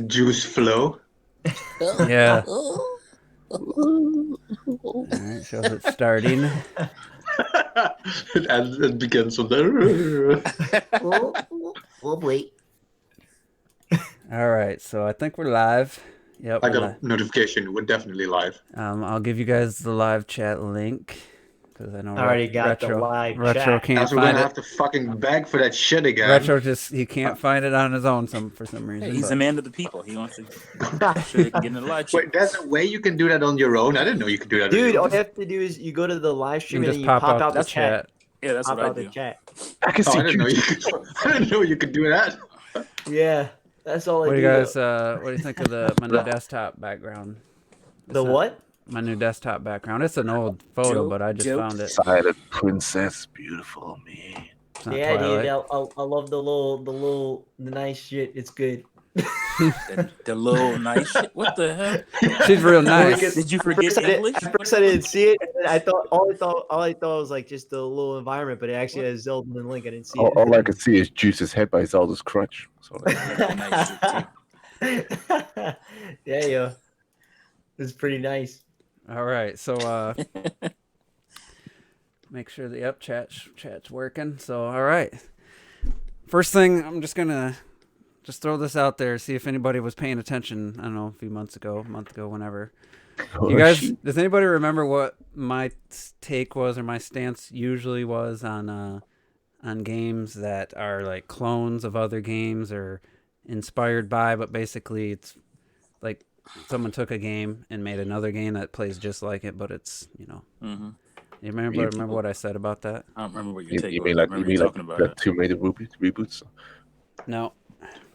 juice flow. Yeah. All right, shows it's starting. It begins with the. Oh, wait. All right, so I think we're live. Yep, I we're got live. a notification. We're definitely live. I'll give you guys the live chat link because I know I already got the live Retro chat. can't As we're find gonna it. have to fucking beg for that shit again. Retro he can't find it on his own for some reason. Hey, he's but- a man of the people. He wants to sure they can get in the live chat. Wait, there's a way you can do that on your own? I didn't know you could do that on Dude, your all own. you have to do is you go to the live You stream can and just then you pop out the the chat. Yeah, that's Pop what I out the do. chat. I can Oh, see I didn't know you juice. could. I didn't know you could do that. Yeah, that's all I What do do. you guys? What do you think of my new desktop background? The what? My new desktop background. It's an old photo, but I just found it. Silent princess, beautiful me. It's not Yeah, Twilight. dude. I love the nice shit. It's good. The little nice shit. What the hell? She's real nice. Did you forget English? At first I didn't see it. And I thought all I thought was like just a little environment, but it actually has Zelda and Link. I didn't see All I can see is Juice's head by Zelda's crutch. So, Nice shit, too. Yeah, yo. It's pretty nice. All right, so make sure the chat's working. So all right, first thing I'm just gonna throw this out there, see if anybody was paying attention. I don't know, a month ago, whenever. You guys, does anybody remember what my take was or my stance usually was on games that are like clones of other games or inspired by, but basically it's like someone took a game and made another game that plays just like it, but it's, Mm-hmm. You remember what I said about that? I don't remember what your you take mean was. I like remember you talking about the it. Tomb Raider reboots? No.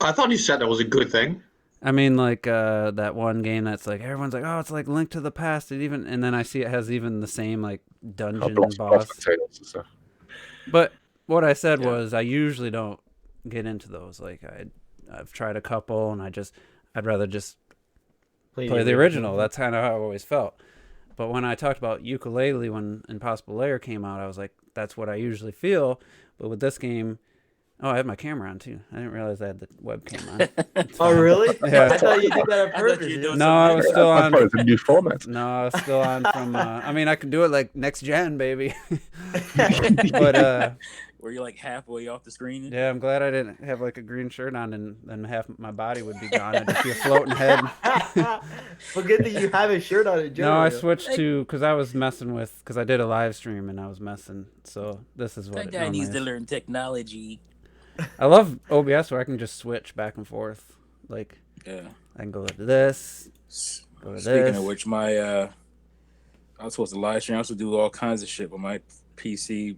I thought you said that was a good thing. I mean, like that one game that's like everyone's like, oh, it's like Link to the Past. And then I see it has even the same like dungeon boss. Potatoes and stuff. But what I said was I usually don't get into those. Like I've tried a couple, and I'd rather just play the original. That's kind of how I always felt. But when I talked about Yooka-Laylee when Impossible Lair came out, I was like, that's what I usually feel. But with this game, I had my camera on too. I didn't realize I had the webcam on. Oh, really? Yeah. I thought you did that on I thought you were purpose. doing No, I was still I on. thought it was a new format. No, I was still on from. I mean, I can do it like next gen, baby. But Were you like halfway off the screen? yeah, I'm glad I didn't have like a green shirt on, and then half my body would be gone. I'd just be a floating head. Well, good that you have a shirt on in No, general. I switched to because I was messing with because I did a live stream and I was messing. So this is what That it guy normally needs to is. learn technology. I love OBS where I can just switch back and forth. Like Yeah. I can go to this, go to Speaking this. of which, I was supposed to live stream. I was supposed to do all kinds of shit, but my PC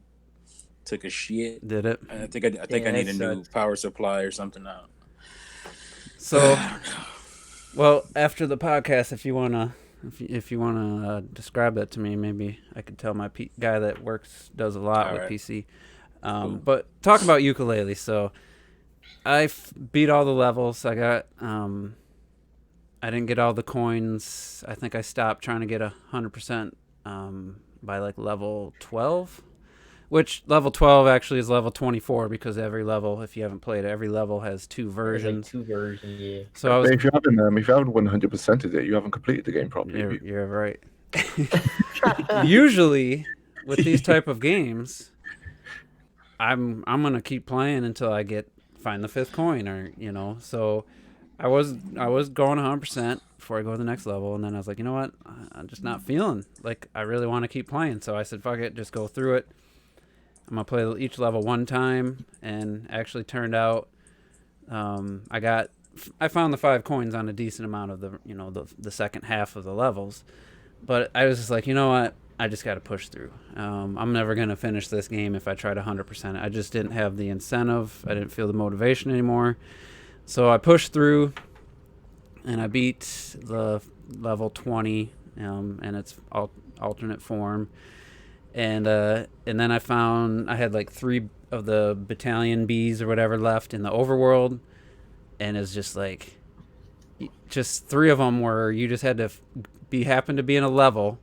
took a shit. Did it? And I think I need a new power supply or something now. So, well, after the podcast, if you wanna describe that to me, maybe I could tell my guy that does a lot All with right. PC. Cool. But talk about Yooka-Laylee. So, I beat all the levels. I got. I didn't get all the coins. I think I stopped trying to get 100% by like level 12. Which level 12 actually is level 24 because every level, if you haven't played it, every level has two versions. Two versions, yeah. So I was, If you haven't 100%ed it, you haven't completed the game properly. you're right. Usually, with these type of games, I'm gonna keep playing until I find the fifth coin, or So I was going 100% before I go to the next level, and then I was like, you know what? I'm just not feeling like I really want to keep playing. So I said, fuck it, just go through it. I'm gonna play each level one time, and actually turned out I found the 5 coins on a decent amount of the second half of the levels, but I was just like, you know what, I just got to push through. I'm never gonna finish this game if I try to 100%. I just didn't have the incentive. I didn't feel the motivation anymore, so I pushed through, and I beat the level 20, and its alternate form. And then I found I had like 3 of the battalion bees or whatever left in the overworld, and it's just like, just 3 of them where you just had to happen to be in a level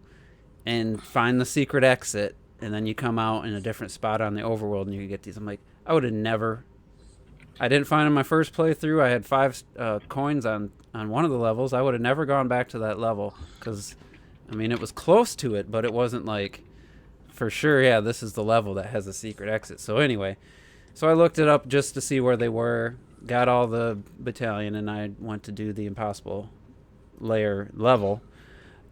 and find the secret exit, and then you come out in a different spot on the overworld and you get these. I'm like, I would have never I didn't find in my first playthrough. I had 5 coins on one of the levels. I would have never gone back to that level because, I mean, it was close to it, but it wasn't like for sure. Yeah, this is the level that has a secret exit. So anyway, so I looked it up just to see where they were. Got all the battalion, and I went to do the impossible layer level,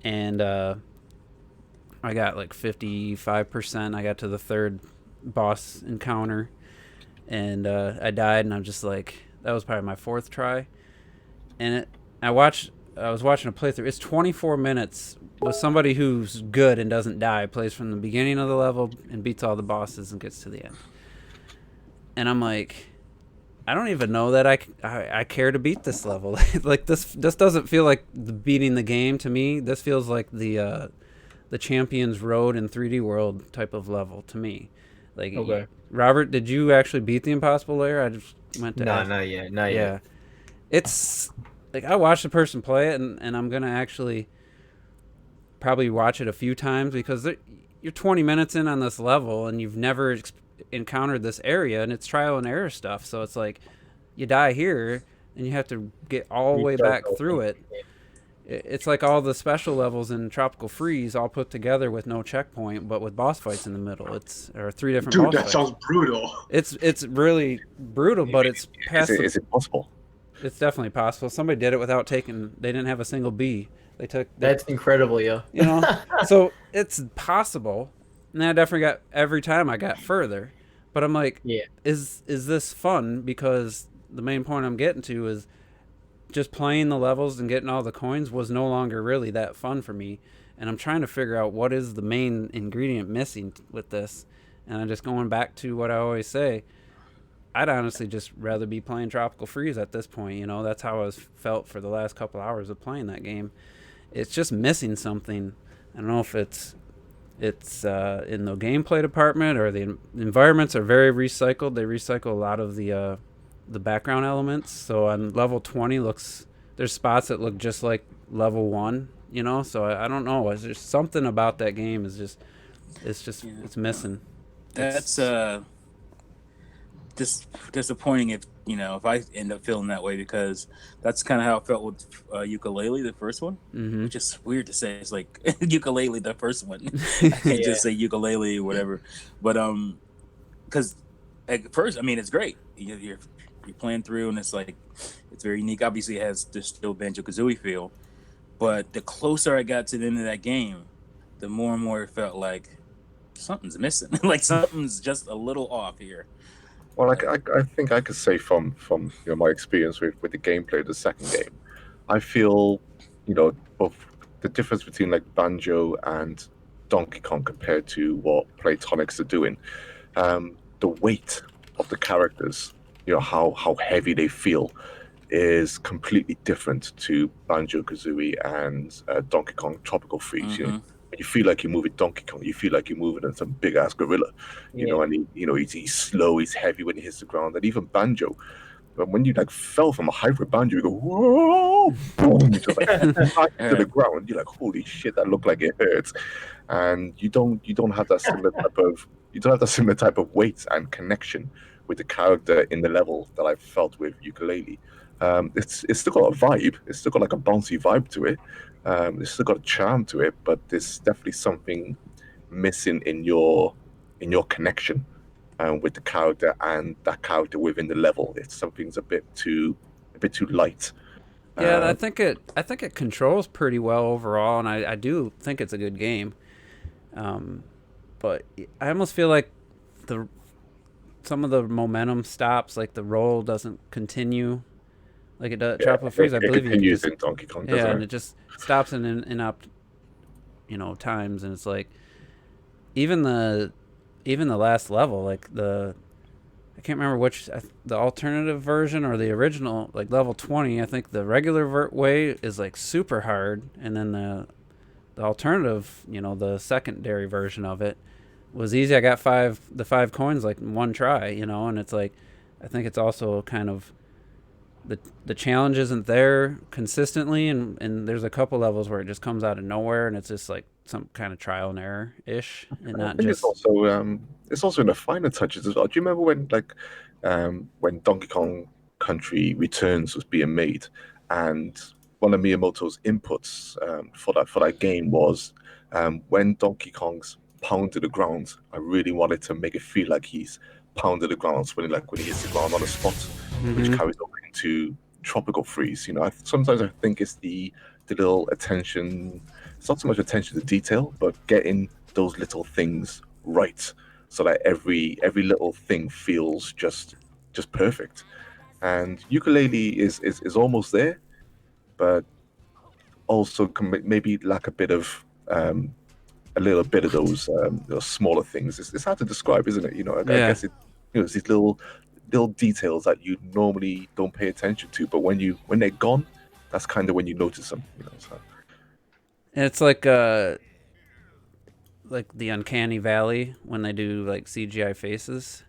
and I got like 55%. I got to the 3rd boss encounter, and I died, and I'm just like, that was probably my 4th try. And I was watching a playthrough. It's 24 minutes with somebody who's good and doesn't die, plays from the beginning of the level and beats all the bosses and gets to the end. And I'm like, I don't even know that I care to beat this level. Like this doesn't feel like beating the game to me. This feels like the Champions Road in 3D World type of level to me. Like, Okay. Robert, did you actually beat the impossible layer? I just meant to ask. Not yet. It's like I watched the person play it, and I'm gonna actually probably watch it a few times because you're 20 minutes in on this level and you've never encountered this area, and it's trial and error stuff. So it's like you die here and you have to get all the way back through it. It's like all the special levels in Tropical Freeze all put together with no checkpoint, but with boss fights in the middle. Or 3 different Dude, boss that fights. sounds brutal. It's really brutal, but it's past. Is it possible? It's definitely possible. Somebody did it without taking. They didn't have a single B. That's incredible, yo. You know, so it's possible. And I definitely got every time I got further, but I'm like, Yeah. is this fun? Because the main point I'm getting to is just playing the levels and getting all the coins was no longer really that fun for me. And I'm trying to figure out what is the main ingredient missing with this. And I'm just going back to what I always say. I'd honestly just rather be playing Tropical Freeze at this point. You know, that's how I felt for the last couple hours of playing that game. It's just missing something. I don't know if it's in the gameplay department or the environments are very recycled. They recycle a lot of the background elements. So on level 20 there's spots that look just like level 1, you know? So I don't know. It's just something about that game it's missing. That's disappointing if I end up feeling that way, because that's kind of how I felt with Yooka-Laylee, the first one. Mm-hmm. Which is weird to say. It's like Yooka-Laylee, the first one. I can't just say Yooka-Laylee or whatever. But because at first, I mean, it's great. You're playing through, and it's like it's very unique. Obviously, it has the still Banjo-Kazooie feel. But the closer I got to the end of that game, the more and more it felt like something's missing. Like something's just a little off here. Well, I think I could say from my experience with the gameplay of the second game, I feel both the difference between like Banjo and Donkey Kong compared to what Playtonics are doing, the weight of the characters, how heavy they feel, is completely different to Banjo-Kazooie and Donkey Kong Tropical Freeze. Mm-hmm. You feel like you're moving Donkey Kong. You feel like you're moving on some big ass gorilla, and he's slow, he's heavy when he hits the ground, and even Banjo. But when you like fell from a height with Banjo, you go whoa, boom, just like back to the ground. You're like, holy shit, that looked like it hurts, and you don't have that similar type of weight and connection with the character in the level that I felt with Yooka-Laylee. It's still got a vibe. It's still got like a bouncy vibe to it. It's still got a charm to it, but there's definitely something missing in your connection with the character and that character within the level. Something's a bit too light. Yeah, I think it controls pretty well overall, and I do think it's a good game. But I almost feel like some of the momentum stops, like the roll doesn't continue. Like it does, Tropical Freeze, I believe it continues in Donkey Kong, doesn't it? And it just stops in up, times, and it's like even the last level, like I can't remember which, the alternative version or the original, like level 20. I think the regular way is like super hard, and then the alternative, the secondary version of it was easy. I got the 5 coins like in one try, and it's like I think it's also kind of. The challenge isn't there consistently, and there's a couple levels where it just comes out of nowhere, and it's just like some kind of trial and error ish, and not just. It's also in the finer touches as well. Do you remember when like when Donkey Kong Country Returns was being made, and one of Miyamoto's inputs for that game was when Donkey Kong's pounded the ground. I really wanted to make it feel like he's pounded the ground when he hits the ground on the spot, which carries over into Tropical Freeze. Sometimes I think it's the little attention. It's not so much attention to detail, but getting those little things right, so that every little thing feels just perfect. And Yooka-Laylee is almost there, but also can maybe lack a little bit of those smaller things. It's hard to describe, isn't it? I guess it's these little details that you normally don't pay attention to, but when they're gone, that's kind of when you notice them. So. It's like the Uncanny Valley when they do like CGI faces.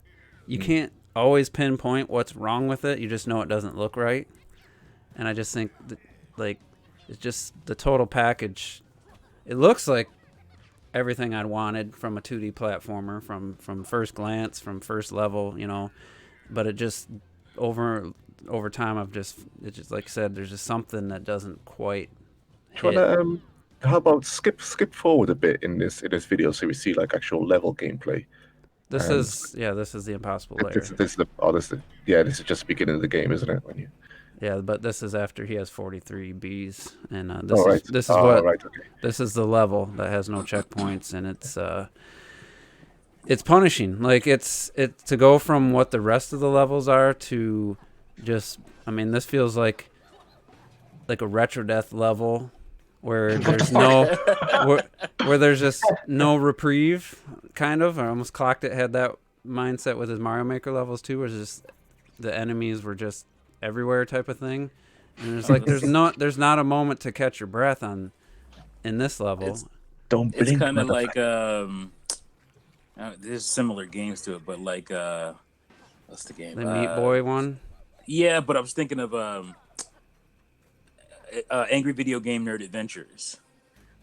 You can't always pinpoint what's wrong with it. You just know it doesn't look right. And I just think it's just the total package. It looks like everything I'd wanted from a 2D platformer, from first glance, from first level, but it just over time it's just like I said, there's just something that doesn't quite hit. How about skip forward a bit in this video so we see like actual level gameplay. This is the impossible layer. This is just the beginning of the game, isn't it? Yeah, but this is after he has 43 Bs, and this is the level that has no checkpoints, and it's punishing. Like it's to go from what the rest of the levels are to just. I mean, this feels like a Retro Death level where there's where there's just no reprieve. Kind of. I almost clocked it. Had that mindset with his Mario Maker levels too, where it's just the enemies were just everywhere type of thing, and it's like there's not a moment to catch your breath in this level. It's kind of like there's similar games to it, but like what's the game? The Meat Boy one. Yeah, but I was thinking of Angry Video Game Nerd Adventures,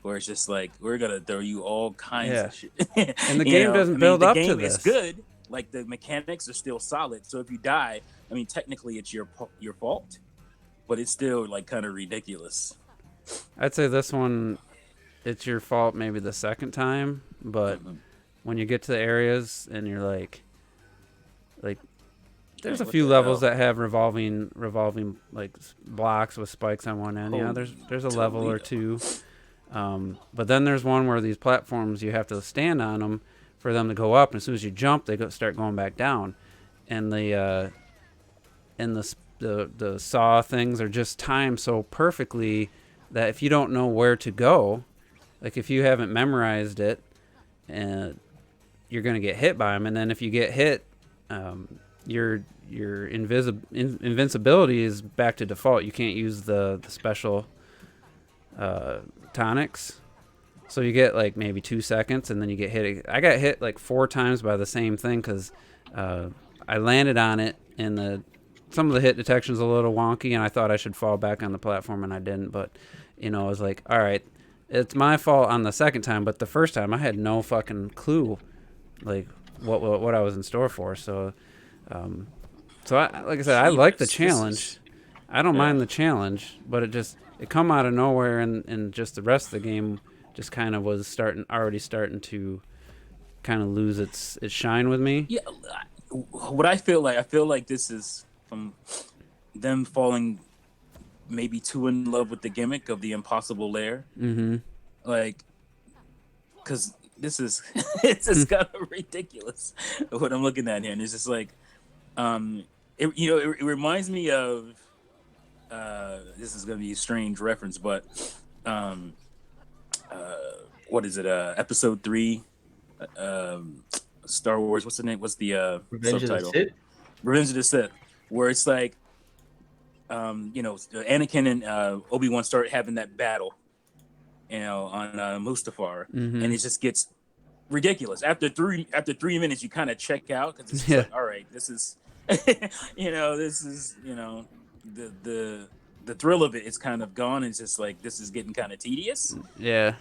where it's just like we're gonna throw you all kinds of shit, and the game doesn't build up to this. The game is good. Like the mechanics are still solid, so if you die, I mean, technically it's your fault, but it's still like kind of ridiculous. I'd say this one, it's your fault maybe the second time, but when you get to the areas and you're like, there's a few levels that have revolving like blocks with spikes on one end. Yeah, there's a level or two, but then there's one where these platforms you have to stand on them for them to go up, and as soon as you jump, they start going back down, and the saw things are just timed so perfectly that if you don't know where to go, like if you haven't memorized it, you're gonna get hit by them, and then if you get hit, your invincibility is back to default. You can't use the special tonics. So you get like maybe 2 seconds, and then you get hit. I got hit like 4 times by the same thing because I landed on it, and some of the hit detection's a little wonky, and I thought I should fall back on the platform, and I didn't. But I was like, all right, it's my fault on the second time, but the first time I had no fucking clue, like what I was in store for. So, like I said, I like the challenge. I don't mind the challenge, but it come out of nowhere, and just the rest of the game just kind of was already starting to kind of lose its shine with me. Yeah, what I feel like this is from them falling maybe too in love with the gimmick of the impossible lair. Mm-hmm. Like, because this is it's just kind of ridiculous what I'm looking at here, and it's just like, it reminds me of this is gonna be a strange reference, but what is it? Episode 3, Star Wars. What's the name? What's the subtitle? Revenge of the Sith. Where it's like, Anakin and Obi-Wan start having that battle, on Mustafar, and it just gets ridiculous. After 3 minutes, you kind of check out because it's like, all right, this is, this is, the thrill of it is kind of gone. It's just like this is getting kind of tedious. Yeah.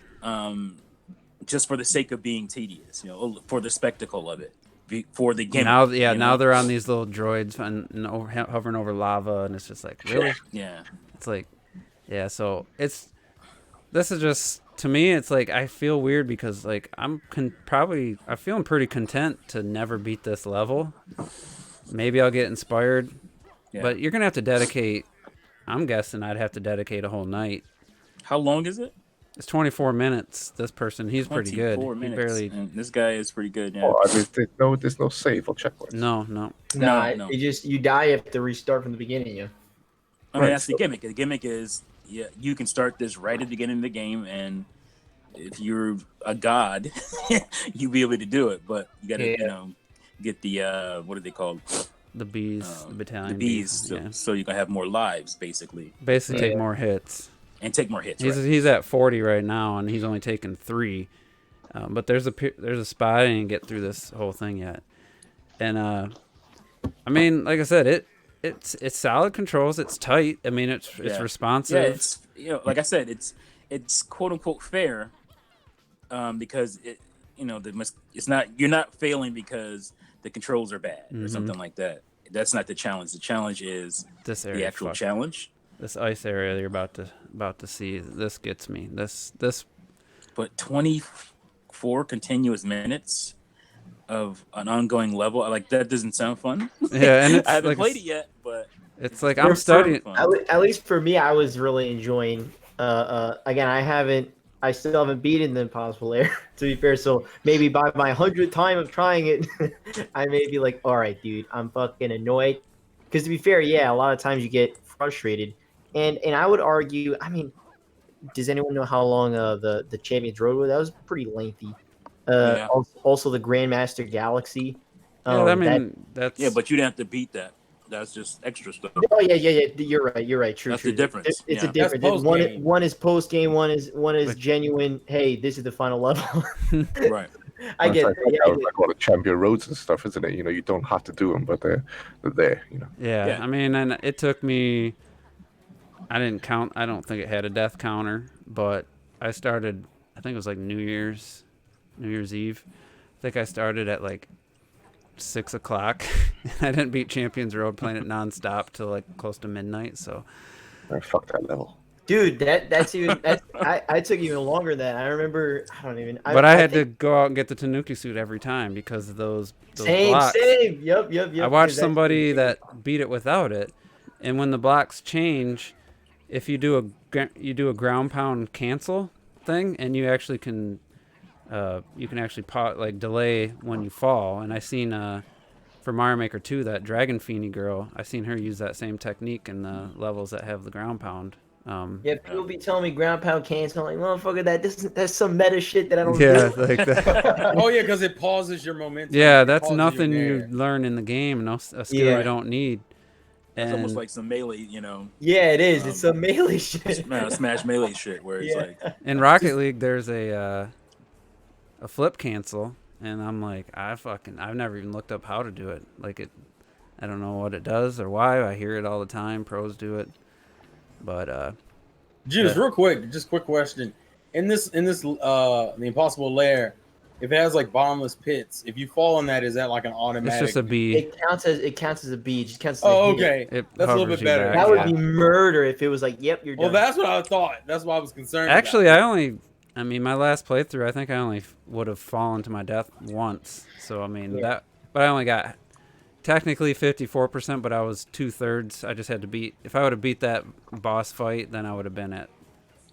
Just for the sake of being tedious, for the spectacle of it. for the game. Now, now they're on these little droids and hovering over lava, and it's just like, really? Yeah. It's like, yeah. So this is just, to me, it's like I feel weird because like I'm feeling pretty content to never beat this level. Maybe I'll get inspired, but you're gonna have to dedicate. I'm guessing I'd have to dedicate a whole night. How long is it? It's 24 minutes. This person, he's pretty good. 24 minutes. He barely. And this guy is pretty good. Yeah. Oh, there's no save or checkpoints. No. No. You die, you have to restart from the beginning. Yeah. I mean, that's the gimmick. The gimmick is, you can start this right at the beginning of the game, and if you're a god, you'll be able to do it. But you got to, get the what are they called? The bees, the battalion. The bees, so you can have more lives, basically. Basically, take more hits. And take more hits. He's at 40 right now, and he's only taken 3. But there's a spot I didn't get through this whole thing yet. And I mean, like I said, it's solid controls. It's tight. I mean, it's responsive. Yeah, it's like I said, it's quote unquote fair, because it's not, you're not failing because the controls are bad or something like that. That's not the challenge. The challenge is the actual challenge. This ice area you're about to see, this gets me. This. But 24 continuous minutes of an ongoing level, like that doesn't sound fun. Yeah, and it's I haven't like played it yet, but it's like I'm studying. At least for me, I was really enjoying. Again, I still haven't beaten the Impossible Lair, to be fair. So maybe by my 100th time of trying it, I may be like, all right, dude, I'm fucking annoyed. Because to be fair, a lot of times you get frustrated. And I would argue, I mean, does anyone know how long the Champions Road was? That was pretty lengthy. Also the Grandmaster Galaxy. That's but you didn't have to beat that. That's just extra stuff. Oh yeah. You're right. True. That's the difference. It's a difference. One is post game. One is genuine. Hey, this is the final level. Right. I get it. That was like all the champion roads and stuff, isn't it? You don't have to do them, but they're there. Yeah. I mean, and it took me. I didn't count. I don't think it had a death counter, but I started. I think it was like New Year's Eve. I think I started at like 6 o'clock. I didn't beat Champions Road playing it nonstop till like close to midnight. So, fuck that level, dude. I took even longer than that. I remember. But I had to go out and get the Tanuki suit every time because of those blocks. Same. Yep. I watched somebody that beat it without it, and when the blocks change. If you do a ground pound cancel thing, and you actually can actually delay when you fall. And I seen for Mario Maker 2 that Dragon Feeny girl, I seen her use that same technique in the levels that have the ground pound. People be telling me ground pound cancel. I'm like, motherfucker, that's some meta shit that I don't. Yeah, do. like that. Oh yeah, because it pauses your momentum. Yeah, that's nothing you learn in the game. A skill you don't need. It's almost like some melee, Yeah, it is. It's some melee shit. Smash melee shit where it's like. In Rocket League, there's a flip cancel, and I'm like, I've never even looked up how to do it. Like I don't know what it does or why. I hear it all the time. Pros do it, but Juice, real quick, just quick question. In this the Impossible Lair, if it has like bottomless pits, if you fall in that, is that like an automatic? It's just a bee. It counts as a bee. It just counts as okay. That's a little bit better. That would be murder if it was like, yep, you're done. Well, that's what I thought. That's why I was concerned. Actually, my last playthrough, I think I only would have fallen to my death once. So I mean but I only got technically 54%, but I was 2/3. I just had to beat. If I would have beat that boss fight, then I would have been at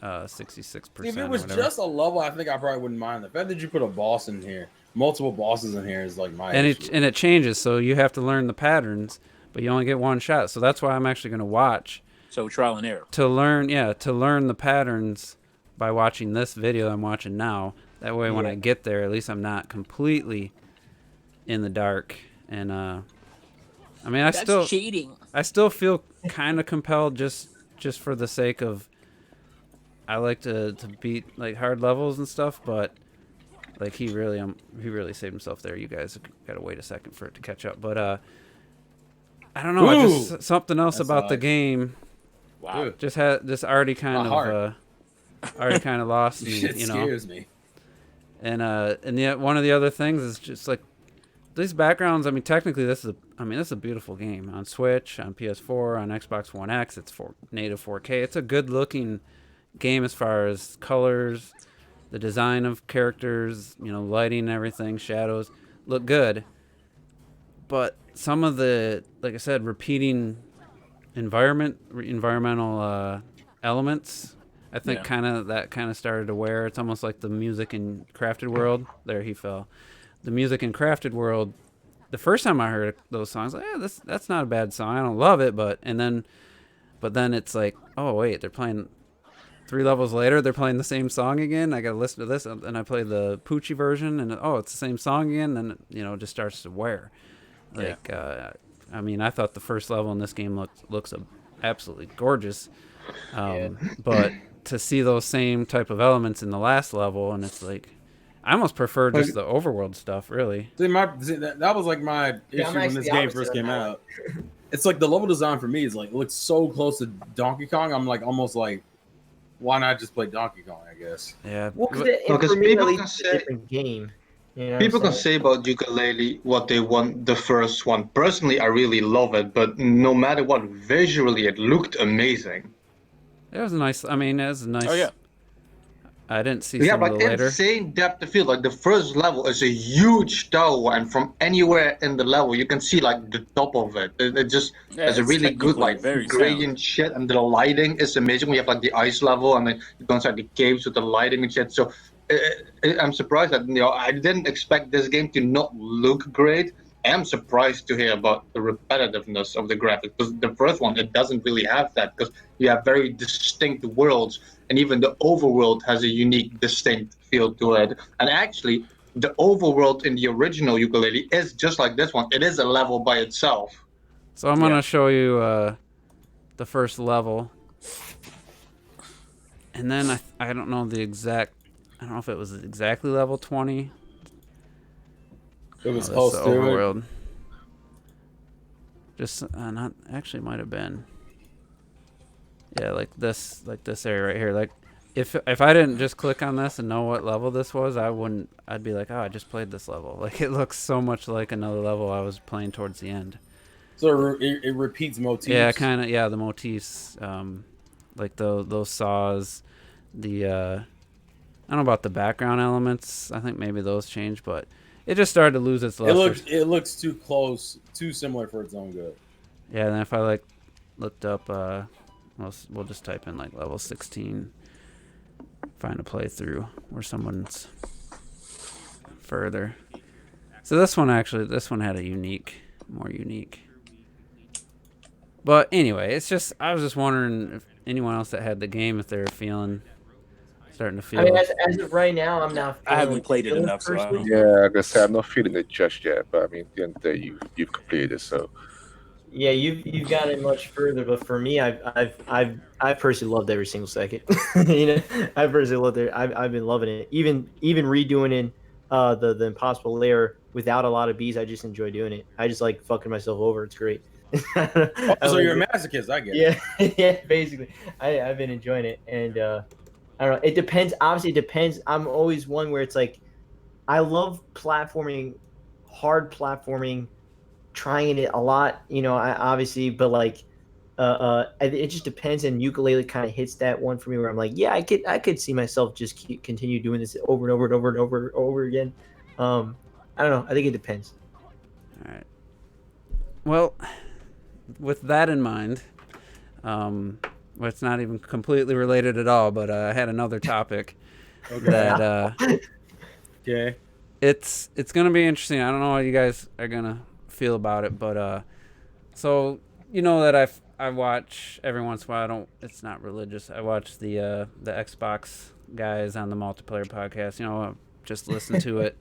66%. If it was just a level, I think I probably wouldn't mind. The fact that you put a boss in here, multiple bosses in here, is like my issue. And it changes, so you have to learn the patterns, but you only get one shot. So that's why I'm actually going to watch. So trial and error. To learn the patterns by watching this video I'm watching now. That way, when I get there, at least I'm not completely in the dark. And I mean, That's cheating. I still feel kind of compelled just for the sake of. I like to beat like hard levels and stuff, but like he really saved himself there. You guys gotta wait a second for it to catch up. But I don't know. Just something else about the game. Wow. Just already kind of lost me. Shit scares me. And one of the other things is just like these backgrounds. I mean, technically, this is a beautiful game on Switch, on PS4, on Xbox One X. It's for native 4K. It's a good looking game as far as colors, the design of characters, lighting and everything, shadows look good. But some of the, like I said, repeating environmental elements, I think kind of started to wear. It's almost like the music in Crafted World. There he fell. The music in Crafted World. The first time I heard those songs, like, that's not a bad song. I don't love it, but then it's like, oh wait, they're playing 3 levels later. They're playing the same song again. I gotta listen to this, and I play the Poochie version, and it's the same song again. And it just starts to wear. Like, I mean, I thought the first level in this game looks absolutely gorgeous, but to see those same type of elements in the last level, and it's like, I almost prefer just the overworld stuff, really. See, that was like my issue when this game first came out. It's like the level design for me is like, it looks so close to Donkey Kong. I'm like, almost like, why not just play Donkey Kong, I guess? Yeah. Well, because people can say, different game. People can say about Yooka-Laylee what they want the first one. Personally, I really love it, but no matter what, visually it looked amazing. It was nice. I mean, it was nice. Oh yeah. I didn't see Yeah, some like of the later. insane depth of field. Like the first level is a huge tower, and from anywhere in the level you can see like the top of it. It just has a really good like gradient shit, and the lighting is amazing. We have like the ice level, and then you go inside the caves with the lighting and shit. So I'm surprised that I didn't expect this game to not look great. I am surprised to hear about the repetitiveness of the graphics, because the first one, it doesn't really have that, because you have very distinct worlds, and even the overworld has a unique, distinct feel to it. And actually, the overworld in the original Yooka-Laylee is just like this one. It is a level by itself. So I'm going to show you the first level. And then I don't know I don't know if it was exactly level 20. It was close to overworld. Just not actually might have been. Yeah, like this area right here. Like if I didn't just click on this and know what level this was, I'd be like, oh, I just played this level. Like it looks so much like another level I was playing towards the end. So it repeats motifs. Yeah, kind of. Yeah, the motifs, like those saws, the I don't know about the background elements. I think maybe those changed, but it just started to lose its luster. It looks too close, too similar for its own good. Yeah, and if I looked up, we'll just type in like level 16, find a playthrough where someone's further. So this one had a more unique. But anyway, I was just wondering if anyone else that had the game, if they were starting to feel. I mean, as of right now, I'm not. I haven't played it enough, so yeah, like I said, I'm not feeling it just yet. But I mean, at the end of the day, you've completed it, so. Yeah, you've gotten much further, but for me, I've personally loved every single second. I personally loved it. I've been loving it. Even redoing it, the impossible layer without a lot of bees, I just enjoy doing it. I just like fucking myself over. It's great. So you're a masochist, I guess. Yeah, yeah. Basically, I've been enjoying it, and I don't know. It depends. Obviously, it depends. I'm always one where it's like, I love platforming, hard platforming, trying it a lot. Obviously, but like, it just depends. And Yooka-Laylee kind of hits that one for me where I'm like, yeah, I could see myself just continue doing this over and over and over and over and over again. I don't know. I think it depends. All right. Well, with that in mind, well, it's not even completely related at all, but I had another topic that okay. It's going to be interesting. I don't know how you guys are going to feel about it, but so that I watch every once in a while. It's not religious. I watch the Xbox guys on the multiplayer podcast. Just listen to it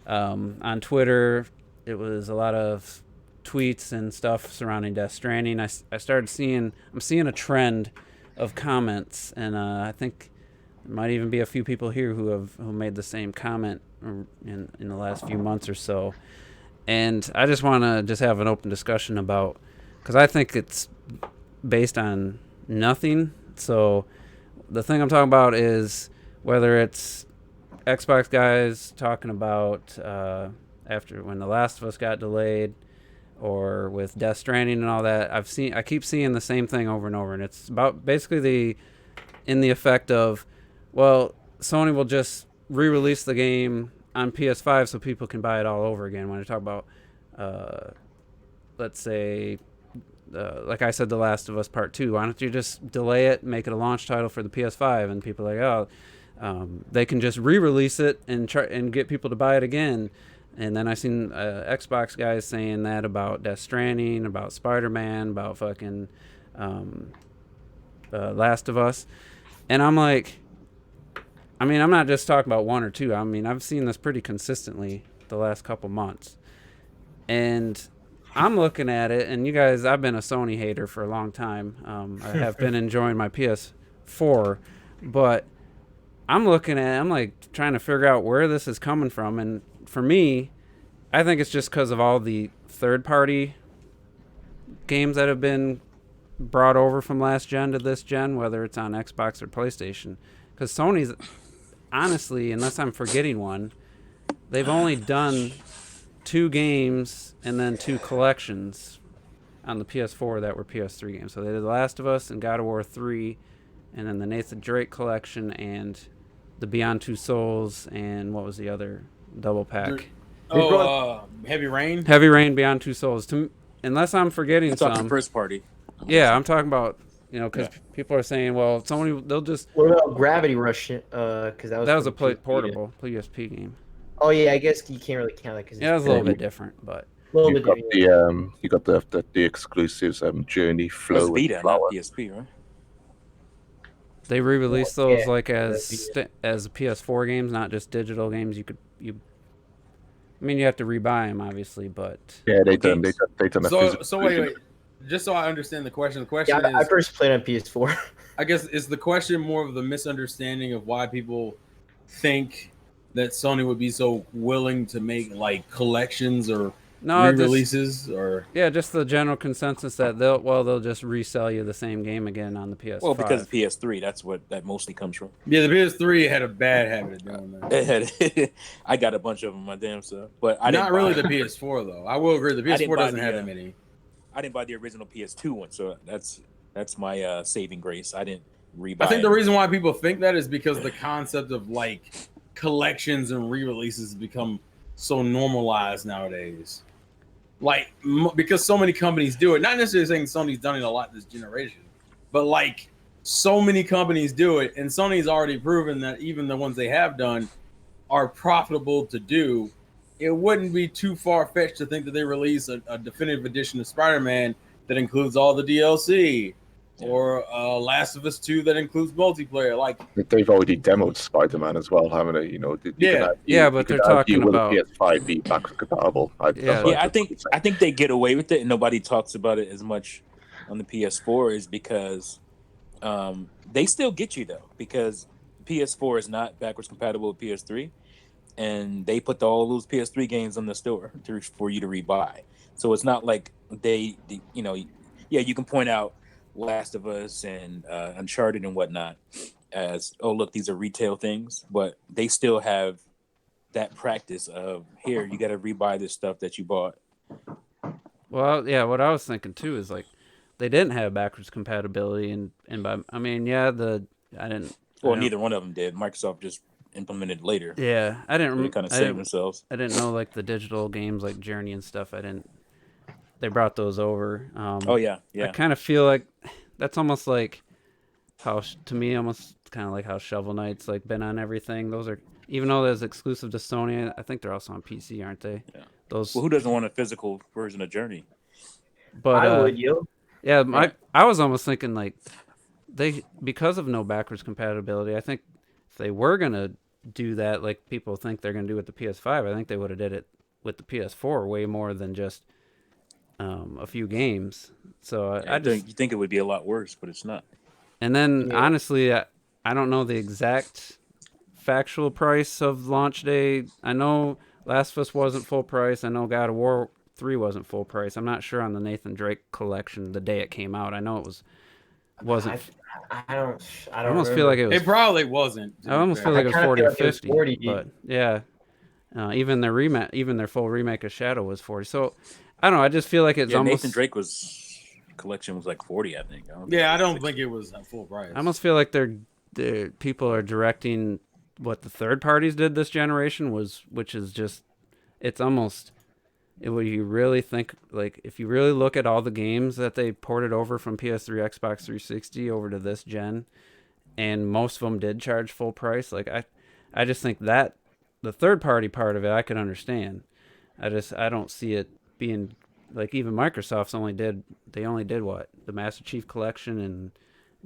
on Twitter. It was a lot of tweets and stuff surrounding Death Stranding. I'm seeing a trend of comments, and I think there might even be a few people here who made the same comment in the last few months or so. And I just want to just have an open discussion about, because I think it's based on nothing. So the thing I'm talking about is whether it's Xbox guys talking about after when The Last of Us got delayed, or with Death Stranding and all that. I keep seeing the same thing over and over, and it's about basically in the effect of, well, Sony will just re-release the game on PS5 so people can buy it all over again. When I talk about, let's say, like I said, The Last of Us Part 2, why don't you just delay it, make it a launch title for the PS5, and people are like, oh, they can just re-release it and try and get people to buy it again. And then I seen Xbox guys saying that about Death Stranding, about Spider-Man, about fucking Last of Us. And I'm like, I mean, I'm not just talking about one or two. I mean, I've seen this pretty consistently the last couple months. And I'm looking at it, and you guys, I've been a Sony hater for a long time. I have been enjoying my PS4, but I'm looking at it, I'm like trying to figure out where this is coming from. And for me, I think it's just because of all the third-party games that have been brought over from last gen to this gen, whether it's on Xbox or PlayStation. Because Sony's, honestly, unless I'm forgetting one, they've only done 2 games and then 2 collections on the PS4 that were PS3 games. So they did The Last of Us and God of War 3, and then the Nathan Drake collection and the Beyond Two Souls, and what was the other double pack? Heavy Rain? Heavy Rain, Beyond Two Souls. Unless I'm forgetting You're some. talking first party. Yeah, I'm talking about, because people are saying, well, Sony, they'll just... What about Gravity Rush? Because that was a portable PSP game. Oh yeah, I guess you can't really count that because it was a little bit different, but you got the exclusives, Journey, Flow, and Vita, Flower. Not PSP, right? They re-released those as PS4 games, not just digital games. I mean, you have to rebuy them, obviously, but yeah, they done. So wait. Just so I understand the question. The question is, I first played on PS4. I guess is the question more of the misunderstanding of why people think that Sony would be so willing to make like collections or re-releases, or just the general consensus that they'll just resell you the same game again on the PS5. Well, because of PS3, that's what that mostly comes from. Yeah, the PS3 had a bad habit of doing that. I got a bunch of them, my damn self, but I didn't. Not really the PS4 though. I will agree. The PS4 doesn't have that many. I didn't buy the original PS2 one, so that's my saving grace. I didn't rebuy. I think the reason why people think that is because the concept of like collections and re-releases has become so normalized nowadays. Like, because so many companies do it. Not necessarily saying Sony's done it a lot this generation, but like so many companies do it, and Sony's already proven that even the ones they have done are profitable to do. It wouldn't be too far-fetched to think that they release a definitive edition of Spider-Man that includes all the DLC, or Last of Us 2 that includes multiplayer. Like, they've already demoed Spider-Man as well, haven't they? You know, but they're talking about PS5 be backwards compatible. I think they get away with it, and nobody talks about it as much on the PS4 is because they still get you though, because PS4 is not backwards compatible with PS3. And they put all those PS3 games on the store for you to rebuy. So it's not like you can point out Last of Us and Uncharted and whatnot as, oh, look, these are retail things. But they still have that practice of, here, you got to rebuy this stuff that you bought. Well, yeah, what I was thinking, too, is like they didn't have backwards compatibility. Neither one of them did. Microsoft just implemented later. Yeah, I didn't. They kind of saved themselves. I didn't know like the digital games like Journey and stuff. They brought those over. Yeah. I kind of feel like that's almost like how, to me, almost kind of like how Shovel Knight's like been on everything. Those are, even though that's exclusive to Sony, I think they're also on PC, aren't they? Yeah. Those. Well, who doesn't want a physical version of Journey? But I would, you. Yeah, I was almost thinking like because of no backwards compatibility, I think if they were gonna do that, like people think they're gonna do with the PS5, I think they would have did it with the PS4 way more than just a few games. So you think it would be a lot worse, but it's not. And then honestly, I don't know the exact factual price of launch day. I know Last of Us wasn't full price. I know God of War 3 wasn't full price. I'm not sure on the Nathan Drake collection the day it came out. I know it wasn't. I don't almost feel like it was. It probably wasn't. I almost feel like it was 40 or 50. 40, but yeah, Even their full remake of Shadow was 40. So I don't know. I just feel like it's almost Nathan Drake collection was like 40, I think. I don't think it was at full price. I almost feel like the people are directing what the third parties did this generation which is just, it's almost, when you really think, like, if you really look at all the games that they ported over from PS3, Xbox 360 over to this gen, and most of them did charge full price, like, I just think that the third party part of it I could understand. I don't see it being, like, even Microsoft's only did what, the Master Chief Collection and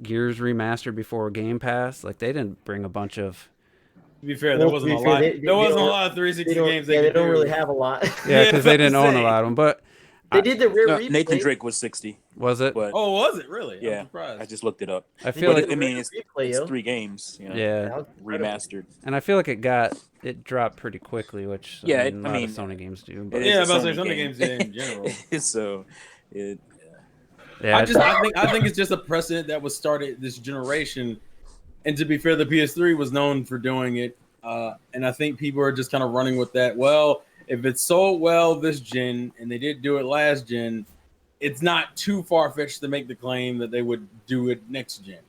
Gears Remastered before Game Pass. Like, they didn't bring a bunch of, to be fair, there wasn't a lot. There wasn't a lot of 360 games. They don't really have a lot. yeah, because they didn't own a lot of them. But they did the rare replay. Nathan Drake was 60. Was it? But, was it really? Yeah, I'm surprised. I just looked it up. I feel like, I mean, it's 3 games. Yeah, remastered. And I feel like it dropped pretty quickly, which a lot of Sony games do. But yeah, about to say Sony games did in general. So, I think it's just a precedent that was started this generation. And to be fair, the PS3 was known for doing it. And I think people are just kind of running with that. Well, if it sold well this gen and they did do it last gen, it's not too far-fetched to make the claim that they would do it next gen.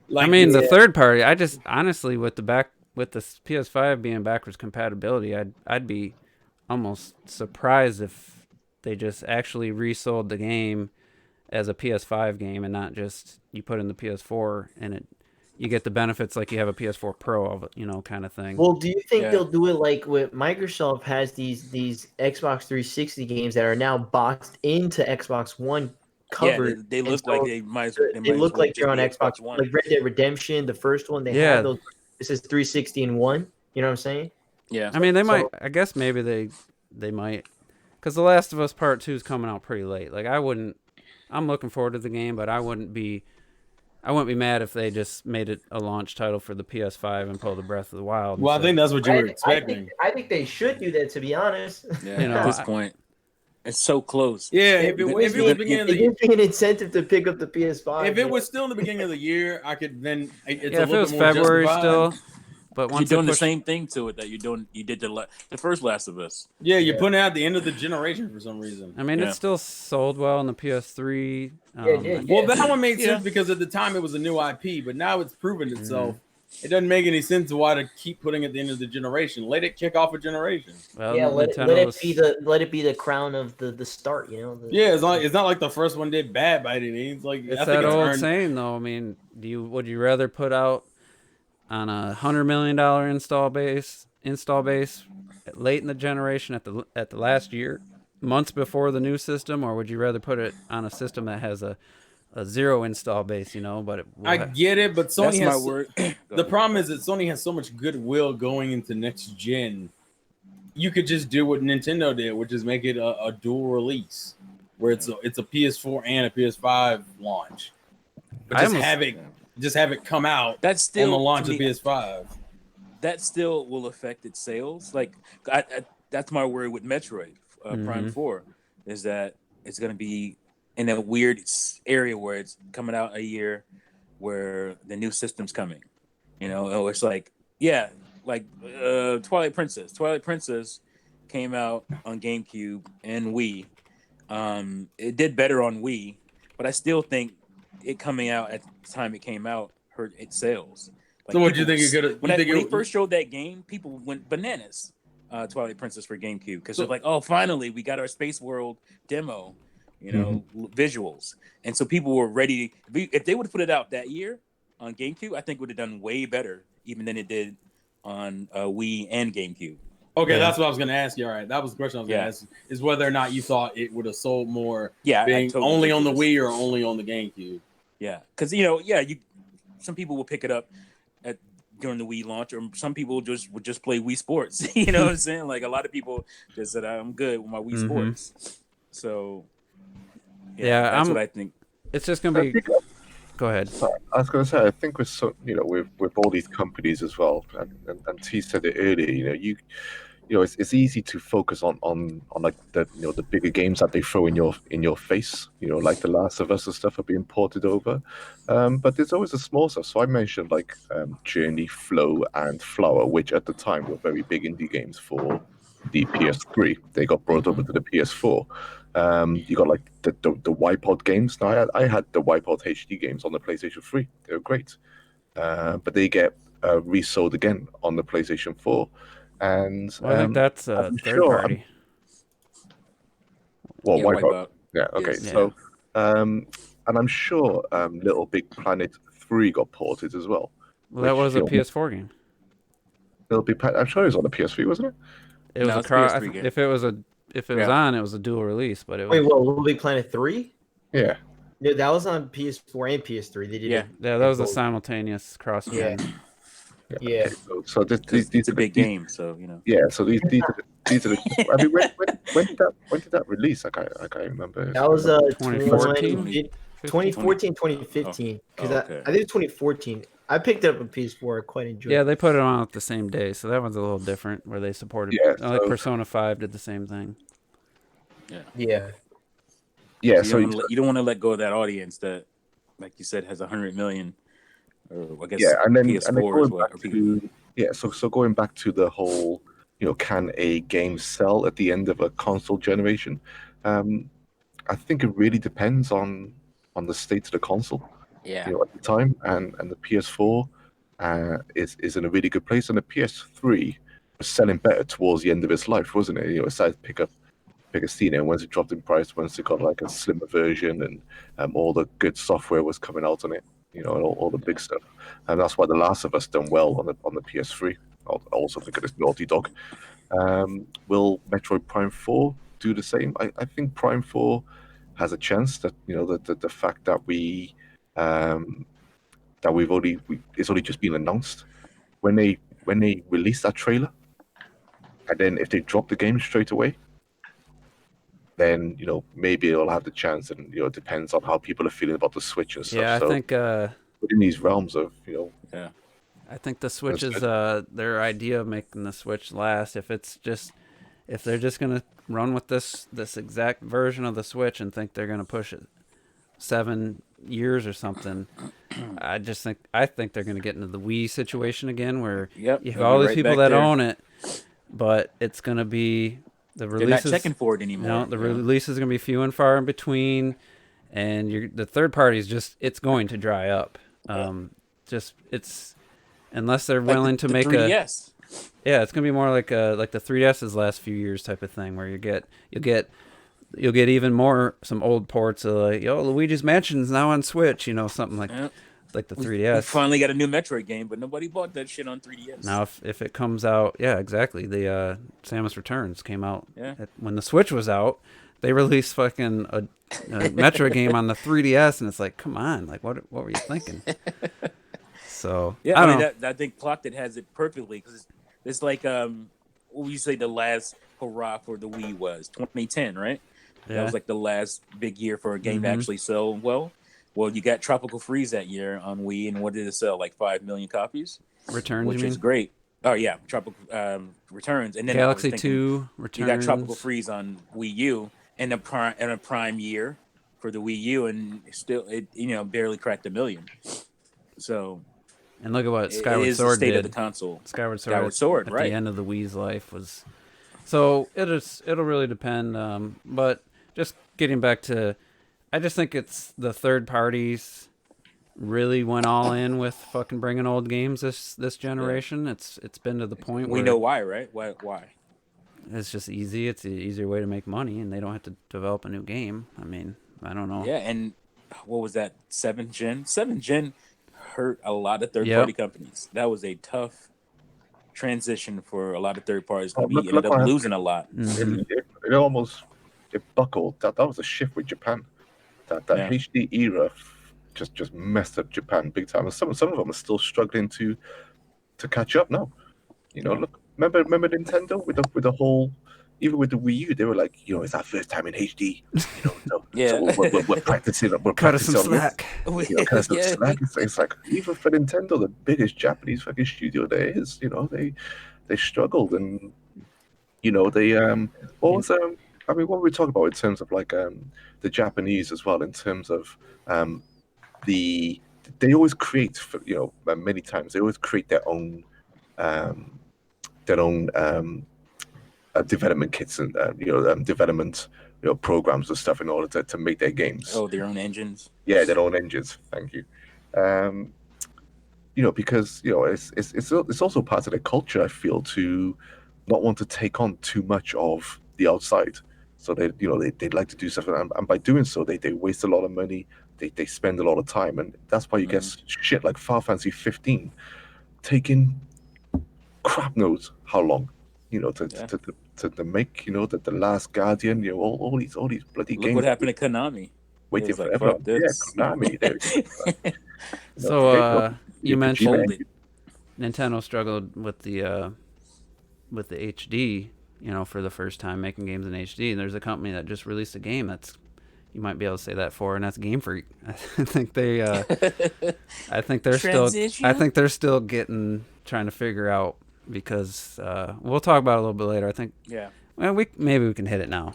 Like, I mean, the third party, I just honestly, with the PS5 being backwards compatibility, I'd be almost surprised if they just actually resold the game as a PS5 game and not just you put in the PS4 and you get the benefits like you have a PS4 Pro of, kind of thing. Well, do you think they'll do it like what Microsoft has these Xbox 360 games that are now boxed into Xbox One covered? Yeah, they look like they might. They look like they're on Xbox One. Like Red Dead Redemption, the first one, they have those. This is 360 in one. You know what I'm saying? Yeah. I mean, they might. I guess maybe they might, because The Last of Us Part 2 is coming out pretty late. Like, I'm looking forward to the game, but I wouldn't be mad if they just made it a launch title for the PS5 and pulled the Breath of the Wild. Well, I think that's what you were expecting. I think they should do that, to be honest. Yeah, at this point, it's so close. Yeah, if it was beginning of the year, it gives me an incentive to pick up the PS5. If it was still in the beginning of the year, I could then. It's if it was February still. But once you're doing the same thing to it that you did the first Last of Us. Yeah, you're putting it out the end of the generation for some reason. I mean, it still sold well on the PS3. Well, that one made sense because at the time it was a new IP, but now it's proven itself. It doesn't make any sense why to keep putting it at the end of the generation. Let it kick off a generation. Well, let it be the crown of the start. It's not like the first one did bad by any means. Like, it's that old saying, though. I mean, would you rather put out on $100 million install base late in the generation at the last year, months before the new system, or would you rather put it on a system that has a zero install base? But I get it, but Sony has the problem is that Sony has so much goodwill going into next gen. You could just do what Nintendo did, which is make it a dual release, where it's a PS4 and a PS5 launch, but just have it come out that's still on the launch of PS5. That still will affect its sales. Like, that's my worry with Metroid Prime 4, is that it's going to be in a weird area where it's coming out a year where the new system's coming. It's like, Twilight Princess. Twilight Princess came out on GameCube and Wii. It did better on Wii, but I still think it coming out at the time it came out hurt its sales. Like, so what do you think you're gonna? When they first showed that game, people went bananas. Twilight Princess for GameCube, because they're like, oh, finally we got our Space World demo, visuals, and so people were ready. If they would have put it out that year on GameCube, I think it would have done way better even than it did on Wii and GameCube. Okay, that's what I was going to ask you. All right, that was the question I was going to ask: is whether or not you thought it would have sold more, being totally only on the Wii or only on the GameCube. Yeah, because some people will pick it up during the Wii launch, or some people would just play Wii Sports. You know what I'm saying? Like, a lot of people just said, I'm good with my Wii Sports. So that's what I think. It's just gonna be. Go ahead. I was going to say, I think with with all these companies as well, and T said it earlier. it's easy to focus on like the bigger games that they throw in your face, like The Last of Us and stuff are being ported over, but there's always the small stuff. So I mentioned like Journey, Flow, and Flower, which at the time were very big indie games for the PS3. They got brought over to the PS4. You got like the Wipeout games. Now I had the Wipeout HD games on the PlayStation 3. They were great, but they get resold again on the PlayStation 4. And I think that's a third party. Well, Yeah, Wipeout. Yeah, okay. Yes. So, and I'm sure Little Big Planet 3 got ported as well. Well, that was a PS4 game. Little Big Planet, I'm sure it was on the PS3, wasn't it? It was No, a it's cross. PS3 game. If it was on, it was a dual release. But it was. Wait, what? Little Big Planet 3? Yeah. Yeah, that was on PS4 and PS3. They did Yeah. it. Yeah, that was a simultaneous cross. Yeah. Yeah. Yeah. So these It's are a big game, so Yeah. So these are the. I mean, when did that release? I can't remember. That was 2014? 2014, 2015. Because okay. I think it's 2014. I picked it up on PS4. I quite enjoyed it. Yeah, they put it on the same day, so that one's a little different. Where they supported, like Persona 5 did the same thing. Yeah. Yeah. So you don't want to let go of that audience that, like you said, has 100 million. Or I guess and then PS4 going is what. back to, so going back to the whole, can a game sell at the end of a console generation? I think it really depends on the state of the console. Yeah. At the time, and the PS4 is in a really good place, and the PS3 was selling better towards the end of its life, wasn't it? It started to pick a steam, and once it dropped in price, once it got like a slimmer version, and all the good software was coming out on it. And all the big stuff, and that's why The Last of Us done well on the PS3. I also think it's Naughty Dog. Will Metroid Prime 4 do the same? I think Prime 4 has a chance. That the fact that it's only just been announced. When they release that trailer, and then if they drop the game straight away, then maybe it'll have the chance, and it depends on how people are feeling about the Switch and stuff. Yeah, I think within these realms of I think the Switch is their idea of making the Switch last. If they're just gonna run with this exact version of the Switch and think they're gonna push it 7 years or something, I think they're gonna get into the Wii situation again, where you have all these people that own it, but it's gonna be the releases. They're not checking for it anymore. The releases are gonna be few and far in between, and the third party is it's going to dry up. Unless they're willing to make 3DS. It's gonna be more like the 3DS's last few years type of thing, where you'll get even more some old ports of like, Luigi's Mansion's now on Switch, something like the 3DS. We finally got a new Metroid game, but nobody bought that shit on 3DS. Now, if it comes out, exactly. The Samus Returns came out when the Switch was out. They released fucking a Metroid game on the 3DS, and it's like, come on, like what were you thinking? So I think Clocked has it perfectly, because it's like what would you say the last hurrah for the Wii was 2010, right? That was like the last big year for a game to actually sell well. Well, you got Tropical Freeze that year on Wii, and what did it sell? Like 5 million copies. Returns, which is great. Oh yeah, Tropical Returns, and then Galaxy 2 Returns. You got Tropical Freeze on Wii U, and a prime year for the Wii U, and still it barely cracked 1 million. So. And look at what Skyward Sword did. Of the console. Skyward Sword, at the end of the Wii's life was. So it'll really depend. But just getting back to, I just think it's the third parties really went all in with fucking bringing old games this generation. Yeah. It's been to the point where we know why, right? Why? It's just easy. It's an easier way to make money, and they don't have to develop a new game. I mean, I don't know. Yeah, and what was that? 7th gen. 7th gen hurt a lot of third-party companies. That was a tough transition for a lot of third parties. We ended up losing a lot. Mm-hmm. It buckled. That was a shift with Japan. That HD era just messed up Japan big time. And some of them are still struggling to catch up now. Look, remember Nintendo with the whole. Even with the Wii U, they were like, it's our first time in HD. So we're practicing. Cut us some slack. Cut us some slack. It's like, even for Nintendo, the biggest Japanese fucking studio there is, they struggled, and They what was I mean, what were we talking about in terms of like the Japanese as well, in terms of they always create, many times they always create um, their own development kits and development programs and stuff in order to make their games. Oh, their own engines. Yeah, their own engines. Thank you. Because it's also part of their culture, I feel, to not want to take on too much of the outside. So they'd like to do stuff, and by doing so, they waste a lot of money. They spend a lot of time, and that's why you get shit like Final Fantasy 15 taking crap knows how long, to make, the Last Guardian, all these bloody games. Look what happened to Konami. Waiting forever. Yeah, Konami. So you mentioned Nintendo struggled with the HD, for the first time making games in HD. And there's a company that just released a game that's, you might be able to say that for, and that's Game Freak. I think they're still trying to figure out, because we'll talk about it a little bit later. I think. Yeah. Well, maybe we can hit it now.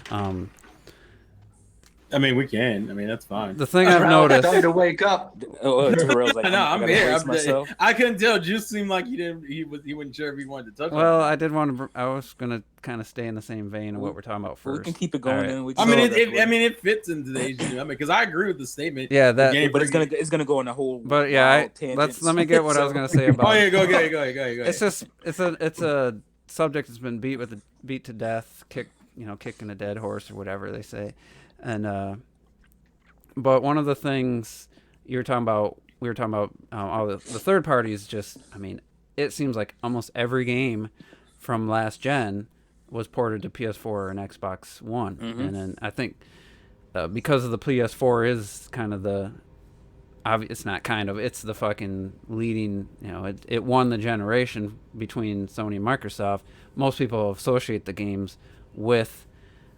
I mean, we can. I mean, that's fine. The thing I've noticed. Time to wake up. Terrell's like, no, I'm here. Myself. I couldn't tell. Juice seemed like he wasn't sure if he wanted to touch. Well, I did want to. I was gonna kind of stay in the same vein of what we're talking about first. We can keep it going. Right. It fits into today's. I mean, because I agree with the statement. Yeah, but it's gonna go on a whole. But yeah, let me get what I was gonna say about. Oh yeah, go ahead. It's just it's a subject that's been beat to death, kicking a dead horse or whatever they say, and. But one of the things we were talking about, all the third parties. Just, I mean, it seems like almost every game from last gen was ported to PS4 and Xbox One, and then I think because of the PS4 is kind of it's not kind of, it's the fucking leading. It won the generation between Sony and Microsoft. Most people associate the games with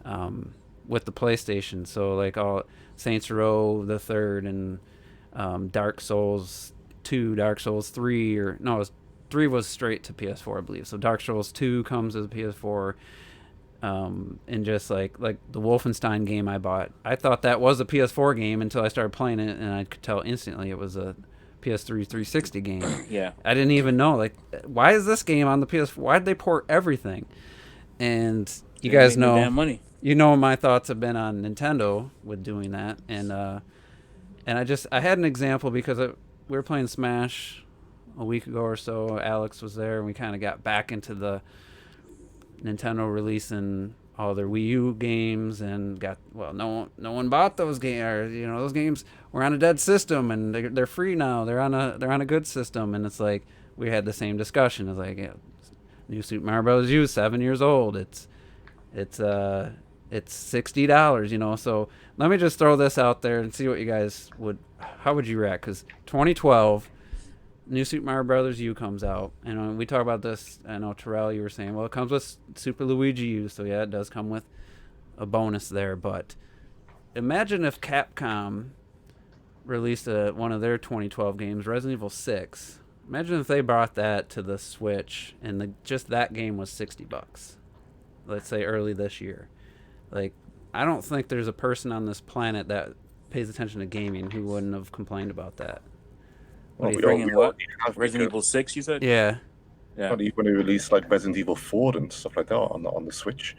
the PlayStation, so like all Saints Row the third and Dark Souls 2, Dark Souls 3, 3 was straight to PS4, I believe. So Dark Souls 2 comes as a PS4, and just like the Wolfenstein game I bought, I thought that was a PS4 game until I started playing it, and I could tell instantly it was a PS3 360 game. Yeah, I didn't even know, like, why is this game on the PS4? Why did they port everything? And you guys know, damn money. My thoughts have been on Nintendo with doing that, and I had an example because we were playing Smash a week ago or so. Alex was there, and we kind of got back into the Nintendo releasing all their Wii U games, and no one bought those games. Those games were on a dead system, and they're free now. They're on a good system, and it's like we had the same discussion. It's like, new Super Mario Bros. U, 7 years old. It's $60, So let me just throw this out there and see what you guys how would you react? Because 2012, new Super Mario Brothers U comes out, and when we talk about this, I know Terrell, you were saying, well, it comes with Super Luigi U, so yeah, it does come with a bonus there. But imagine if Capcom released one of their 2012 games, Resident Evil 6. Imagine if they brought that to the Switch, and just that game was $60. Let's say early this year. Like, I don't think there's a person on this planet that pays attention to gaming who wouldn't have complained about that. Resident Evil 6, you said? Yeah. Not even when they released like Resident Evil 4 and stuff like that on the Switch.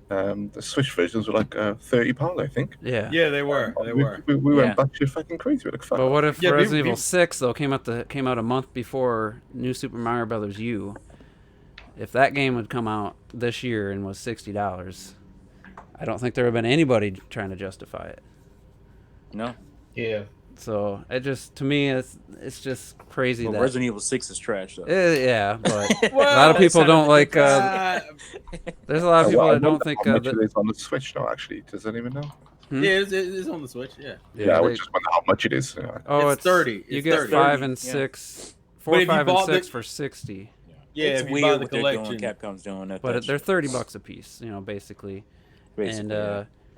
The Switch versions were like £30, I think. Yeah. Yeah, they were. We went batshit fucking crazy. We're like, fuck. But what if Resident Evil 6 though came out a month before New Super Mario Brothers U? If that game would come out this year and was $60, I don't think there would have been anybody trying to justify it. No. Yeah. So to me, it's just crazy. Well, that Resident Evil 6 is trash, though. Yeah, but a lot of people don't like. There's a lot of people that don't think. How much it is on the Switch now? Actually, does anyone know? Yeah, it's on the Switch. Yeah. I was just wondering how much it is. Oh, it's 30. You get 5 and 6, 4, 5, and 6 for $60. Yeah, it's if you weird buy the what collection. Capcom's doing that. But they're $30 a piece, basically. And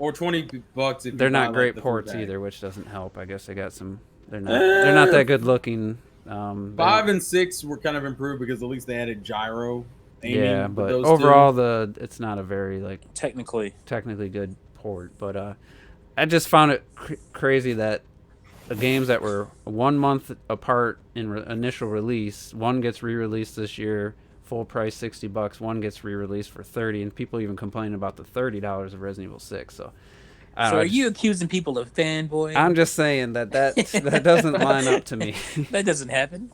or $20 if they're not great ports either, which doesn't help. I guess they got some. They're not that good looking. 5 and 6 were kind of improved because at least they added gyro aiming. but those overall, two. it's not a very like technically good port. But I just found it crazy that the games that were 1 month apart in initial release, one gets re-released this year, full price $60. One gets re-released for $30, and people even complain about the $30 of Resident Evil 6. So are you accusing people of fanboy? I'm just saying that doesn't line up to me. That doesn't happen.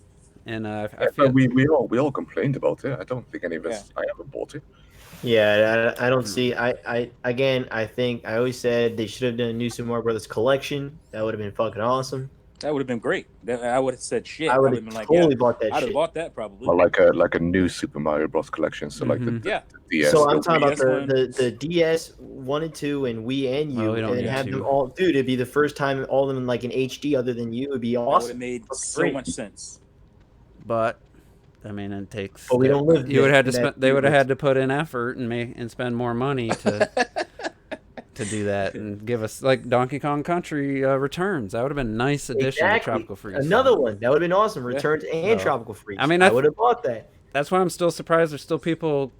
And I feel we all complained about it. I don't think any of us. I haven't bought it. Yeah, I don't see. I think I always said they should have done a new Super Mario Brothers collection. That would have been fucking awesome. That would have been great. I would have said shit. I would have totally bought that. I'd have shit. bought that probably. Or like a new Super Mario Bros. Collection. So like the DS. So I'm talking about the DS 1 and 2 and Wii and U, and then have them all. Dude, it'd be the first time all of them like in HD other than you. It'd be awesome. That would have made so much sense. But I mean, it takes. But we don't live. You would have had to spend. They would have had to put in effort and spend more money to to do that and give us like Donkey Kong Country Returns. That would have been a nice addition to Tropical Freeze. Another one that would have been awesome. Returns and Tropical Freeze. I mean, I would have bought that. That's why I'm still surprised. There's still people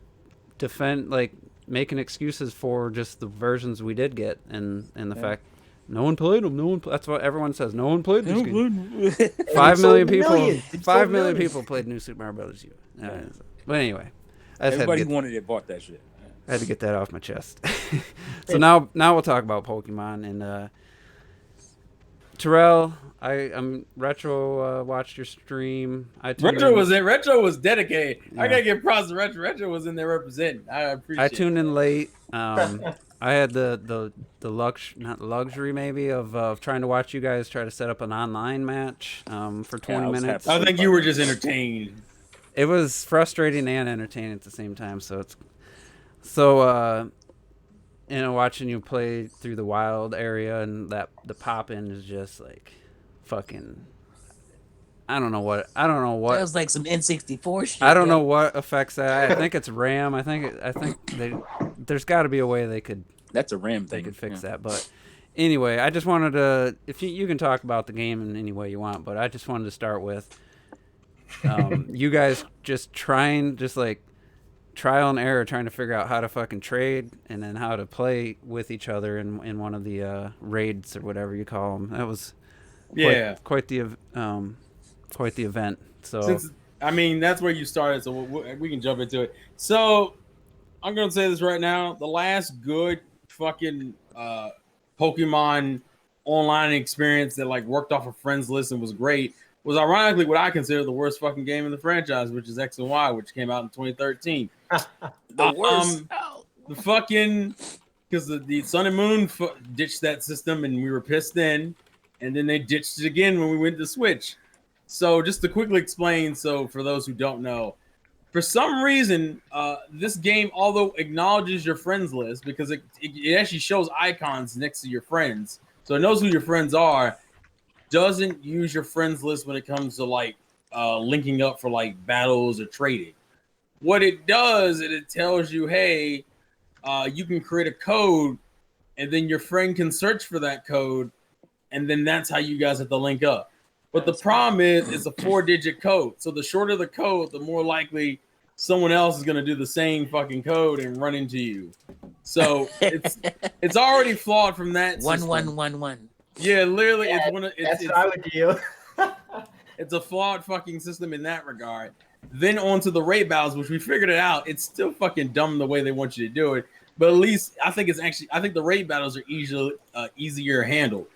making excuses for just the versions we did get and the fact. No one played them. That's what everyone says. No one played these games. 5 million people. 5 million people played New Super Mario Brothers U. But anyway, everybody who wanted it bought that shit. I had to get that off my chest. So now we'll talk about Pokemon and Terrell. I'm Retro watched your stream. Retro was dedicated. Yeah. I gotta give props to Retro. Retro was in there representing. I appreciate. I tuned in late. I had the luxury maybe of trying to watch you guys try to set up an online match for 20 minutes. I think you were just entertained. It was frustrating and entertaining at the same time. Watching you play through the wild area and the pop in is just like fucking. I don't know what. That was like some N64 shit. I don't know what affects that. I think it's RAM. I think there's got to be a way they could. That's a RAM thing. They could fix that. But anyway, I just wanted to. If you can talk about the game in any way you want, but I just wanted to start with you guys just trial and error, trying to figure out how to fucking trade and then how to play with each other in one of the raids or whatever you call them. That was quite the event. So that's where you started. So we can jump into it. So I'm gonna say this right now: the last good fucking Pokemon online experience that like worked off a friends list and was great was ironically what I consider the worst fucking game in the franchise, which is X and Y, which came out in 2013. The worst. The fucking because the Sun and Moon ditched that system and we were pissed then, and then they ditched it again when we went to Switch. So just to quickly explain, so for those who don't know, for some reason, this game, although acknowledges your friends list because it actually shows icons next to your friends, so it knows who your friends are, doesn't use your friends list when it comes to like linking up for like battles or trading. What it does is it tells you, hey, you can create a code, and then your friend can search for that code, and then that's how you guys have to link up. But the problem is it's a 4-digit code. So the shorter the code, the more likely someone else is going to do the same fucking code and run into you. So it's already flawed from that. 1111. Yeah, literally, yeah, that's what I would do. It's a flawed fucking system in that regard. Then on to the raid battles, which we figured it out. It's still fucking dumb the way they want you to do it, but at least I think the raid battles are easier handled.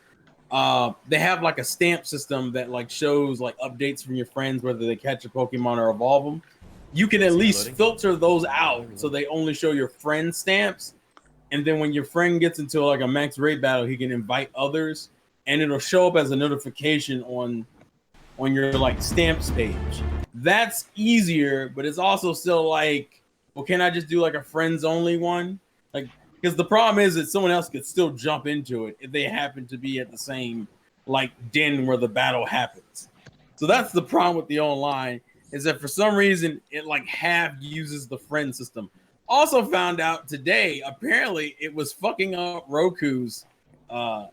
They have like a stamp system that like shows like updates from your friends, whether they catch a Pokemon or evolve them. You can at least filter those out so they only show your friend stamps. And then when your friend gets into like a max raid battle, he can invite others, and it'll show up as a notification on your like stamps page. That's easier, but it's also still like, well, can I just do like a friends only one? Like, because the problem is that someone else could still jump into it if they happen to be at the same like den where the battle happens. So that's the problem with the online, is that for some reason it like half uses the friend system. Also found out today, apparently it was fucking up Roku's I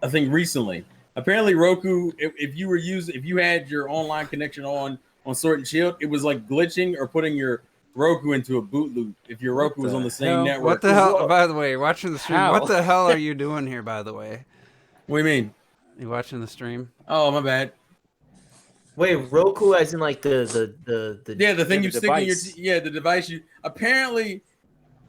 think recently. Apparently Roku, if you had your online connection on on Sword and Shield, it was like glitching or putting your Roku into a boot loop if your Roku was on the same network. What the hell? By the way, watching the stream. How? What the hell are you doing here? By the way, What do you mean? You watching the stream? Oh, my bad. Wait, Roku as in like the the thing you stick in your the device you apparently.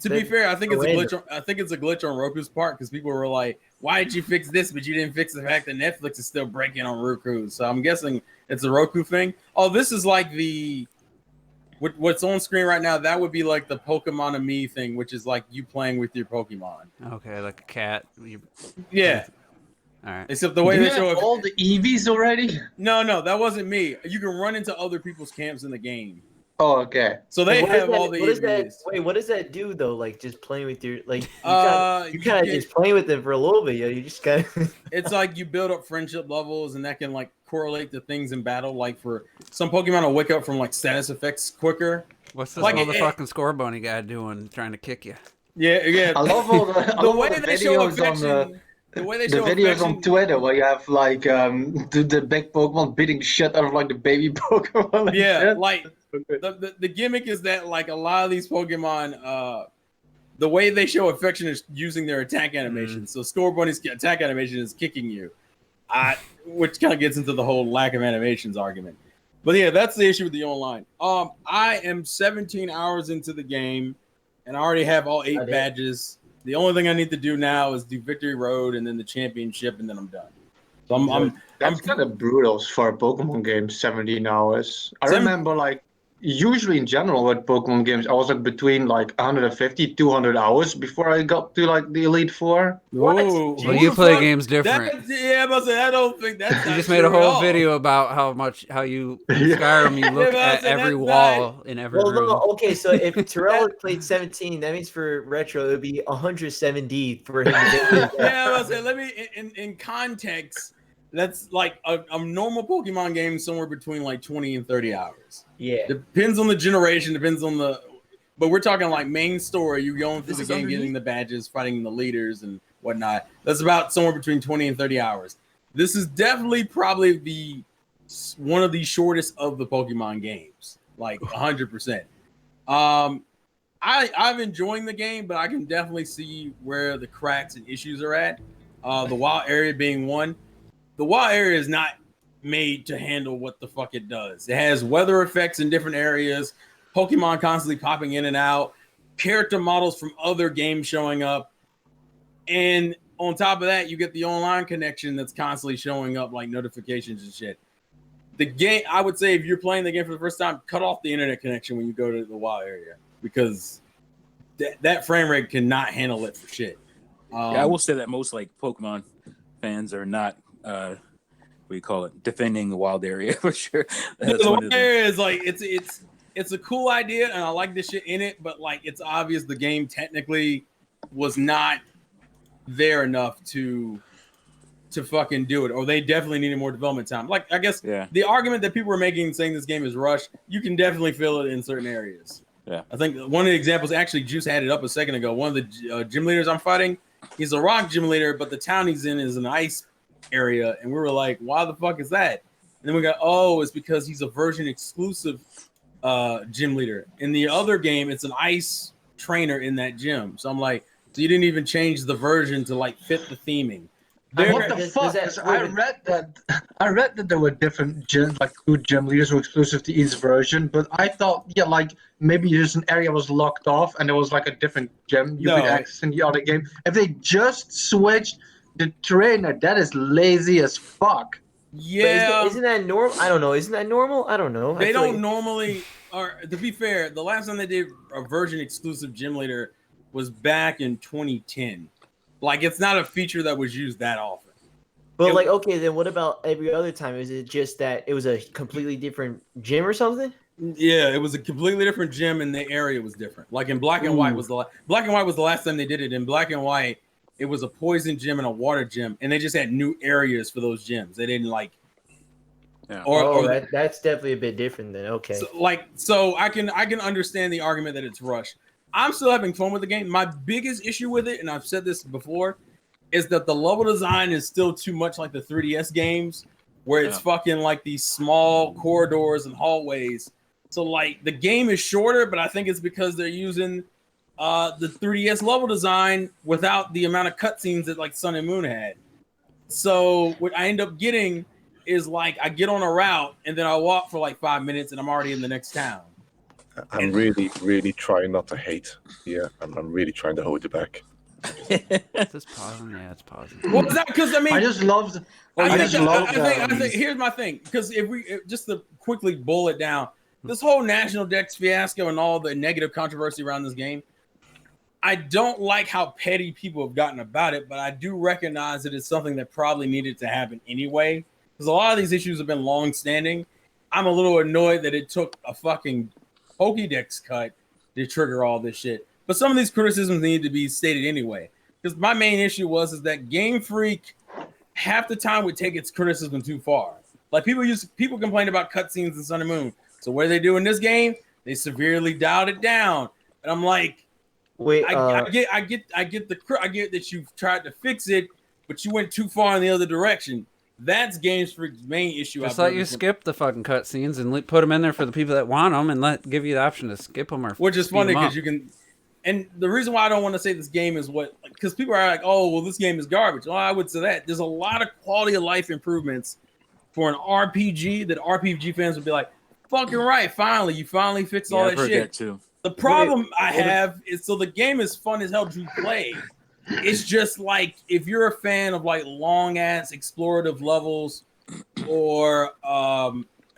To be fair, I think it's a glitch. I think it's a glitch on Roku's part because people were like, "Why did you fix this, but you didn't fix the fact that Netflix is still breaking on Roku?" So I'm guessing it's a Roku thing. Oh, this is like what's on screen right now. That would be like the Pokemon Me thing, which is like you playing with your Pokemon. Okay, like a cat. Yeah. All right. Except the way they show all the EVs already. No, that wasn't me. You can run into other people's camps in the game. Oh, okay. So they have all the EVs. Wait, what does that do though? Like just playing with your you kind of just playing with them for a little bit. You just kind of. It's like you build up friendship levels, and that can like correlate to things in battle. Like for some Pokemon, will wake up from like status effects quicker. What's this motherfucking score bunny guy doing, trying to kick you? Yeah. I love all the way they show affection. The way they show videos on Twitter where you have like the big Pokemon beating shit out of like the baby Pokemon. Yeah, like the gimmick is that like a lot of these Pokemon, the way they show affection is using their attack animation. So Score Bunny's attack animation is kicking you, which kind of gets into the whole lack of animations argument. But yeah, that's the issue with the online. I am 17 hours into the game, and I already have all 8 badges. The only thing I need to do now is do Victory Road and then the championship, and then I'm done. So That's kind of brutal for a Pokemon game, 17 hours. I remember like usually in general with Pokemon games, I was like between like 150, 200 hours before I got to like the Elite Four. Whoa. Well, you play games different. I don't think that's You just made a whole video about how you Skyrim, you look at every wall in every room. No, okay, so if Terrell had played 17, that means for Retro it would be 170 for him to get. Let me in context. That's like a normal Pokemon game somewhere between like 20 and 30 hours. Yeah. Depends on the generation, but we're talking like main story. You're going through the game, getting the badges, fighting the leaders and whatnot. That's about somewhere between 20 and 30 hours. This is definitely probably one of the shortest of the Pokemon games, like 100%. I'm enjoying the game, but I can definitely see where the cracks and issues are at. The wild area being one. The wild area is not made to handle what the fuck it does. It has weather effects in different areas, Pokemon constantly popping in and out, character models from other games showing up, and on top of that, you get the online connection that's constantly showing up like notifications and shit. The game, I would say, if you're playing the game for the first time, cut off the internet connection when you go to the wild area because that frame rate cannot handle it for shit. I will say that most like Pokemon fans are not. What do you call it? Defending the wild area for sure. The wild area is like it's a cool idea, and I like this shit in it. But like, it's obvious the game technically was not there enough to fucking do it, or they definitely needed more development time. Like, I guess the argument that people were making saying this game is rushed, you can definitely feel it in certain areas. Yeah, I think one of the examples, actually, Juice had it up a second ago. One of the gym leaders I'm fighting, he's a rock gym leader, but the town he's in is an ice area, and we were like, why the fuck is that? And then we got, it's because he's a version exclusive gym leader. In the other game, it's an ice trainer in that gym. So I'm like, so you didn't even change the version to like fit the theming. What the fuck? I read that there were different gyms, like 2 gym leaders were exclusive to each version, but I thought, like maybe just an area was locked off and there was like a different gym you could access in the other game. If they just switched the trainer, that is lazy as fuck. Yeah. Isn't that normal? I don't know. Isn't that normal? I don't know. They don't normally, or to be fair, the last time they did a version exclusive gym leader was back in 2010. Like, it's not a feature that was used that often. But like, okay, then what about every other time? Is it just that it was a completely different gym or something? Yeah, it was a completely different gym, and the area was different. Like in Black and White was the last time they did it. In Black and White, it was a poison gym and a water gym, and they just had new areas for those gyms. They didn't like. Yeah. That's definitely a bit different then. Okay. So I can understand the argument that it's rushed. I'm still having fun with the game. My biggest issue with it, and I've said this before, is that the level design is still too much like the 3DS games, where it's fucking like these small corridors and hallways. So like the game is shorter, but I think it's because they're using the 3DS level design without the amount of cutscenes that like Sun and Moon had. So what I end up getting is like I get on a route and then I walk for like 5 minutes and I'm already in the next town. I'm really, really trying not to hate. Yeah, I'm really trying to hold it back. Is this pausing? Yeah, it's pausing. Well, is that because I mean I just love. I think here's my thing, because just to quickly boil it down, this whole National Dex fiasco and all the negative controversy around this game, I don't like how petty people have gotten about it, but I do recognize that it's something that probably needed to happen anyway, because a lot of these issues have been long-standing. I'm a little annoyed that it took a fucking Pokédex cut to trigger all this shit. But some of these criticisms need to be stated anyway. Because my main issue is that Game Freak half the time would take its criticism too far. Like people complain about cutscenes in Sun and Moon. So what do they do in this game? They severely dialed it down. And I'm like, wait, I get that you've tried to fix it, but you went too far in the other direction. That's Game Freak's main issue. Just let you skip the fucking cutscenes and put them in there for the people that want them, and give you the option to skip them or. Which is funny because you can. And the reason why I don't want to say this game is because people are like, oh, well, this game is garbage. Well, I would say that there's a lot of quality of life improvements for an RPG that RPG fans would be like, fucking right, you finally fixed all that shit. That too. The problem I have is, so the game is fun as hell to play. It's just like, if you're a fan of like long ass explorative levels or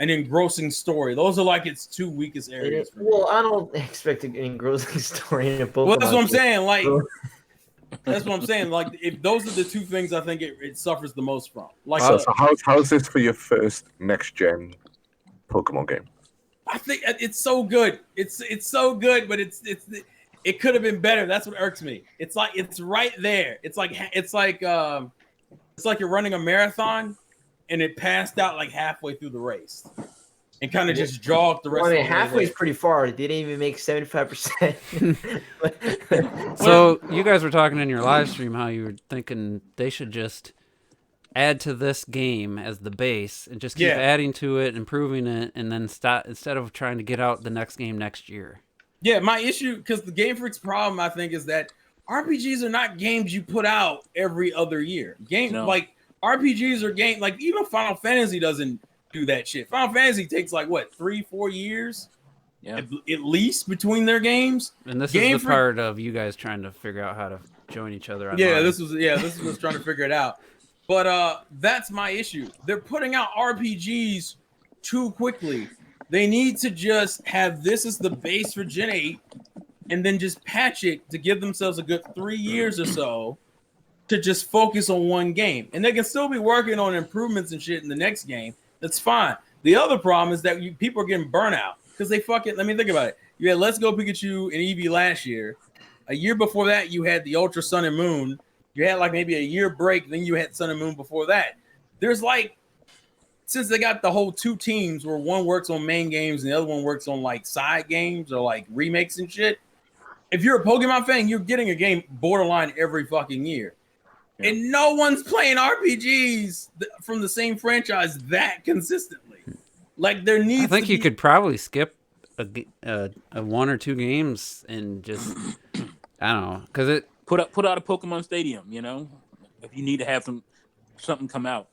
an engrossing story, those are like its two weakest areas. Well, I don't expect an engrossing story in a Pokemon. Well, that's what I'm saying. Like, that's what I'm saying. Like, if those are the two things I think it suffers the most from. Like, so how's this for your first next gen Pokemon game? I think it's so good. It's so good, but it could have been better. That's what irks me. It's like it's right there. It's like you're running a marathon, and it passed out like halfway through the race, and kind of just jogged the rest. Well, I mean, halfway is pretty far. It didn't even make 75%. So you guys were talking in your live stream how you were thinking they should just add to this game as the base and just keep adding to it, improving it, and then stop instead of trying to get out the next game next year. Yeah, my issue, because the Game Freak's problem, I think, is that RPGs are not games you put out every other year. Like RPGs are game, like even Final Fantasy doesn't do that shit. Final Fantasy takes like what 3-4 years, at least between their games. And this is the part of you guys trying to figure out how to join each other. Online. This is what's trying to figure it out. But that's my issue. They're putting out RPGs too quickly. They need to just have this as the base for Gen 8 and then just patch it to give themselves a good 3 years or so to just focus on one game. And they can still be working on improvements and shit in the next game. That's fine. The other problem is that people are getting burnt out because they let me think about it. You had Let's Go Pikachu and Eevee last year. A year before that, you had the Ultra Sun and Moon. You had like maybe a year break. Then you had Sun and Moon before that. There's like, since they got the whole two teams where one works on main games and the other one works on like side games or like remakes and shit. If you're a Pokemon fan, you're getting a game borderline every fucking year. Yeah. And no one's playing RPGs from the same franchise that consistently. Like there needs. I think you could probably skip a 1 or 2 games and just I don't know, because it put out a Pokemon Stadium. You know, if you need to have something come out.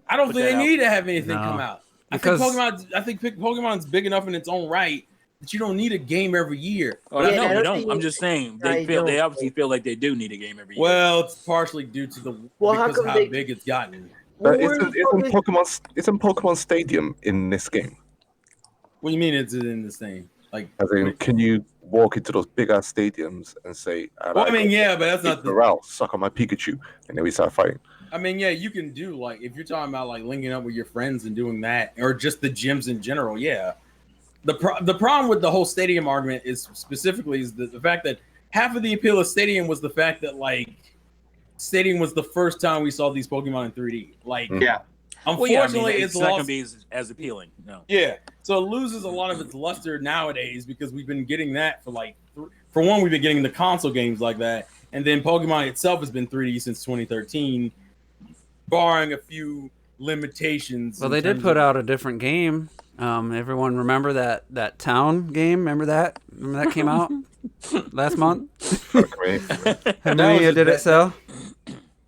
I don't think they need to have anything come out. I think Pokemon's big enough in its own right that you don't need a game every year. Oh, no, you don't. I'm just saying they obviously feel like they do need a game every year. Well, it's partially due to because of how big it's gotten. Isn't Pokemon Stadium in this game? What do you mean it's in this thing? Like, as in, can you walk into those big ass stadiums and say, well, I mean, yeah, but that's not the suck on my Pikachu, and then we start fighting. I mean, yeah, you can do like if you're talking about like linking up with your friends and doing that, or just the gyms in general. Yeah, the problem with the whole stadium argument is specifically the fact that half of the appeal of Stadium was the fact that like Stadium was the first time we saw these Pokemon in 3D. Like, unfortunately, it's not gonna be as appealing. No. Yeah, so it loses a lot of its luster nowadays because we've been getting that for like for one, we've been getting the console games like that, and then Pokemon itself has been 3D since 2013. Barring a few limitations. Well, they did put out a different game. Everyone remember that town game? Remember that? Remember that came out last month? How many did it sell?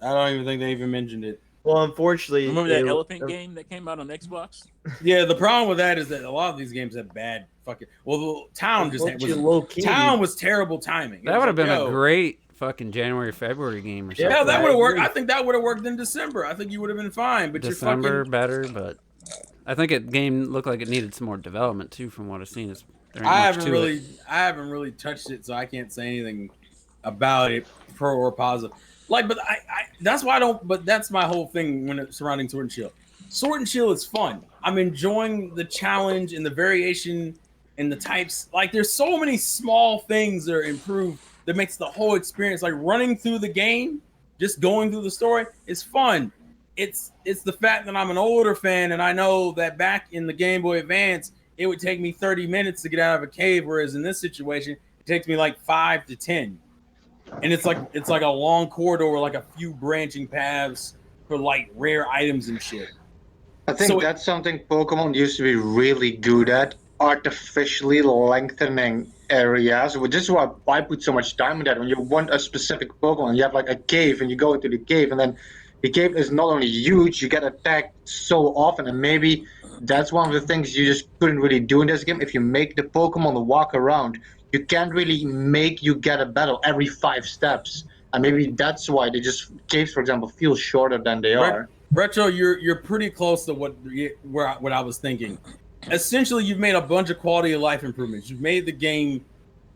I don't even think they even mentioned it. Well, unfortunately, remember that elephant game that came out on Xbox? Yeah, the problem with that is that a lot of these games have bad fucking. Well, the town was terrible timing. That would have been a great fucking January, February game or something. Yeah, that would have worked. I think that would have worked in December. I think you would have been fine. But December better, but I think game looked like it needed some more development too, from what I've seen. I haven't really touched it, so I can't say anything about it, pro or positive. Like, but that's why I don't. But that's my whole thing when it's surrounding Sword and Shield. Sword and Shield is fun. I'm enjoying the challenge and the variation and the types. Like, there's so many small things that are improved that makes the whole experience, like running through the game, just going through the story, is fun. It's the fact that I'm an older fan and I know that back in the Game Boy Advance, it would take me 30 minutes to get out of a cave, whereas in this situation, it takes me like 5 to 10. And it's like a long corridor with like a few branching paths for like rare items and shit. I think that's something Pokemon used to be really good at, artificially lengthening areas. Which is why I put so much time in that. When you want a specific Pokemon, you have like a cave and you go into the cave, and then the cave is not only huge, you get attacked so often, and maybe that's one of the things you just couldn't really do in this game. If you make the Pokemon walk around, you can't really make you get a battle every 5 steps. And maybe that's why caves, for example, feel shorter than they are. Retro, you're pretty close to what I was thinking. Essentially, you've made a bunch of quality of life improvements. You've made the game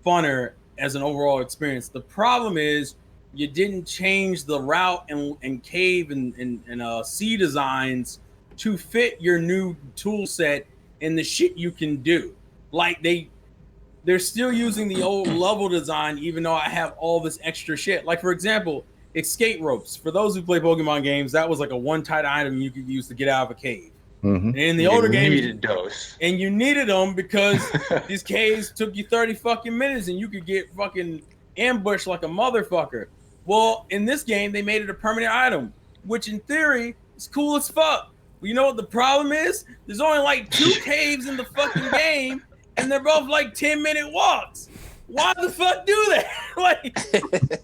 funner as an overall experience. The problem is you didn't change the route and cave and sea designs to fit your new tool set and the shit you can do. Like, they're still using the old level design, even though I have all this extra shit. Like, for example, escape ropes. For those who play Pokemon games, that was like a one-time item you could use to get out of a cave. Mm-hmm. And in the older games, needed those. And you needed them because these caves took you 30 fucking minutes and you could get fucking ambushed like a motherfucker. Well, in this game, they made it a permanent item, which in theory is cool as fuck. But you know what the problem is? There's only like 2 caves in the fucking game, and they're both like 10-minute walks. Why the fuck do that? Like,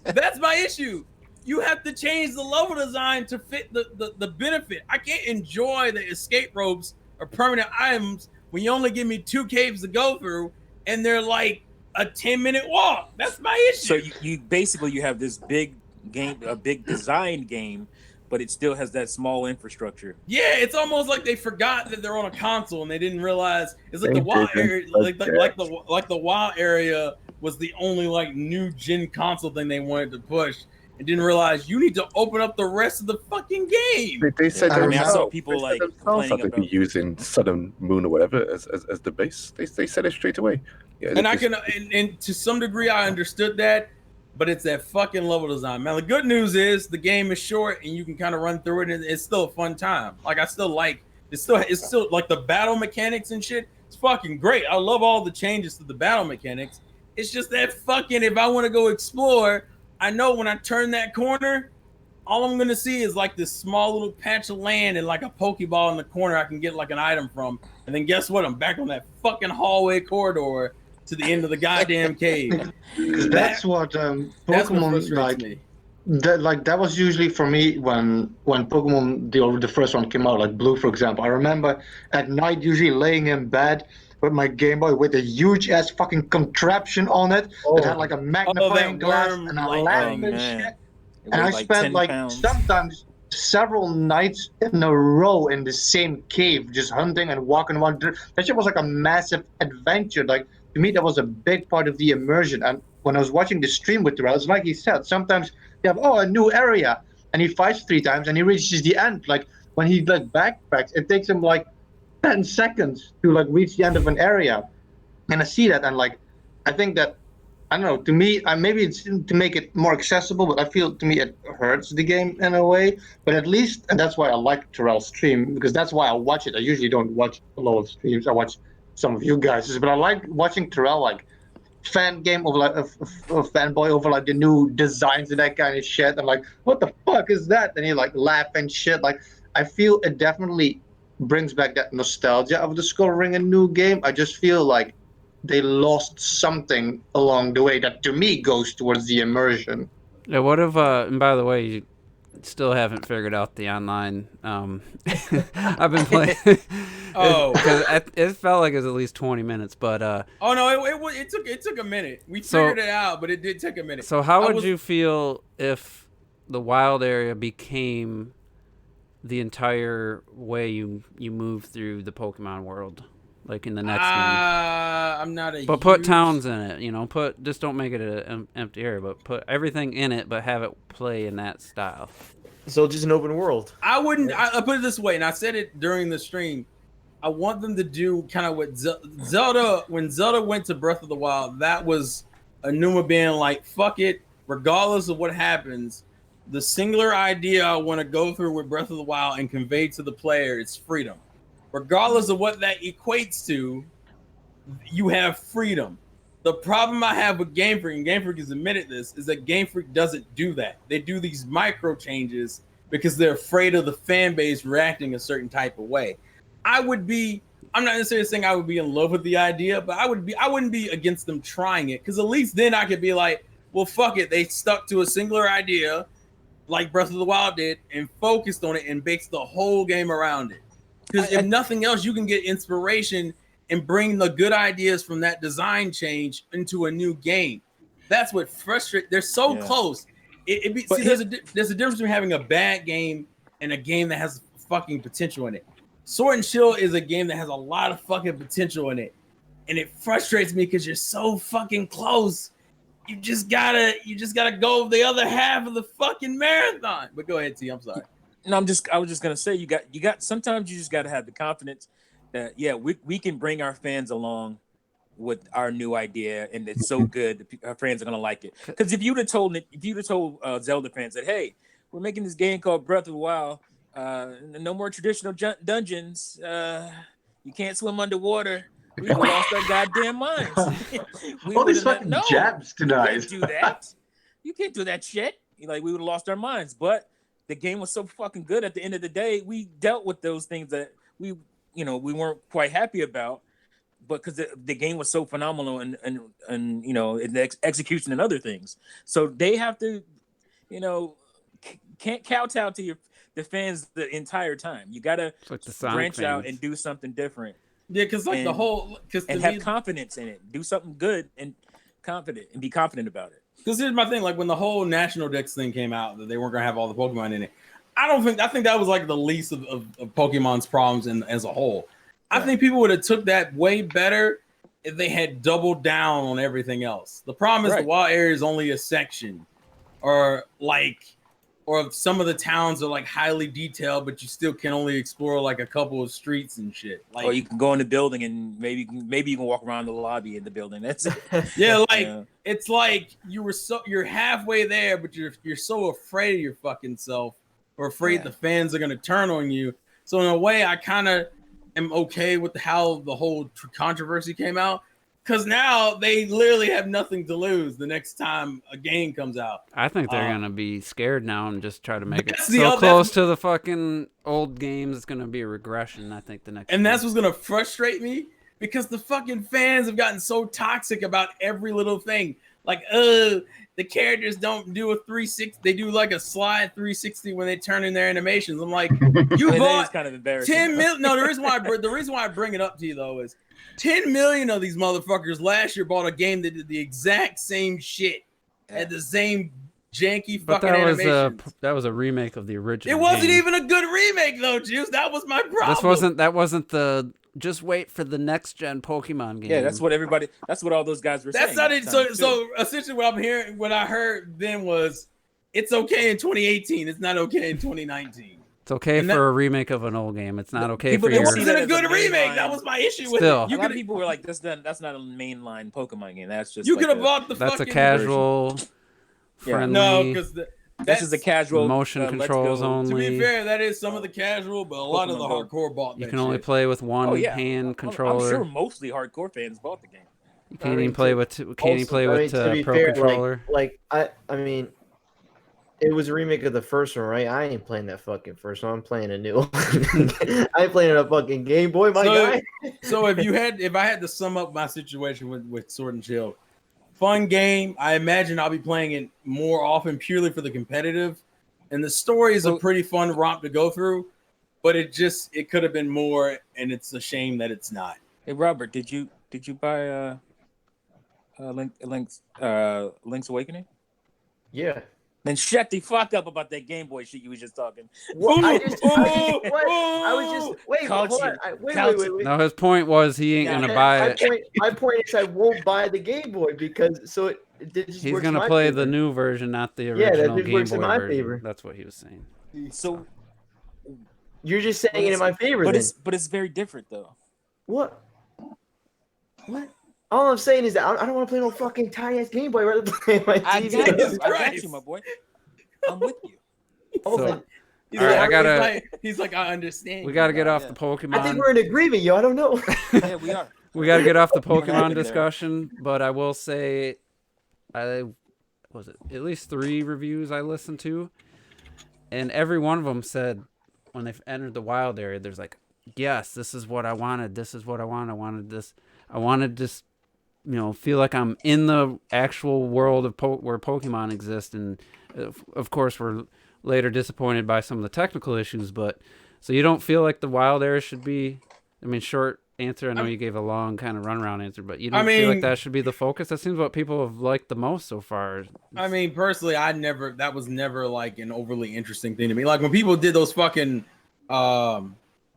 that's my issue. You have to change the level design to fit the benefit. I can't enjoy the escape ropes or permanent items when you only give me 2 caves to go through, and they're like a 10-minute walk. That's my issue. So you basically you have this big game, a big design game, but it still has that small infrastructure. Yeah, it's almost like they forgot that they're on a console and they didn't realize it's like the wild area, like the wild area was the only like new gen console thing they wanted to push, and didn't realize you need to open up the rest of the fucking game. They said I saw people like complaining they'd be using Southern Moon or whatever as the base. They said it straight away. Yeah, and and to some degree I understood that, but it's that fucking level design, man. The good news is the game is short and you can kind of run through it, and it's still a fun time. Like, I still like it's still like the battle mechanics and shit. It's fucking great. I love all the changes to the battle mechanics. It's just that fucking, if I want to go explore, I know when I turn that corner, all I'm gonna see is like this small little patch of land and like a Pokeball in the corner I can get like an item from. And then guess what? I'm back on that fucking hallway corridor to the end of the goddamn cave. That's what Pokemon like. Me. That was usually for me when Pokemon the first one came out, like Blue, for example. I remember at night usually laying in bed with my Game Boy with a huge ass fucking contraption on it that had like a magnifying glass and a lamp and shit. And I spent like sometimes several nights in a row in the same cave, just hunting and walking around. That shit was like a massive adventure. Like, to me, that was a big part of the immersion. And when I was watching the stream with Terrell, it's like he said, sometimes you have a new area, and he fights 3 times, and he reaches the end. Like, when he like backpacks, it takes him like 10 seconds to like reach the end of an area. And I see that, and like, I think that, I don't know, to me, maybe it's to make it more accessible, but I feel to me it hurts the game in a way. But at least, and that's why I like Terrell's stream, because that's why I watch it. I usually don't watch a lot of streams. I watch some of you guys, but I like watching Terrell like fan game over like a fanboy over like the new designs and that kind of shit. I'm like, what the fuck is that? And he like laugh and shit. Like, I feel it definitely brings back that nostalgia of discovering a new game. I just feel like they lost something along the way that to me goes towards the immersion. Yeah, what if, and by the way, you still haven't figured out the online. I've been playing. Because it felt like it was at least 20 minutes, but. Oh no, it took a minute. We figured it out, but it did take a minute. So how would you feel if the wild area became the entire way you move through the Pokemon world, like in the next game? I'm not a. But put towns in it, just don't make it an empty area, but put everything in it, but have it play in that style. So just an open world. I wouldn't. I put it this way, and I said it during the stream. I want them to do kind of what Zelda. When Zelda went to Breath of the Wild, that was Anuma being like, "Fuck it, regardless of what happens." The singular idea I want to go through with Breath of the Wild and convey to the player is freedom. Regardless of what that equates to, you have freedom. The problem I have with Game Freak, and Game Freak has admitted this, is that Game Freak doesn't do that. They do these micro changes because they're afraid of the fan base reacting a certain type of way. I'm not necessarily saying I would be in love with the idea, but I wouldn't be against them trying it, because at least then I could be like, well, fuck it. They stuck to a singular idea like Breath of the Wild did and focused on it and based the whole game around it. Because if nothing else, you can get inspiration and bring the good ideas from that design change into a new game. That's what frustrates. They're so close. There's a difference between having a bad game and a game that has fucking potential in it. Sword and Shield is a game that has a lot of fucking potential in it, and it frustrates me because you're so fucking close. You just gotta go the other half of the fucking marathon. But go ahead, T. I'm sorry. No, I was just gonna say you got. Sometimes you just gotta have the confidence that we can bring our fans along with our new idea, and it's so good that our fans are gonna like it. Because if you'd have told Zelda fans that, hey, we're making this game called Breath of the Wild, no more traditional dungeons, you can't swim underwater, we would have lost our goddamn minds. All these fucking jabs tonight. You can't do that. You can't do that shit. Like, we would have lost our minds. But the game was so fucking good. At the end of the day, we dealt with those things that we weren't quite happy about. But because the game was so phenomenal and in the execution and other things, so they have to, can't kowtow to the fans the entire time. You gotta branch out and do something different. Yeah, because have confidence in it. Do something good and be confident about it. Because here's my thing: like when the whole National Dex thing came out, that they weren't gonna have all the Pokemon in it. I think that was like the least of Pokemon's problems as a whole. Yeah. I think people would have took that way better if they had doubled down on everything else. The problem is the wild area is only a section, or some of the towns are like highly detailed, but you still can only explore like a couple of streets and shit. Like, or you can go in the building and maybe you can walk around the lobby in the building. That's it. It's like you're halfway there, but you're so afraid of your fucking self, or afraid the fans are gonna turn on you. So in a way, I kind of am okay with how the whole controversy came out. Because now they literally have nothing to lose the next time a game comes out. I think they're going to be scared now and just try to make it so close to the fucking old games. It's going to be a regression, I think, the next And that's what's going to frustrate me, because the fucking fans have gotten so toxic about every little thing. Like, the characters don't do a 360. They do like a slide 360 when they turn in their animations. I'm like, you bought kind of embarrassing. 10 million. No, the reason why I bring it up to you though is 10 million of these motherfuckers last year bought a game that did the exact same shit, had the same janky fucking animations. That was a remake of the original. It wasn't even a good remake though, Juice. That was my problem. That wasn't the. Just wait for the next gen Pokemon game. Yeah, that's what all those guys were saying. That's not it. So essentially what I heard then was, it's okay in 2018. It's not okay in 2019. It's okay for a remake of an old game. It's not okay for It wasn't a good remake. That was my issue with it. A lot of people were like, that's not a mainline Pokemon game. That's just could have bought the fucking. That's a casual, friendly. No, because this is a casual motion controls only. To be fair, that is some of the casual, but a lot of the hardcore bought that. You can only play with one hand controller. I'm sure mostly hardcore fans bought the game. You can't even play with Pro Controller. I mean, It was a remake of the first one, right? I ain't playing that fucking first one. I'm playing a new one. I ain't playing a fucking Game Boy, my guy. So if I had to sum up my situation with Sword and Shield, fun game. I imagine I'll be playing it more often purely for the competitive, and the story is a pretty fun romp to go through. But it could have been more, and it's a shame that it's not. Hey Robert, did you buy Link's Awakening? Yeah. Then shut the fuck up about that Game Boy shit you was just talking. What? Wait. No, his point was he ain't gonna buy it. My point is I won't buy the Game Boy because he's gonna play the new version, not the original Game Boy version. Favor. That's what he was saying. So you're just saying it in my favor, but it's very different though. What? All I'm saying is that I don't want to play no fucking tiny ass Game Boy. I'd rather play my TV. I got you, my boy. I'm with you. He's like, I understand. We got to get off the Pokemon. I think we're in agreement, yo. I don't know. Yeah, we are. We got to get off the Pokemon discussion, but I will say, at least 3 reviews I listened to, and every one of them said when they've entered the wild area, there's like, yes, this is what I wanted. This is what I wanted. I wanted this. I wanted just, feel like I'm in the actual world of where Pokemon exist. And of course, we're later disappointed by some of the technical issues. But so you don't feel like the wild area should be, short answer. I know you gave a long kind of runaround answer, but you don't feel like that should be the focus. That seems what people have liked the most so far. Personally, that was never like an overly interesting thing to me. Like when people did those fucking, those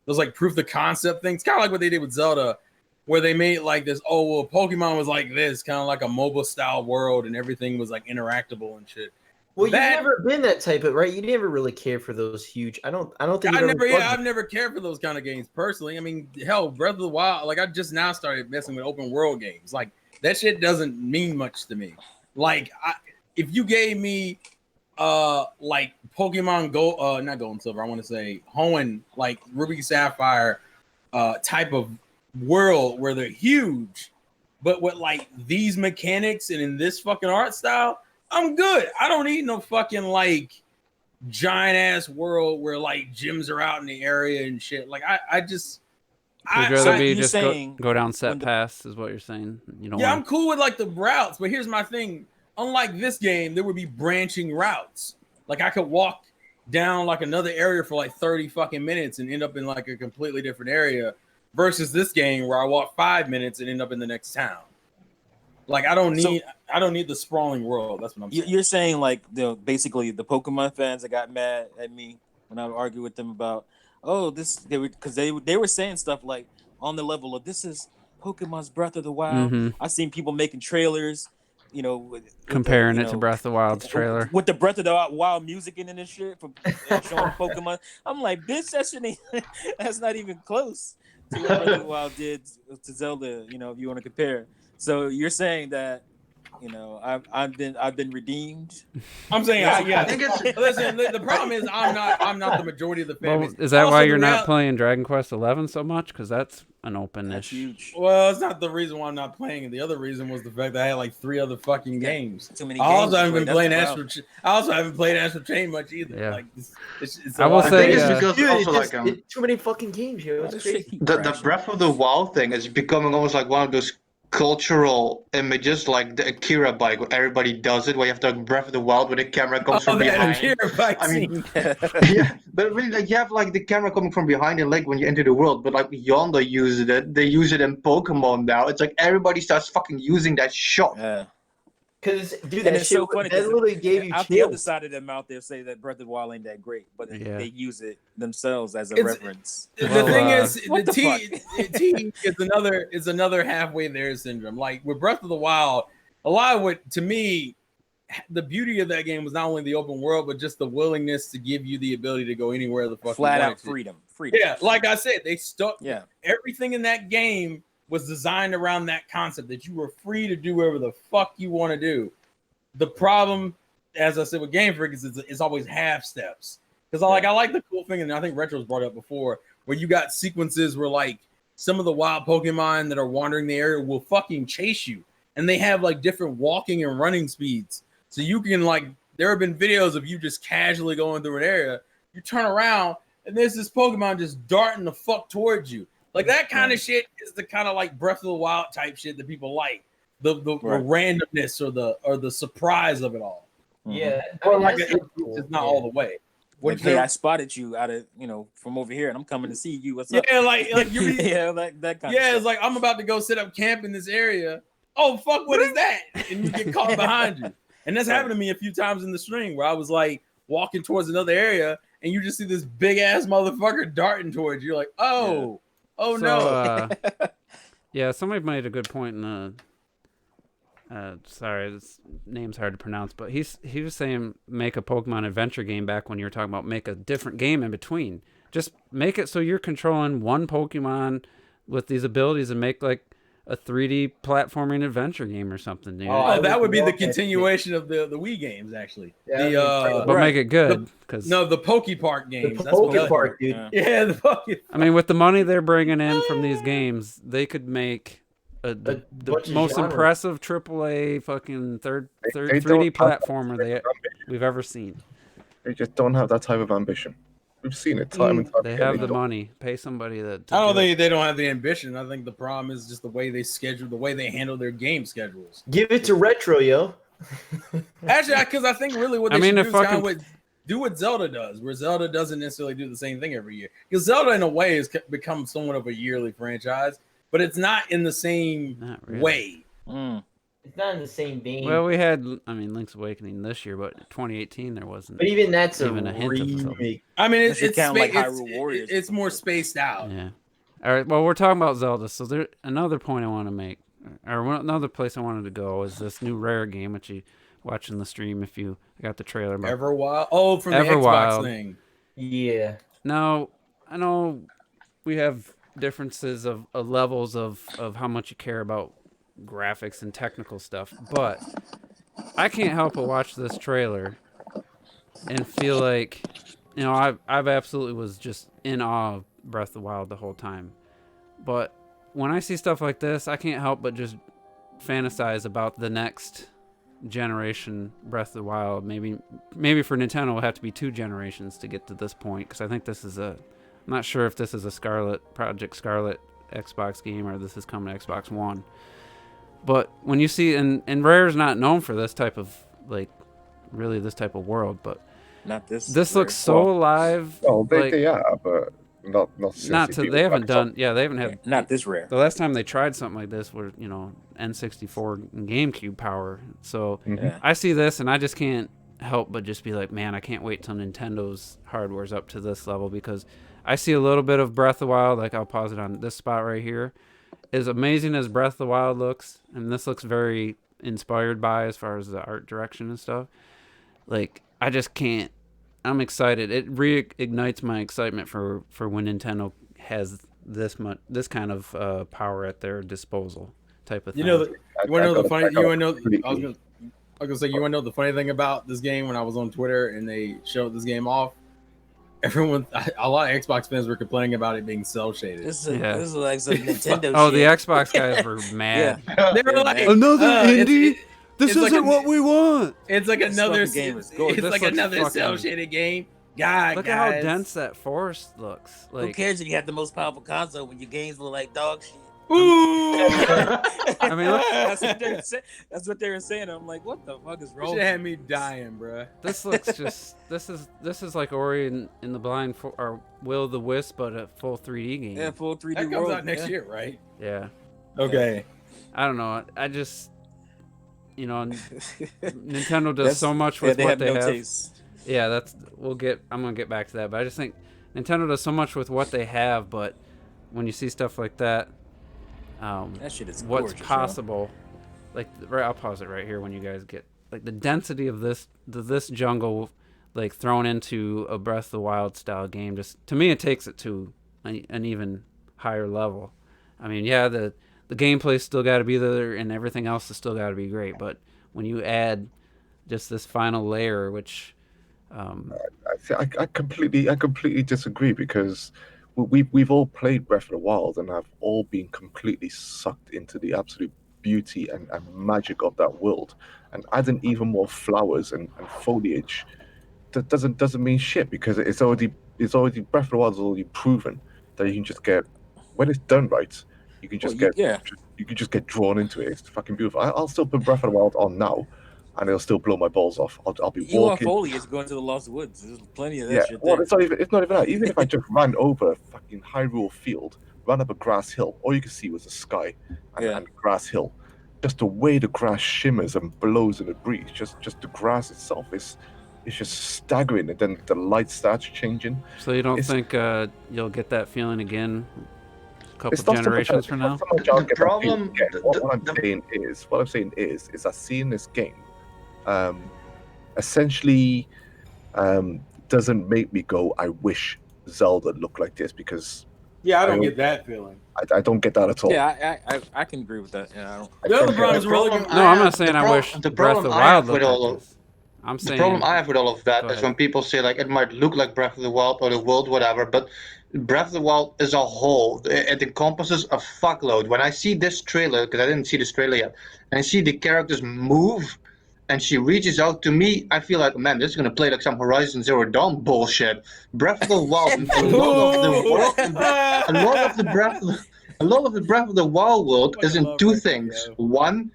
like proof the concept things, kind of like what they did with Zelda, where they made like this, Pokemon was like this, kind of like a mobile style world and everything was like interactable and shit. Well, you've never been that type of, right? You never really care for those huge. I don't think I've never cared for those kind of games personally. Hell, Breath of the Wild, like I just now started messing with open world games. Like that shit doesn't mean much to me. Like if you gave me like Pokemon Gold, not Gold and Silver, I want to say Hoenn, like Ruby Sapphire type of world where they're huge, but with like these mechanics and in this fucking art style, I'm good. I don't need no fucking like giant ass world where like gyms are out in the area and shit. Like You'd rather just go down set pass is what you're saying. I'm cool with like the routes, but here's my thing. Unlike this game, there would be branching routes. Like I could walk down like another area for like 30 fucking minutes and end up in like a completely different area versus this game where I walk 5 minutes and end up in the next town. Like I don't need the sprawling world. That's what I'm saying. You're saying like basically the Pokemon fans that got mad at me when I argued with them about they were saying stuff like on the level of this is Pokemon's Breath of the Wild. Mm-hmm. I've seen people making trailers, comparing it to Breath of the Wild's trailer with the Breath of the Wild music in this shit for showing Pokemon. I'm like, bitch, that shit that's not even close to what Breath of the Wild did to Zelda. If you want to compare. So you're saying that, I've been redeemed. I'm saying, I think it's. Listen, the problem is I'm not the majority of the fans. Well, is that why you're not playing Dragon Quest 11 so much? Because that's an open-ish. Huge. Well, it's not the reason why I'm not playing it. The other reason was the fact that I had like 3 other fucking games. Too many I games. also haven't been playing Astral. I also haven't played Astral Chain much either. Yeah. Like, it's I will say it's because also like too many fucking games, yo. It's crazy. The Breath of the Wild thing is becoming almost like one of those cultural images, like the Akira bike, where everybody does it, where you have the Breath of the Wild where the camera comes from behind. Akira bike Yeah, but really, like you have like the camera coming from behind and like when you enter the world, but like Yonda uses it, they use it in Pokemon now. It's like everybody starts fucking using that shot. Yeah. Because, dude, that shit, so funny, that literally gave you chills. The other side of them out there say that Breath of the Wild ain't that great, but they use it themselves as a reference. The thing is, the T is another halfway there syndrome. Like with Breath of the Wild, a lot of what, to me, the beauty of that game was not only the open world, but just the willingness to give you the ability to go anywhere the fuck flat you out freedom. Yeah, like I said, they stuck. Yeah, everything in that game was designed around that concept that you were free to do whatever the fuck you want to do. The problem, as I said with Game Freak, is it's always half steps. Because I like the cool thing, and I think Retro's brought up before, where you got sequences where like some of the wild Pokemon that are wandering the area will fucking chase you, and they have like different walking and running speeds, so you can like there have been videos of you just casually going through an area. You turn around and there's this Pokemon just darting the fuck towards you. Like that kind of shit is the kind of like Breath of the Wild type shit that people like. The randomness or the surprise of it all. Yeah, Or like it's just not all the way. Like, hey, I spotted you out of from over here, and I'm coming to see you. What's up? Yeah, like you. Yeah, that kind. Yeah, it's like I'm about to go set up camp in this area. Oh fuck, what is that? And you get caught behind you. And that's happened to me a few times in the stream where I was like walking towards another area, and you just see this big ass motherfucker darting towards you. You're like, oh no. Yeah, somebody made a good point in the. Sorry, this name's hard to pronounce, but he was saying make a Pokemon adventure game back when you were talking about make a different game in between. Just make it so you're controlling one Pokemon with these abilities and make like a 3D platforming adventure game or something. Oh, that would be the continuation of the Wii games, actually. Yeah, but make it good. The Poke Park games. The Poke Park, dude. Yeah, the Poke Park. I mean, with the money they're bringing in from these games, they could make the most impressive AAA fucking 3D platformer we've ever seen. They just don't have that type of ambition. We've seen it time and time again. They have the money. Pay somebody that. I don't think they don't have the ambition. I think the problem is just the way they schedule, the way they handle their game schedules. Give it to Retro, yo. Actually, because I think really what they should do is kind of do what Zelda does, where Zelda doesn't necessarily do the same thing every year. Because Zelda, in a way, has become somewhat of a yearly franchise. But it's not in the same way. It's not in the same vein. Well, we had, Link's Awakening this year, but 2018 there wasn't. But even that's even a hint of something. I mean, it's more spaced out. Yeah. All right. Well, we're talking about Zelda, so there's another point I want to make, or another place I wanted to go is this new Rare game, which you watch in the stream if you got the trailer. Everwild. Oh, from the Xbox thing. Yeah. Now, I know we have differences of levels of how much you care about graphics and technical stuff, but I can't help but watch this trailer and feel like, I've absolutely was just in awe of Breath of the Wild the whole time. But when I see stuff like this, I can't help but just fantasize about the next generation Breath of the Wild. Maybe for Nintendo it'll have to be 2 generations to get to this point, because I think this is I'm not sure if this is a Project Scarlet Xbox game or this is coming to Xbox One. But when you see, and Rare's not known for this type of, really this type of world, but not this. This looks so alive. Oh, they are, but not they haven't done. Yeah, they haven't had. Not this Rare. The last time they tried something like this was, N64 and GameCube power. So I see this and I just can't help but just be like, man, I can't wait till Nintendo's hardware's up to this level, because I see a little bit of Breath of the Wild. I'll pause it on this spot right here. As amazing as Breath of the Wild looks, and this looks very inspired by as far as the art direction and stuff, I just can't. I'm excited. It reignites my excitement for when Nintendo has this kind of power at their disposal, type of thing. You want to know the funny? I was gonna say, you want to know the funny thing about this game? When I was on Twitter and they showed this game off, a lot of Xbox fans were complaining about it being cell shaded. This is like some Nintendo. Oh, the Xbox guys were mad. They were like, another indie. This isn't what we want. It's like another game. It's like another cell shaded game. Look at how dense that forest looks. Who cares if you have the most powerful console when your games look like dog shit? Ooh! I mean, look, that's what they were saying. I'm like, what the fuck is wrong? You had me dying, bro. This looks just. This is like Ori in the Blind or Will of the Wisp, but a full 3D game. Yeah, full 3D. That comes out next year, right? Yeah. Okay. I don't know. I just, Nintendo does so much with what they have. Taste. Yeah, I'm gonna get back to that, but I just think Nintendo does so much with what they have, but when you see stuff like that. That shit is what's gorgeous, possible. I'll pause it right here when you guys get the density of this jungle, thrown into a Breath of the Wild style game. Just to me, it takes it to an even higher level. I mean, yeah, the gameplay's still got to be there, and everything else has still got to be great. But when you add just this final layer, which I completely disagree, because we've all played Breath of the Wild and have all been completely sucked into the absolute beauty and magic of that world. and adding even more flowers and foliage that doesn't mean shit, because it's already Breath of the Wild is already proven that you can just get, when it's done right, you can just you can just get drawn into it. It's fucking beautiful. I'll still put Breath of the Wild on now, and it'll still blow my balls off. I'll be you walking. want foliage going to the Lost Woods. There's plenty of that shit Well, there. it's not even that. Even if I just ran over a fucking Hyrule field, ran up a grass hill, all you could see was the sky and grass hill. Just the way the grass shimmers and blows in the breeze, just the grass itself is just staggering. And then the light starts changing. So you don't think you'll get that feeling again a couple generations from now? The problem. What I'm saying is that seeing this game, essentially, doesn't make me go, I wish Zelda looked like this, because I don't get that feeling. I don't get that at all. Yeah, I can agree with that. Yeah, I don't. The other problem is really good. No, I'm not saying I wish Breath of the Wild looked like this. I'm saying the problem I have with all of that is when people say like it might look like Breath of the Wild or the world, whatever, but Breath of the Wild as a whole, it encompasses a fuckload. When I see this trailer, because I didn't see this trailer yet, and I see the characters move, and she reaches out to me, I feel like, man, this is gonna play like some Horizon Zero Dawn bullshit. Breath of the Wild, a lot of the Breath of the Wild world is in two things. One,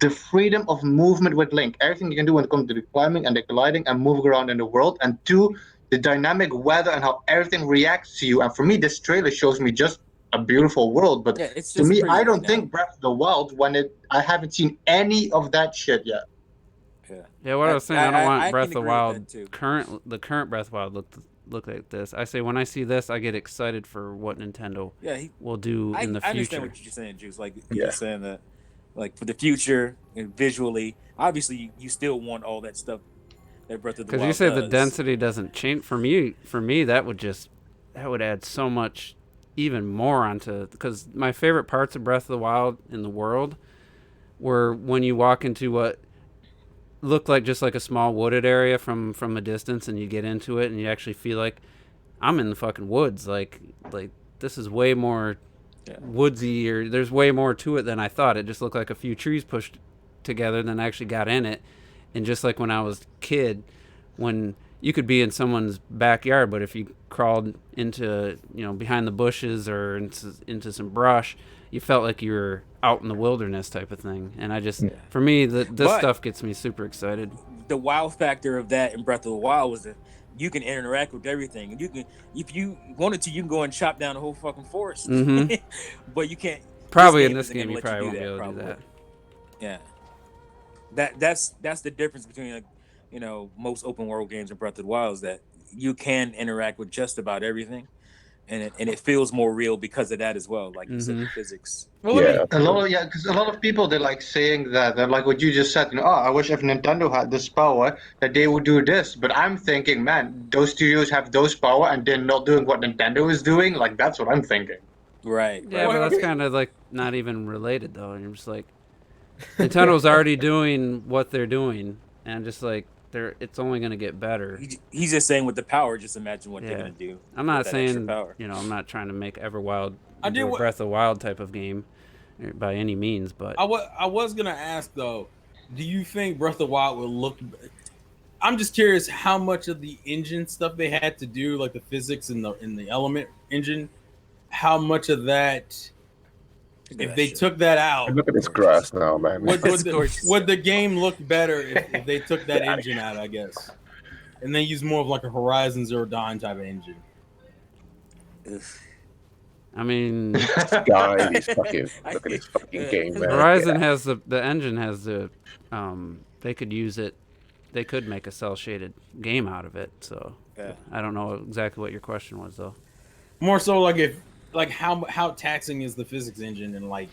the freedom of movement with Link, everything you can do when it comes to the climbing and the gliding and moving around in the world, and two, the dynamic weather and how everything reacts to you. And for me, this trailer shows me just a beautiful world, but to me, I don't think Breath of the Wild, I haven't seen any of that shit yet. Yeah, what I was saying, I don't want Breath of the Wild, the current Breath of the Wild look like this. I say when I see this, I get excited for what Nintendo will do in the future. I understand what you're saying, Juice. Like you're saying that, like for the future and visually, obviously you still want all that stuff that Breath of the Wild does. Because you say the density doesn't change. For me, that would add so much, even more onto. Because my favorite parts of Breath of the Wild in the world were when you walk into what looked like just like a small wooded area from a distance, and you get into it and you actually feel like I'm in the fucking woods. Like this is way more woodsy, or there's way more to it than I thought. It just looked like a few trees pushed together than I actually got in it. And just like when I was a kid, when you could be in someone's backyard, but if you crawled into, behind the bushes or into some brush, you felt like you were out in the wilderness type of thing. And I just, for me, this stuff gets me super excited. The wow factor of that in Breath of the Wild was that you can interact with everything. And you can, if you wanted to, you can go and chop down the whole fucking forest. Mm-hmm. But you can't. Probably in this game, you probably won't be able to do that. Yeah. That's the difference between, like, most open world games in Breath of the Wild, is that you can interact with just about everything. And it feels more real because of that as well, like you said, the physics. Well, because a lot of people, they're like saying that, they're like what you just said, I wish if Nintendo had this power that they would do this. But I'm thinking, man, those studios have those power and they're not doing what Nintendo is doing. Like, that's what I'm thinking. Right. Yeah, but that's kind of like not even related though. And you're just like, Nintendo's already doing what they're doing, and just like it's only going to get better. He's just saying with the power, just imagine what they're going to do. I'm not saying, I'm not trying to make Everwild into a Breath of the Wild type of game by any means, but I was going to ask though, do you think Breath of the Wild will look? I'm just curious how much of the engine stuff they had to do, like the physics in the element engine, how much of that. If they took that out, look at this grass now, man. Would the game look better if they took that engine out, I guess, and then use more of like a Horizon Zero Dawn type of engine? I mean, this guy, look at this fucking game, man. Horizon has the engine has the, they could use it, they could make a cell shaded game out of it. So I don't know exactly what your question was though. More so like how taxing is the physics engine, and like,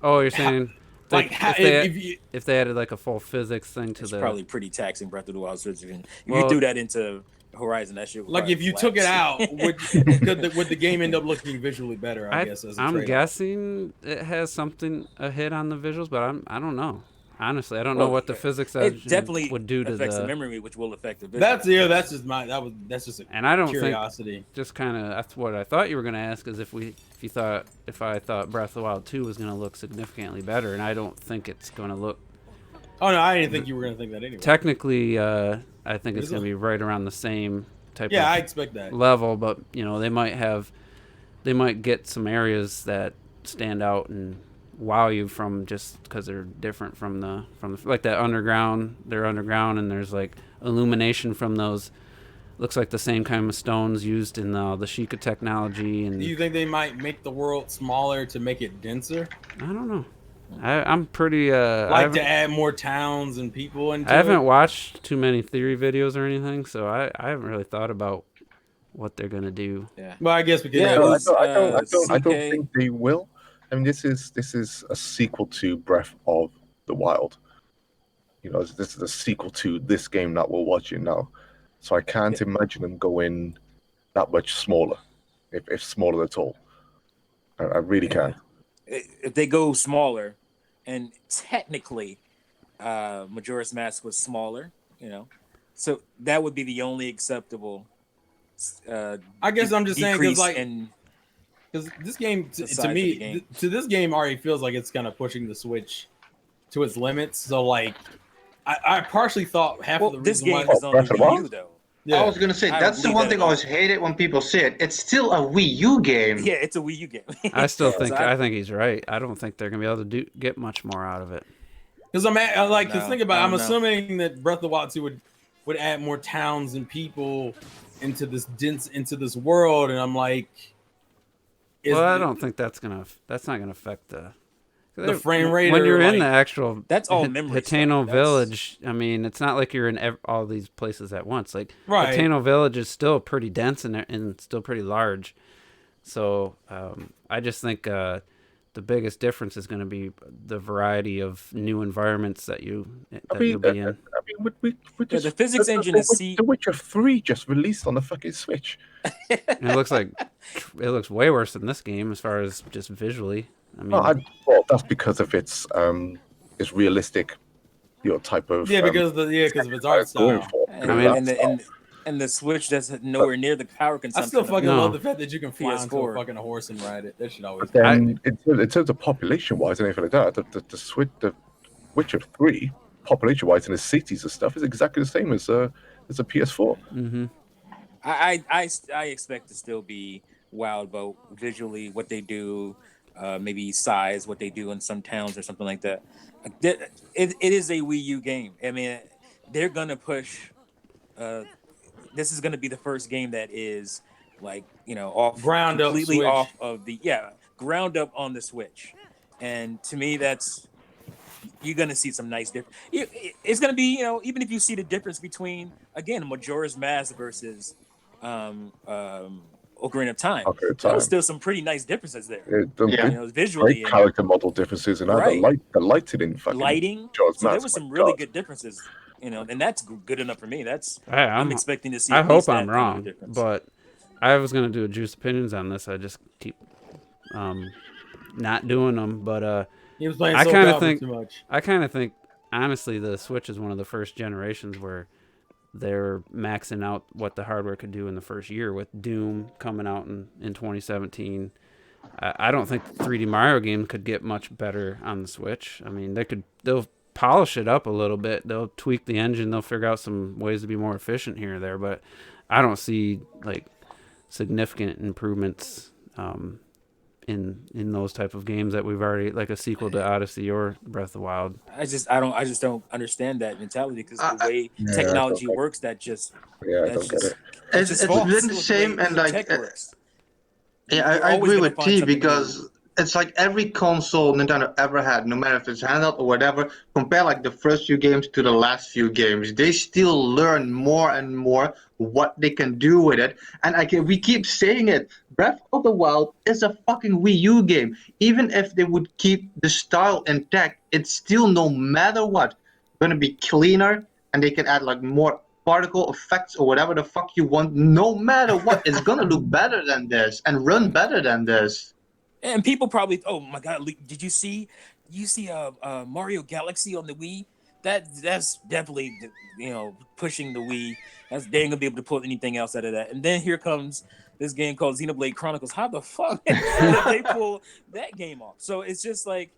you're saying if they added like a full physics thing to it's probably pretty taxing Breath of the Wild. If you threw that into Horizon, that shit would like if you took it out, would the game end up looking visually better? I guess as a I'm guessing it has a hit on the visuals, but I don't know. Honestly, I don't know what the physics definitely would do to the memory, which will affect the visuals. That's just a and I don't curiosity. Think just kind of that's what I thought you were going to ask, is if I thought Breath of the Wild 2 was going to look significantly better, and I don't think it's going to look Oh no, I didn't think you were gonna think that anyway. Technically, I think it's gonna be right around the same type of I expect that level, but they might get some areas that stand out and wow you from just because they're different from the like that underground. They're underground and there's like illumination from those. Looks like the same kind of stones used in the Sheikah technology. And do you think they might make the world smaller to make it denser? I don't know. I'm pretty to add more towns and people into I haven't watched too many theory videos or anything, so I haven't really thought about what they're gonna do. Yeah. Well, I guess because I don't think they will. I mean, this is a sequel to Breath of the Wild. This is a sequel to this game that we're watching now. So I can't imagine them going that much smaller, if smaller at all. I really can't. If they go smaller, and technically, Majora's Mask was smaller, so that would be the only acceptable. I guess I'm just saying because this game to me, this game already feels like it's kind of pushing the Switch to its limits. So like, I partially thought half of the this reason game is on the Wii U though. Yeah. I was gonna say that's the one thing I always hated when people say it. It's still a Wii U game. Yeah, it's a Wii U game. I still think I think he's right. I don't think they're gonna be able to get much more out of it. Because think about it, I'm assuming that Breath of the Wild 2 would add more towns and people into this world, and I'm like, I don't think that's not gonna affect the frame rate. When you're in the actual that's all memory Hitano Village, I mean, it's not like you're in all these places at once. Like right. Hitano Village is still pretty dense and still pretty large. So I just think the biggest difference is going to be the variety of new environments that you'll be in. I mean, the physics engine is The Witcher 3 just released on the fucking Switch. It looks way worse than this game as far as just visually. I mean, well, that's because of its realistic, type of because of its art style. And the Switch that's nowhere near the power consumption. I still fucking love the fact that you can fly onto a fucking horse and ride it. That should always. Then in terms of population wise and anything like that, the Witcher 3 population wise in the cities and stuff is exactly the same as a PS4. Mm-hmm. I expect to still be wowed about visually what they do. Maybe size, what they do in some towns or something like that. It is a Wii U game. I mean, they're gonna push. This is gonna be the first game that is completely off of the ground up on the Switch, and to me that's you're gonna see some nice difference. It's gonna be even if you see the difference between again Majora's Mask versus Ocarina of Time. There was still some pretty nice differences there. Visually, great character model differences, and the lighting in fucking lighting. So there was some really good differences, and that's good enough for me. I'm expecting to see. I hope I'm wrong, but I was gonna do a juice opinions on this. I just keep not doing them, but he was playing I kind of think too much. I kind of think honestly, the Switch is one of the first generations where they're maxing out what the hardware could do in the first year with Doom coming out in 2017. I don't think the 3D Mario game could get much better on the Switch. I mean, they'll polish it up a little bit. They'll tweak the engine. They'll figure out some ways to be more efficient here or there, but I don't see like significant improvements in those type of games that we've already like a sequel to Odyssey or Breath of the Wild. I just don't understand that mentality because the way technology works, I don't get it. It's been the same, and like I agree with T because it's like every console Nintendo ever had, no matter if it's handheld or whatever, compare like the first few games to the last few games. They still learn more and more what they can do with it. And we keep saying it. Breath of the Wild is a fucking Wii U game. Even if they would keep the style intact, it's still no matter what gonna be cleaner, and they can add like more particle effects or whatever the fuck you want. No matter what, it's gonna look better than this and run better than this. And people probably, oh my god, did you see Mario Galaxy on the Wii? That's definitely pushing the Wii. They ain't gonna be able to pull anything else out of that. And then here comes this game called Xenoblade Chronicles. How the fuck did they pull that game off? So it's just like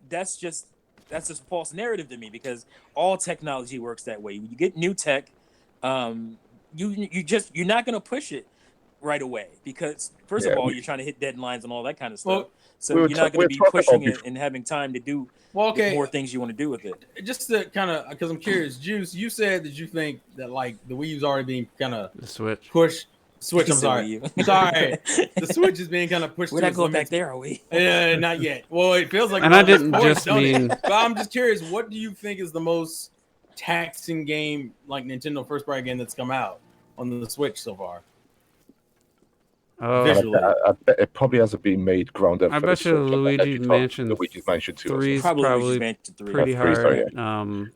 that's just that's just a false narrative to me because all technology works that way. When you get new tech, you're not gonna push it right away because first of all, you're trying to hit deadlines and all that kind of stuff. Well, so you're not going to be pushing it and having time to do more things you want to do with it. Just to kind of, because I'm curious, Juice, you said that you think that like the Wii U's already being kind of pushed. Switch. I'm sorry. Sorry. The Switch is being kind of pushed. We're not going back there, are we? Yeah, not yet. Well, it feels like. And I didn't just mean. But I'm just curious. What do you think is the most taxing game, like Nintendo first party game that's come out on the Switch so far? Visually. I bet it probably hasn't been made ground up. I bet you Luigi's Mansion 3 is probably pretty hard.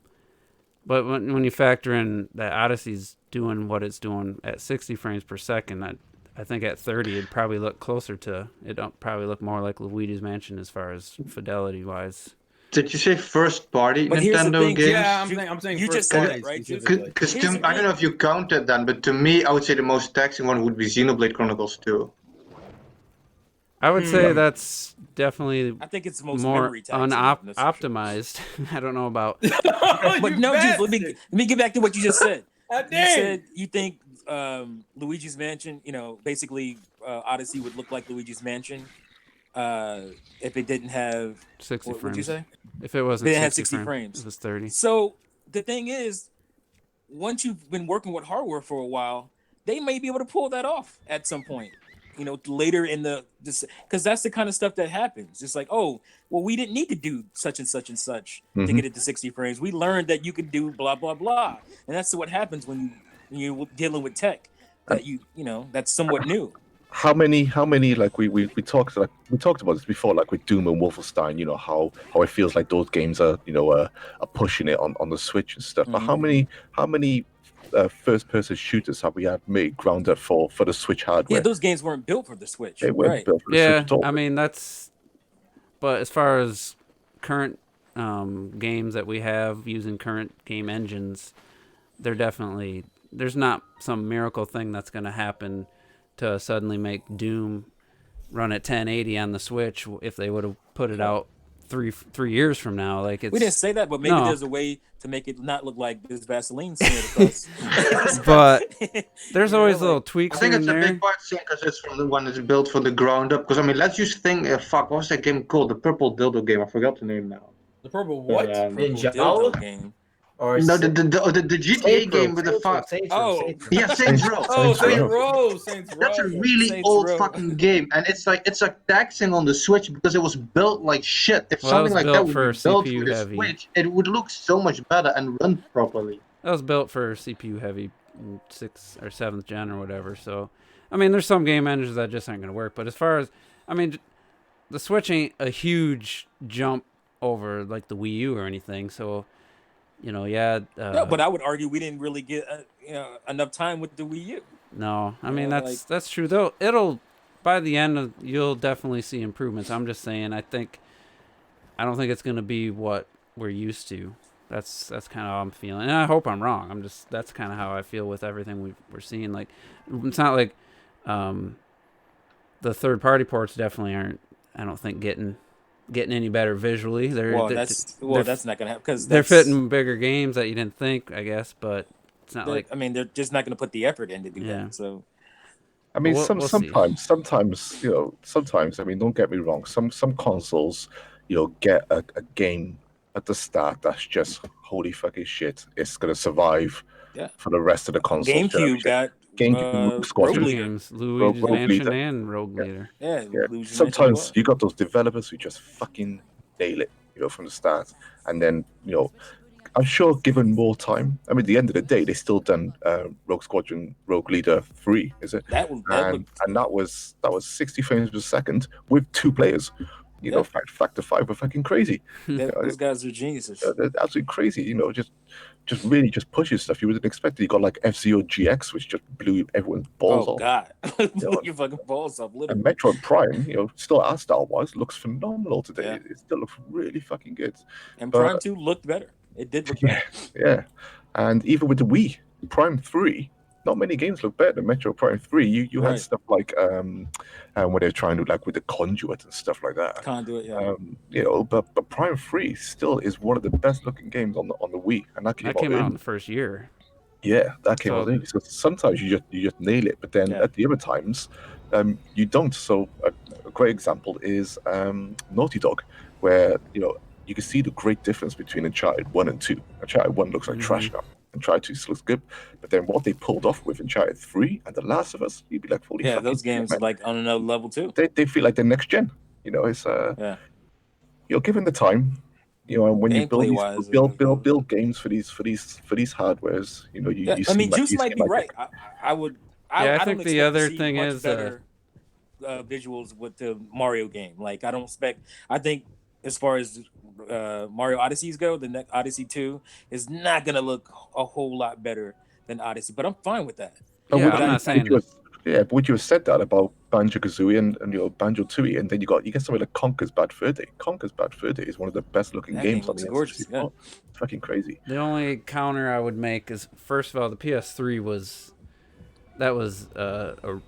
But when you factor in that Odyssey's doing what it's doing at 60 frames per second, I think at 30 it'd probably look closer to. It'd probably look more like Luigi's Mansion as far as fidelity wise. Did you say first party Nintendo games? Yeah, I'm saying you first just said party, it, right? Because I don't know if you counted then, but to me, I would say the most taxing one would be Xenoblade Chronicles 2. I would say that's definitely I think it's the most more optimized. I don't know about. But no, Juice, let me get back to what you just said. You said you think Luigi's Mansion, basically Odyssey would look like Luigi's Mansion if it didn't have 60 frames. What'd you say? If it wasn't, it had 60 frames. It was 30. So the thing is, once you've been working with hardware for a while, they may be able to pull that off at some point. Later in because that's the kind of stuff that happens. It's like, oh, well, we didn't need to do such and such and such to get it to 60 frames. We learned that you could do blah blah blah, and that's what happens when you're dealing with tech that that's somewhat new. How many like we talked about this before, like with Doom and Wolfenstein. How it feels like those games are are pushing it on the Switch and stuff. But how many first-person shooters have we had made ground up for the Switch hardware? Yeah, those games weren't built for the Switch. They weren't built for the Switch at all. I mean that's. But as far as current games that we have using current game engines, there's not some miracle thing that's going to happen to suddenly make Doom run at 1080 on the Switch if they would have put it out three years from now. Like we didn't say that, but maybe there's a way to make it not look like this Vaseline smeared across. But there's always little tweaks. I think it's a big part because it's from the one that's built from the ground up. Because I mean, let's just think. What was that game called? The purple dildo game. I forgot the name now. The purple what? Ninja game. Or no, the GTA game with the fuck. Saints Row. Saints Row. That's a really old fucking game, and it's like taxing on the Switch because it was built like shit. If something like that would be built for the Switch, it would look so much better and run properly. That was built for CPU heavy, 6th or 7th gen or whatever. So, I mean, there's some game engines that just aren't going to work. But as far as, I mean, the Switch ain't a huge jump over like the Wii U or anything. So. No, but I would argue we didn't really get enough time with the Wii U. No, I mean that's true though. It'll by the end you'll definitely see improvements. I'm just saying I don't think it's gonna be what we're used to. That's kind of how I'm feeling, and I hope I'm wrong. That's kind of how I feel with everything we're seeing. Like it's not like the third party ports definitely aren't. I don't think getting any better visually. That's not gonna happen because they're fitting bigger games that you didn't think, I guess. But it's not like they're just not gonna put the effort in to do that. So I mean, sometimes I mean, don't get me wrong. Some consoles, get a game at the start that's just holy fucking shit. It's gonna survive for the rest of the console. GameCube got. GameCube Squadron games, Luigi's Mansion and Rogue Leader. Yeah. Sometimes you got those developers who just fucking nail it, from the start, and then I'm sure given more time. I mean, at the end of the day, they still done Rogue Squadron, Rogue Leader 3, is it? And that was 60 frames per second with 2 players. Factor 5 were fucking crazy. Those guys are geniuses. They're absolutely crazy. Just really pushes stuff you wouldn't expect. You got like F-Zero GX, which just blew everyone's balls off. Oh God, blew your fucking balls off. Literally. And Metroid Prime, still art style wise, looks phenomenal today. Yeah. It still looks really fucking good. And Prime 2 looked better. It did look better. Yeah. And even with the Wii, Prime 3, not many games look better than Metro Prime 3. You Right. had stuff like where they're trying to like with the conduit and stuff like that. Conduit, yeah. You know, but Prime 3 still is one of the best looking games on the Wii, and that came out in the first year. Yeah, that came out early. So sometimes you just nail it, but then at the other times, you don't. So a great example is Naughty Dog, where you can see the great difference between Uncharted 1 and 2. Uncharted 1 looks like trash now. Uncharted 2 looks good, but then what they pulled off with Uncharted 3 and The Last of Us, you'd be like, holy fucking those games shit, like on another level too. They feel like the next gen. It's given the time. When you build games for these hardwares, I mean, Juice might be right. I think the other thing is better visuals with the Mario game. Like, I think as far as Mario Odysseys go, the next Odyssey 2 is not gonna look a whole lot better than Odyssey, but I'm fine with that. I'm not saying that. Yeah, but would you have said that about Banjo-Kazooie and Banjo-Tooie, and then you get something like Conker's Bad Fur Day. Conker's Bad Fur Day is one of the best looking games on the gorgeous. N64. It's fucking crazy. The only counter I would make is, first of all, the PS3 was a conundrum.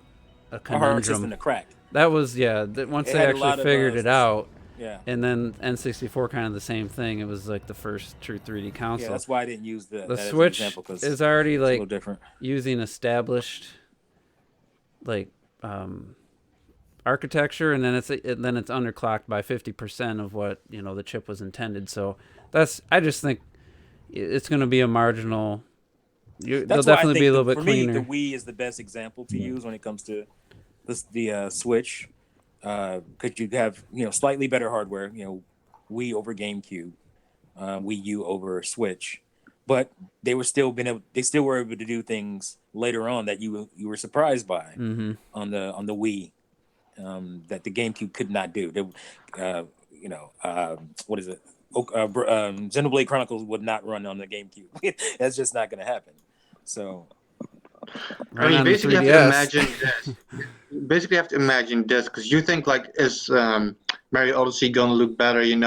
A hard system to crack. That was once they actually figured it out. Yeah. And then N64 kind of the same thing. It was like the first true 3D console. Yeah, that's why I didn't use the Switch as an example, is already like a little different. Using established architecture, and then it's underclocked by 50% of what the chip was intended. So I just think it's going to be a marginal. They'll definitely be a little bit cleaner. For me, the Wii is the best example to use when it comes to the Switch. Because you have slightly better hardware, Wii over GameCube, Wii U over Switch, but they were still were able to do things later on that you were surprised by on the Wii that the GameCube could not do. What is it? Xenoblade Chronicles would not run on the GameCube. That's just not going to happen. So. I mean, basically you have to imagine this, because you think like, is Mario Odyssey gonna look better, and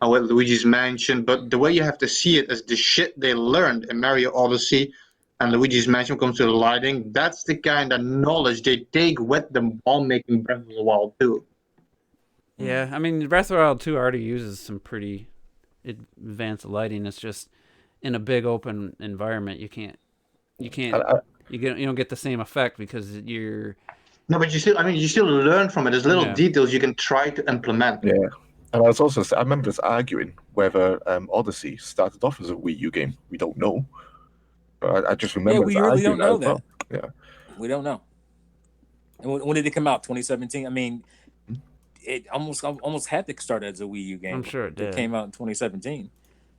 with Luigi's Mansion? But the way you have to see it is the shit they learned in Mario Odyssey and Luigi's Mansion when it comes to the lighting. That's the kind of knowledge they take with them while making Breath of the Wild 2. Yeah, I mean, Breath of the Wild 2 already uses some pretty advanced lighting. It's just in a big open environment, you can't. You don't get the same effect because you're. No, but you still learn from it. There's little details you can try to implement. Yeah, and I remember us arguing whether Odyssey started off as a Wii U game. We don't know. But I just remember. Yeah, we really don't know that. Well. Yeah, we don't know. And when did it come out? 2017. I mean, it almost had to start as a Wii U game. I'm sure it did. It came out in 2017.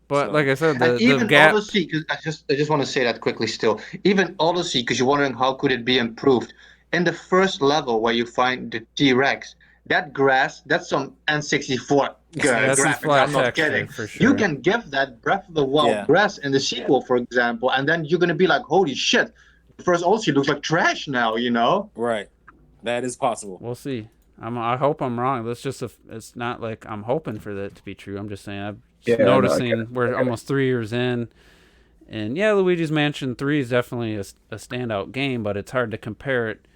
But like I said, even the gap. Odyssey, because I just want to say that quickly still. Even Odyssey, because you're wondering how could it be improved. In the first level where you find the T-Rex, that grass, that's some N64 graphics. I'm not kidding. For sure. You can give that Breath of the Wild grass in the sequel, for example, and then you're going to be like, holy shit, the first Odyssey looks like trash now, Right. That is possible. We'll see. I hope I'm wrong. It's not like I'm hoping for that to be true. I'm just saying I'm noticing we're almost 3 years in. And Luigi's Mansion 3 is definitely a standout game, but it's hard to compare it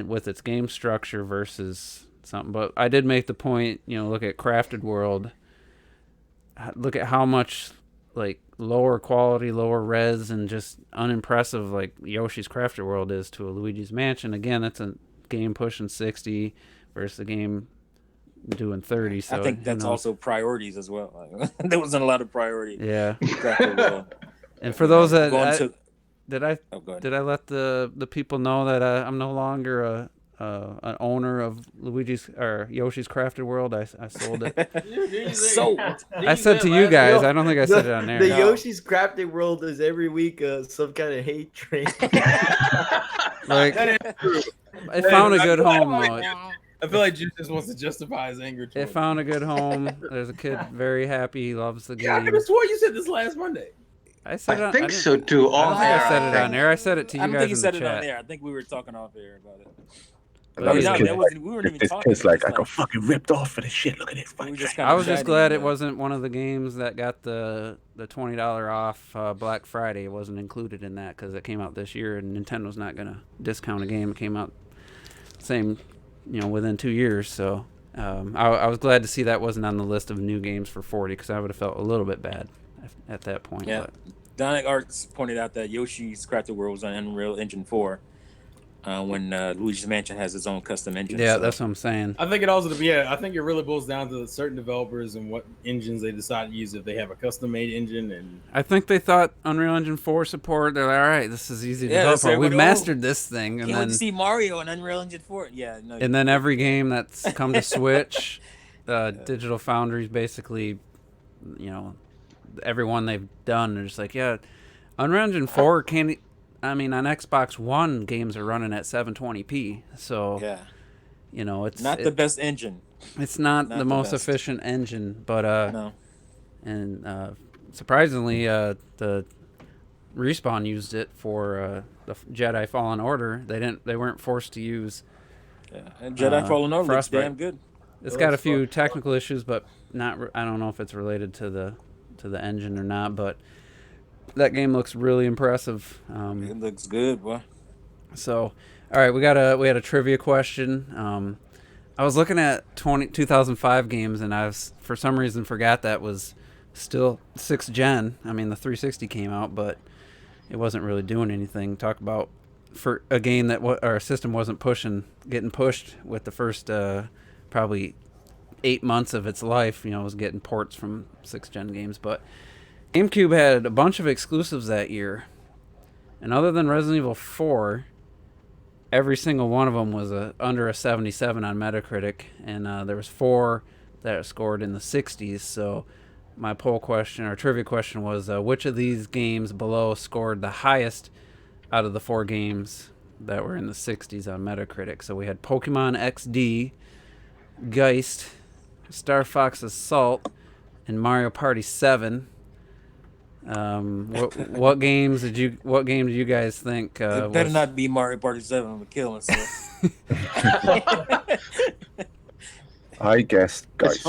with its game structure versus something. But I did make the point, look at Crafted World. Look at how much lower quality, lower res, and just unimpressive Yoshi's Crafted World is to a Luigi's Mansion. Again, that's a game pushing 60 versus a game doing 30. So I think that's also priorities as well. There wasn't a lot of priority. Yeah. And for those that did I let the people know that I'm no longer an owner of Luigi's or Yoshi's Crafted World? I sold it. Sold. I said to you guys. I don't think I said it on there. The Yoshi's Crafted World is every week some kind of hate train. It found a good home. I feel like Juice just wants to justify his anger. It found a good home. There's a kid very happy. He loves the game. Yeah, I could have swore you said this last Monday. I think so too. I don't think I said it on there. I said it to you guys in the chat. I don't think you said it on there. I think we were talking off air about it. And now No, this that kid's wasn't. We weren't even this talking. kid's like, I got fucking ripped off for this shit. Look at this. We were just I was kinda just glad it chatting, wasn't one of the games that got the $20 off Black Friday. It wasn't included in that because it came out this year, and Nintendo's not gonna discount a game. It came out same, within 2 years. So I was glad to see that wasn't on the list of new games for 40 because I would have felt a little bit bad at that point. Yeah. But. Donic Arts pointed out that Yoshi's Crafted World was on Unreal Engine 4 when Luigi's Mansion has its own custom engine. Yeah, so. that's what I'm saying. I think I think it really boils down to certain developers and what engines they decide to use. If they have a custom-made engine, and I think they thought Unreal Engine 4 support. They're like, all right, this is easy to develop. We mastered this thing, and Can't wait then to see Mario on Unreal Engine 4. Yeah, no. And then every game that's come to Switch, Digital Foundry's basically, everyone they've done, they're just like, yeah, Unreal Engine 4 can't. I mean, on Xbox One, games are running at 720p. So, yeah, it's not the best engine. It's not the most efficient engine, but no. And surprisingly, the Respawn used it for the Jedi Fallen Order. They weren't forced to use. Yeah, and Jedi Fallen Order looks damn good. It's got a few technical issues, but not. I don't know if it's related to the engine or not, but. That game looks really impressive. It looks good, boy. So, all right, we had a trivia question. I was looking at 2005 games, and for some reason forgot that was still 6th gen. I mean, the 360 came out, but it wasn't really doing anything. Talk about for a game that our system wasn't getting pushed with the first probably 8 months of its life. It was getting ports from 6th gen games, but. GameCube had a bunch of exclusives that year, and other than Resident Evil 4, every single one of them was under a 77 on Metacritic, and there was 4 that scored in the 60s. So my poll question or trivia question was, which of these games below scored the highest out of the 4 games that were in the 60s on Metacritic? So we had Pokemon XD, Geist, Star Fox Assault, and Mario Party 7. What game did you guys think? It better not be Mario Party 7. I'm gonna kill myself. I guessed Geist.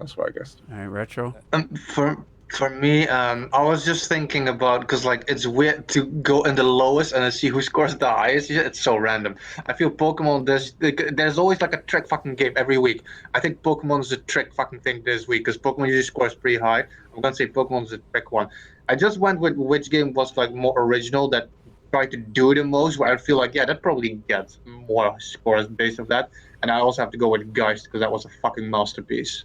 That's what I guessed. All right, Retro. For me, I was just thinking about because it's weird to go in the lowest and then see who scores the highest. It's so random. I feel Pokemon. There's always a trick fucking game every week. I think Pokemon's the trick fucking thing this week because Pokemon usually scores pretty high. I'm gonna say Pokemon's the trick one. I just went with which game was more original that tried to do the most. Where I feel that probably gets more scores based on that. And I also have to go with Geist because that was a fucking masterpiece.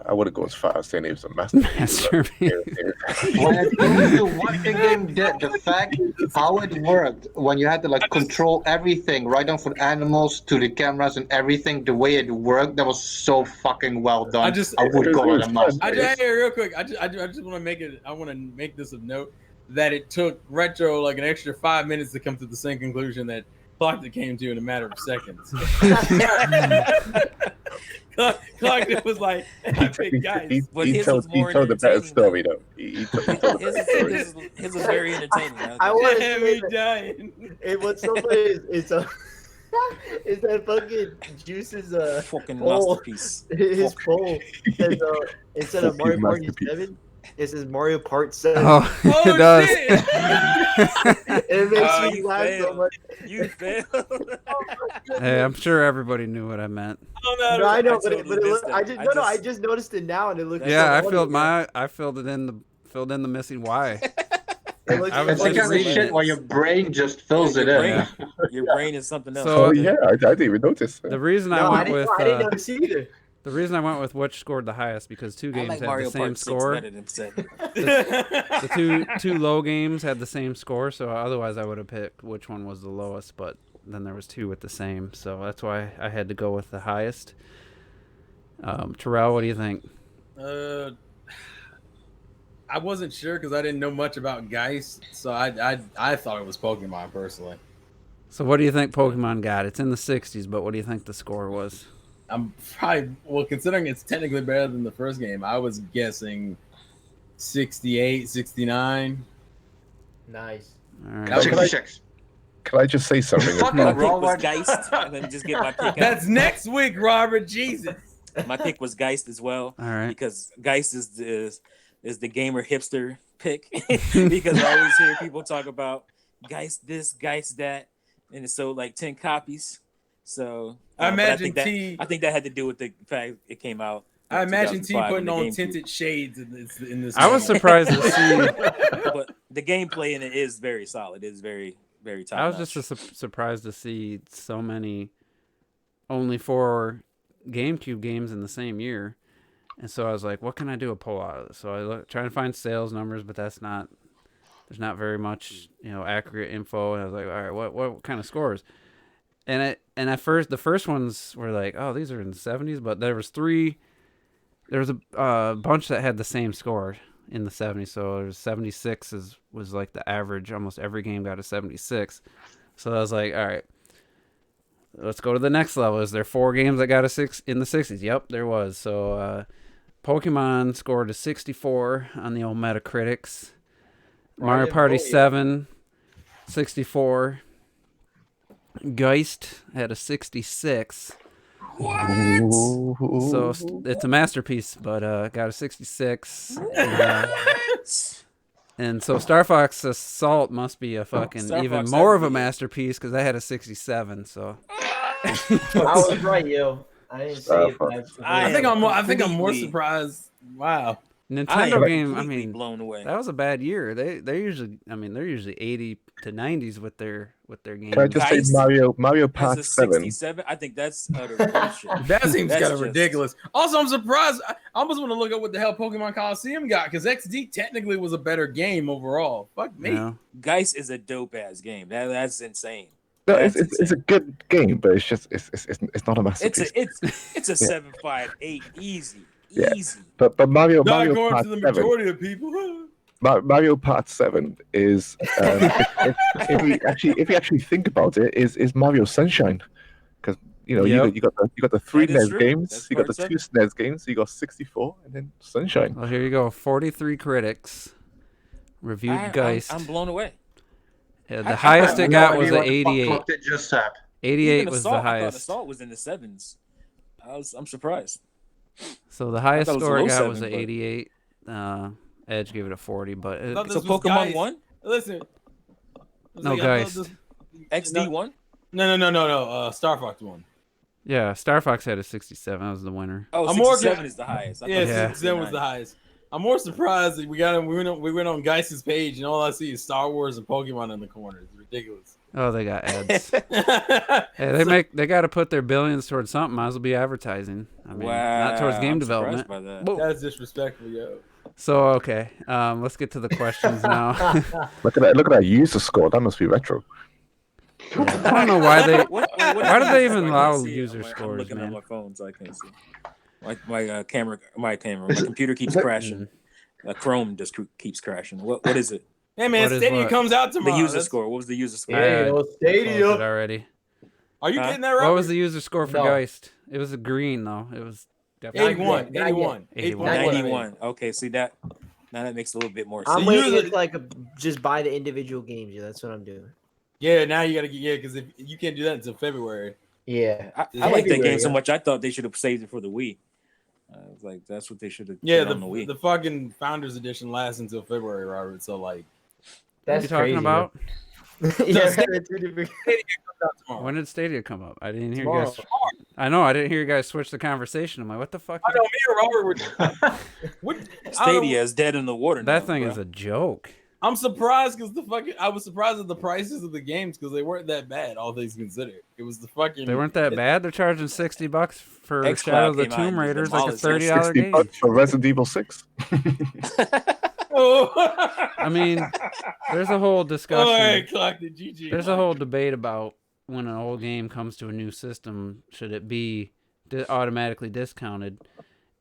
I wouldn't go as far as saying it was a masterpiece. When it comes to what the game did, the fact how it worked, when you had to control everything, right down from animals to the cameras and everything, the way it worked, that was so fucking well done. I would call it a masterpiece. Real quick, I just want to make it. I want to make this of note that it took Retro an extra 5 minutes to come to the same conclusion that Clock came to in a matter of seconds. Clark was like, I picked Geist. He told the better story, though. His was very entertaining. I want to be dying. What's so funny is that fucking Juice's fucking poll, masterpiece. His poll says, instead of Mario Party 7, it says Mario Part 7. Oh, it does. It makes me laugh so much. You failed. Hey, I'm sure everybody knew what I meant. No, I know, I just noticed it now, and it looks. Yeah, so I filled in the missing Y. It looks It's the kind of shit where your brain just fills it in. Your brain is something else. So, I didn't even notice. The reason I didn't notice either. The reason I went with which scored the highest because 2 games had the same score. The two low games had the same score, so otherwise I would have picked which one was the lowest, but then there was 2 with the same, so that's why I had to go with the highest. Terrell, what do you think? I wasn't sure because I didn't know much about Geist, so I thought it was Pokemon personally. So what do you think Pokemon got? It's in the 60s, but what do you think the score was? I'm probably, considering it's technically better than the first game, I was guessing 68, 69. Nice. All right. 66. Can I just say something? My pick was Geist. Let me just get my pick out. That's next week, Robert. Jesus. My pick was Geist as well. All right. Because Geist is the gamer hipster pick. Because I always hear people talk about Geist this, Geist that, and it sold like 10 copies. So I imagine I think that had to do with the fact it came out. I imagine T putting on tinted shades in this. I was surprised to see, but the gameplay in it is very solid. It is very, very top. I was just surprised to see so many, only 4 GameCube games in the same year, and so I was like, "What can I do a pull out of this?" So I trying to find sales numbers, but there's not very much accurate info. And I was like, "All right, what kind of scores?" And at first the first ones were like, "Oh, these are in the 70s," but there was 3. There was a bunch that had the same score in the 70s. So there was 76 was like the average. Almost every game got a 76. So I was like, all right, let's go to the next level. Is there 4 games that got a 6 in the 60s? Yep, there was. So Pokemon scored a 64 on the old Metacritics. Mario Party 7, 64. Geist had a 66. So it's a masterpiece, but got a 66. And so Star Fox Assault must be a fucking even more of a masterpiece because I had a 67. So I was right, yo. I didn't say it. I think I'm more surprised. Wow. Nintendo game, I mean, blown away. That was a bad year. They're usually 80 to 90s with their games. Can I just say Mario Party 7? 67? I think that's utter bullshit. That seems kind of ridiculous. Also, I'm surprised. I almost want to look up what the hell Pokemon Coliseum got because XD technically was a better game overall. Fuck me. Yeah. Geist is a dope ass game. That's insane. No, it's a good game, but it's just it's not a masterpiece. It's a 7.58 easy. Yeah. Easy. But Mario going Party to the 7, majority of people. Mario Part 7 is if you actually think about it, is Mario Sunshine, because you got the 3 NES games, you got the 2 SNES games, you got 64, and then Sunshine. Well, here you go. 43 critics reviewed Geist. I'm blown away. Yeah, the highest it got was an 88. 88 was the I thought highest. Assault was in the 7s. I'm surprised. So the highest score I got was an 7, 88. Edge gave it a 40, but so Pokemon won? Listen. No, Geist. XD won? No. Star Fox won. Yeah, Star Fox had a 67. That was the winner. Oh, 67 is the highest. Yeah, 67 was the highest. I'm more surprised that we went on Geist's page and all I see is Star Wars and Pokemon in the corner. It's ridiculous. Oh, they got ads. Hey, they got to put their billions towards something. Might as well be advertising. I mean, not towards game development. That's disrespectful, yo. So okay, let's get to the questions now. Look at that user score. That must be retro. I don't know why they. Why do they even allow user scores, I'm looking man? at my phone so I can't see. My computer keeps crashing. Chrome just keeps crashing. What is it? Hey man, Stadia comes out tomorrow. The user score. What was the user score? Stadia already. Are you getting that right? What was the user score for Geist? It was a green though. It was definitely 91. Okay, see that. Now that makes a little bit more sense. I'm waiting to just buy the individual games. Yeah, that's what I'm doing. Yeah, now you gotta get because if you can't do that until February. Yeah, I like that game so much. I thought they should have saved it for the Wii. I was like, that's what they should have. Yeah, the fucking Founders Edition lasts until February, Robert. So like, that's what you talking about. Yeah, when did Stadia come up? I didn't hear you guys. I know I didn't hear you guys switch the conversation. I'm like, what the fuck? I know me and Robert were. Stadia is dead in the water. That thing is a joke. I'm surprised because I was surprised at the prices of the games because they weren't that bad. All things considered, it was the fucking. They weren't that bad. They're charging $60 for Shadow of the Tomb Raiders, like a $30 game. $60 for Resident Evil 6. I mean, there's a whole discussion. All right, clocked it, GG. There's a whole debate about when an old game comes to a new system, should it be automatically discounted?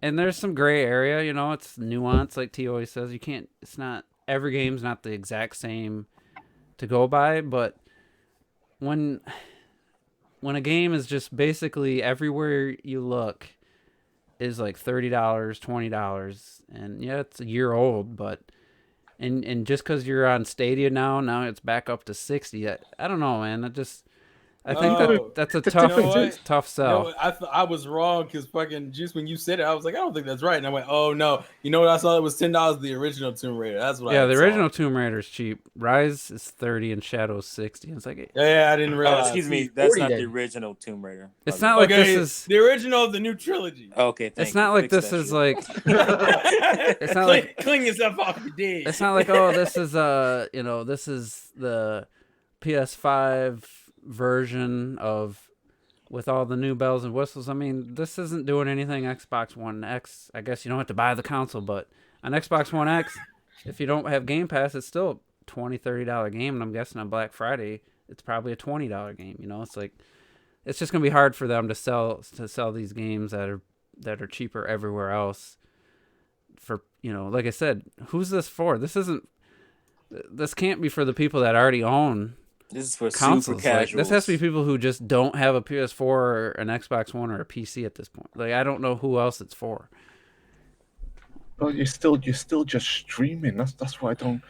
And there's some gray area, it's nuance, like T always says. It's not, every game's not the exact same to go by, but when a game is just basically everywhere you look is like $30, $20, and yeah, it's a year old, but and just because you're on Stadia now it's back up to 60. I don't know, man. I think that's a tough sell. I was wrong because fucking just when you said it, I was like, I don't think that's right, and I went, oh no, you know what I saw? It was $10 the original Tomb Raider. That's what. Yeah, the original Tomb Raider is cheap. Rise is 30 and Shadow is 60. It's like I didn't realize. Excuse me, that's not the original Tomb Raider. It's not like this is the original of the new trilogy. Okay, it's not like this is like. It's not like clean yourself off the day. It's not like this is this is the PS5 version of with all the new bells and whistles. I mean, this isn't doing anything Xbox One X. I guess you don't have to buy the console, but on Xbox One X, if you don't have Game Pass, it's still a $20-$30 game, and I'm guessing on Black Friday it's probably a $20 game. It's like it's just gonna be hard for them to sell these games that are cheaper everywhere else. For like I said, who's this for? This can't be for the people that already own. This is for consoles. Super casuals. This has to be people who just don't have a PS4 or an Xbox One or a PC at this point. Like, I don't know who else it's for. Well, you're still just streaming. That's why I don't.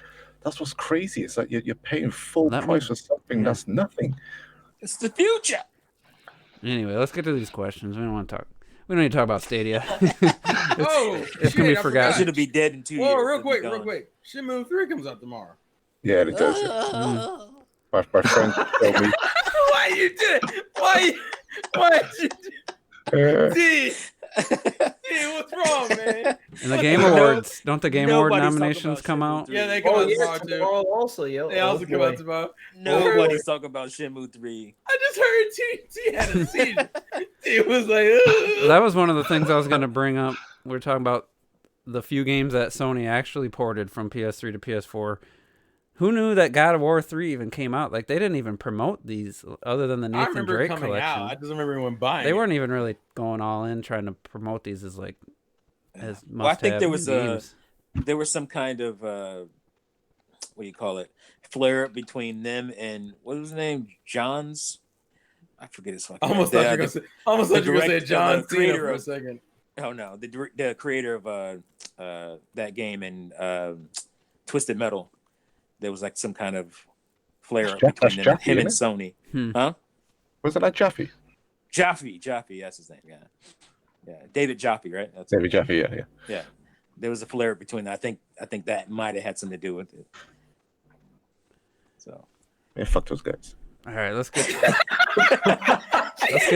That's what's crazy. It's like you're paying full price for something that's nothing. It's the future. Anyway, let's get to these questions. We don't want to talk. We don't need to talk about Stadia. It's gonna be forgotten. It should be dead in 2 years. Oh, real quick. Shenmue 3 comes out tomorrow. Yeah, it does. My friend told me. Why you did it? Why did you do it? What's wrong, man? And the Game Awards, don't the Game Award nominations come out? Yeah, they come out tomorrow too. Also, they also come out tomorrow. Nobody's talking about Shenmue 3. I just heard T had a seizure. T was like, ugh. That was one of the things I was going to bring up. We were talking about the few games that Sony actually ported from PS3 to PS4. Who knew that God of War 3 even came out? Like, they didn't even promote these other than the Nathan Drake collection. I just remember anyone buying. They weren't even really going all in trying to promote these as like as must. Well, I think there was games. There was some kind of what do you call it? Flare up between them and what was his name? John's. I forget his fucking. Almost thought you were gonna say John Cena for a second. Oh no, the creator of that game and Twisted Metal. There was like some kind of flare up between him and Sony. Huh? Was it like Jaffe? Jaffe, that's his name. Yeah. David Jaffe, right? That's David Jaffe, yeah. There was a flare up between that. I think that might have had something to do with it. So. Yeah, fuck those guys. All right, let's get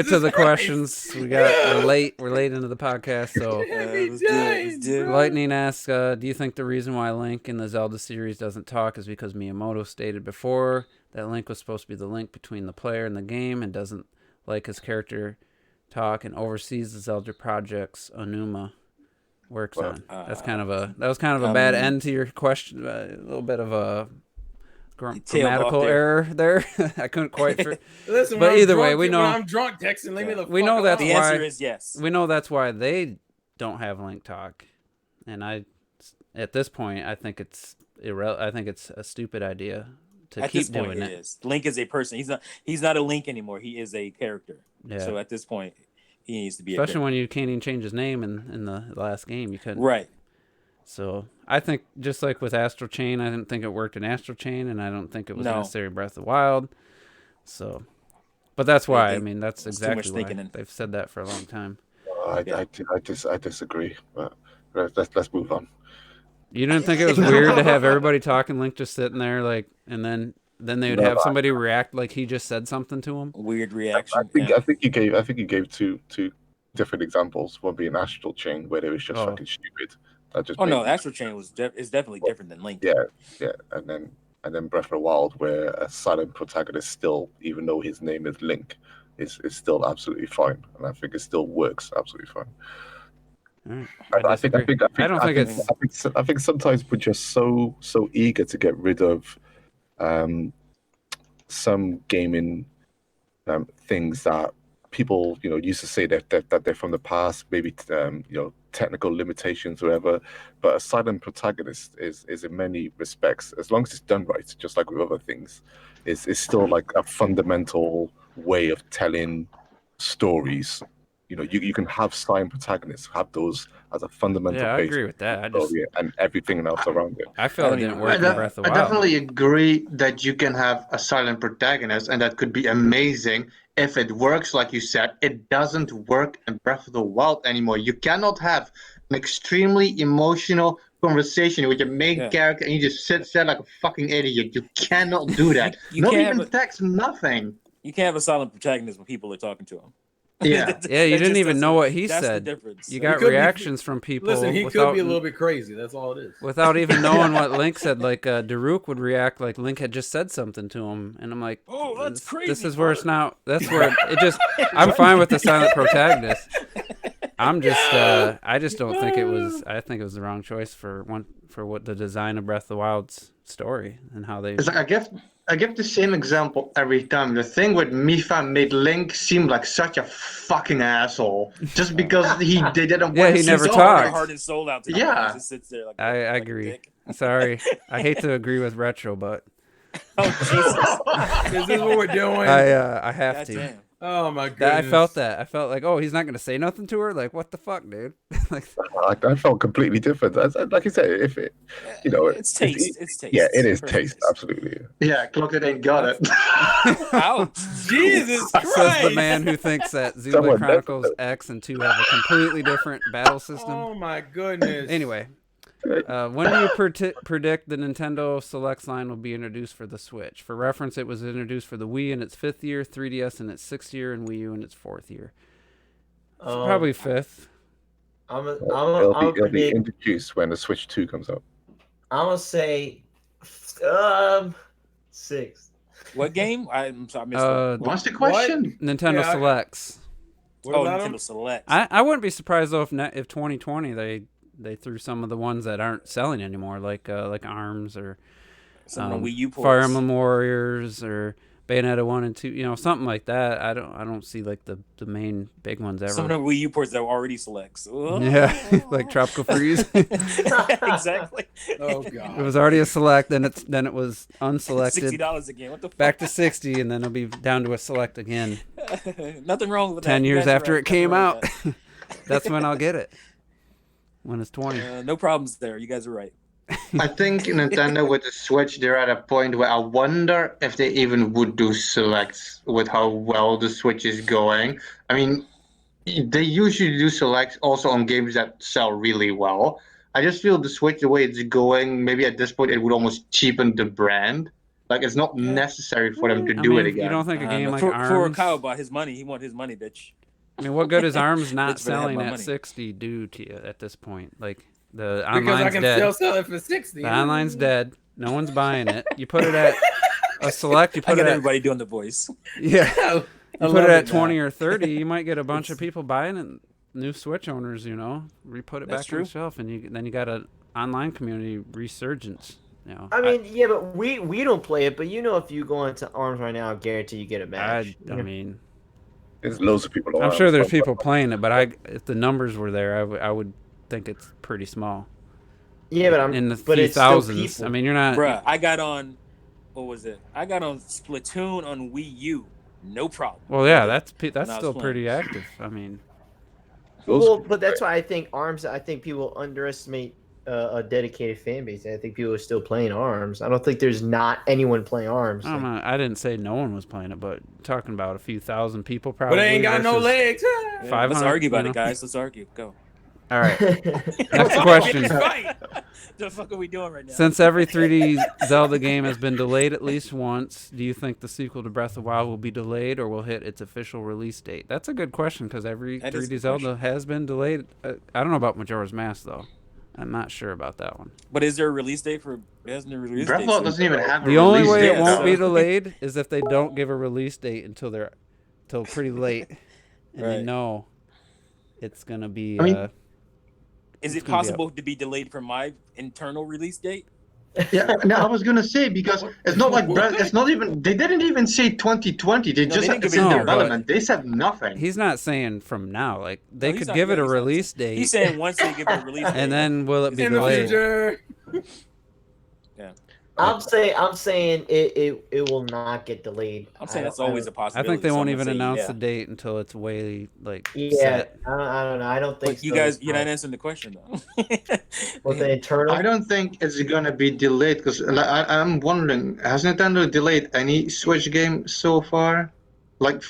to the questions. We're late into the podcast, so Lightning asks, do you think the reason why Link in the Zelda series doesn't talk is because Miyamoto stated before that Link was supposed to be the link between the player and the game and doesn't like his character talk and oversees the Zelda projects Onuma works on? That was kind of a bad end to your question. A little bit of a grammatical error there. I couldn't quite. Listen, but either way, we know when I'm drunk texting. Leave me the. We know that's the why. Answer is yes. We know that's why they don't have Link talk, and at this point, I think it's I think it's a stupid idea to keep doing it. Is. Link is a person. He's not a Link anymore. He is a character. Yeah. So at this point, he needs to be. Especially when you can't even change his name in the last game, you couldn't. Right. So I think just like with Astral Chain, I didn't think it worked in Astral Chain, and I don't think it was necessary in Breath of the Wild. So, but that's why. I mean, that's exactly why they've said that for a long time. I disagree. But let's move on. You didn't think it was weird to have everybody talking, Link just sitting there, like, and then they would have somebody react like he just said something to him? Weird reaction. I think you gave two different examples. One being Astral Chain, where they was just fucking stupid. No, Astral Chain is definitely different than Link. Yeah, and then Breath of the Wild, where a silent protagonist still, even though his name is Link, is still absolutely fine, and I think it still works absolutely fine. I think sometimes we're just so eager to get rid of some gaming things that people used to say that they're from the past, maybe technical limitations or whatever, but a silent protagonist is in many respects, as long as it's done right, just like with other things, is still like a fundamental way of telling stories You know, you can have silent protagonists, have those as a fundamental Yeah, I base agree with that. I of the just story and everything else around it. I feel it didn't work in Breath of the I Wild. definitely agree that you can have a silent protagonist, and that could be amazing if it works. Like you said, it doesn't work in Breath of the Wild anymore. You cannot have an extremely emotional conversation with your main character, and you just sit there like a fucking idiot. You cannot do that. Not even text, nothing. You can't have a silent protagonist when people are talking to him. Yeah, yeah. You didn't even know what he that's said. The difference. You got reactions from people. Listen, he could be a little bit crazy. That's all it is. Without even knowing what Link said, like Daruk would react like Link had just said something to him, and I'm like, "Oh, that's crazy." This is where it's now. That's where it just. I'm fine with the silent protagonist. I'm just. I just don't think it was. I think it was the wrong choice for what the design of Breath of the Wild's story and how they. It's like I give the same example every time. The thing with Mipha made Link seem like such a fucking asshole just because he didn't. Yeah, he never talked. Heart and soul out to him. Yeah, he just sits there like I like agree. Sorry, I hate to agree with Retro, but. Oh Jesus! Is this what we're doing? I have to. Damn. Oh my goodness! I felt that. I felt like, oh, he's not gonna say nothing to her. Like, what the fuck, dude? Like, I felt completely different. Like I said, if it, you know, it's taste. It's taste. Yeah, it is taste. Absolutely. Yeah, Clocked ain't got it. Ouch! Jesus Christ! Says the man who thinks that Xenoblade Chronicles X and 2 have a completely different battle system. Oh my goodness! Anyway, when do you predict the Nintendo Selects line will be introduced for the Switch? For reference, it was introduced for the Wii in its 5th year, 3DS in its 6th year, and Wii U in its 4th year. Probably 5th. It'll be introduced when the Switch 2 comes out. I'm gonna say 6th. What game? I'm sorry, I missed What's the question? Nintendo Selects. Nintendo Selects. I wouldn't be surprised though if 2020 they threw some of the ones that aren't selling anymore, like ARMS or some of the Wii U ports. Fire Emblem Warriors or Bayonetta 1 and 2, you know, something like that. I don't see like the main big ones ever. Some of the Wii U ports that were already selects. Yeah, like Tropical Freeze. Exactly. Oh god. It was already a select, then it was unselected. $60 again. What the fuck? Back to 60, and then it'll be down to a select again. Nothing wrong with that. 10 years after it came out. That's when I'll get it. When it's 20. No problems there. You guys are right. I think Nintendo with the Switch, they're at a point where I wonder if they even would do selects with how well the Switch is going. I mean, they usually do selects also on games that sell really well. I just feel the Switch, the way it's going, maybe at this point it would almost cheapen the brand. Like, it's not necessary for them to do it again. You don't think a game like ARMS... For Kyle bought his money, he want his money, bitch. I mean, what good is ARMS not selling at 60 do to you at this point? Like, the online's because I can dead. still sell it for 60. The online's dead. No one's buying it. You put it at a select. You put I got it everybody doing the voice. Yeah. You put it at 20 now. or 30, you might get a bunch of people buying it. New Switch owners, you know, re-put it back on the shelf, and then you got an online community resurgence. You know, I mean, yeah, but we don't play it. But you know, if you go into ARMS right now, I guarantee you get a match. I mean, there's loads of people. I'm sure there's people playing it, but if the numbers were there, I would think it's pretty small. Yeah, but in the few thousands. I mean, you're not. Bruh, I got on. What was it? I got on Splatoon on Wii U. No problem. Well, yeah, that's still pretty active. I mean. Well, but that's why I think ARMS. I think people underestimate a dedicated fan base. I think people are still playing ARMS. I don't think there's not anyone playing ARMS. I didn't say no one was playing it, but talking about a few thousand people probably. But they ain't got no legs. Yeah, let's argue about it, guys. Let's argue. Go. All right. Next question. The fuck are we doing right now? Since every 3D Zelda game has been delayed at least once, do you think the sequel to Breath of the Wild will be delayed or will hit its official release date? That's a good question because every 3D Zelda has been delayed. I don't know about Majora's Mask though. I'm not sure about that one. But is there a release date for? Hasn't there a release Breath date? of the Wild doesn't even have a The only release way date, it won't be delayed is if they don't give a release date until pretty late, and they know it's gonna be. Is it possible to be delayed from my internal release date? Yeah, no, I was gonna say because it's not like it's not even. They didn't even say 2020. They just said it's in development. They said nothing. He's not saying from now. Like they could give it a release date. He's saying once they give it a release date, and then will it be in delayed? The future. Yeah. I'm saying it will not get delayed. I'm saying that's always a I possibility. think they won't even Someone say, announce yeah. the date until it's way like Yeah, set. I don't know. I don't think But you so. guys, you're not answering the question though. With the internal. I don't think it's gonna be delayed because I'm wondering, has Nintendo delayed any Switch game so far? Like,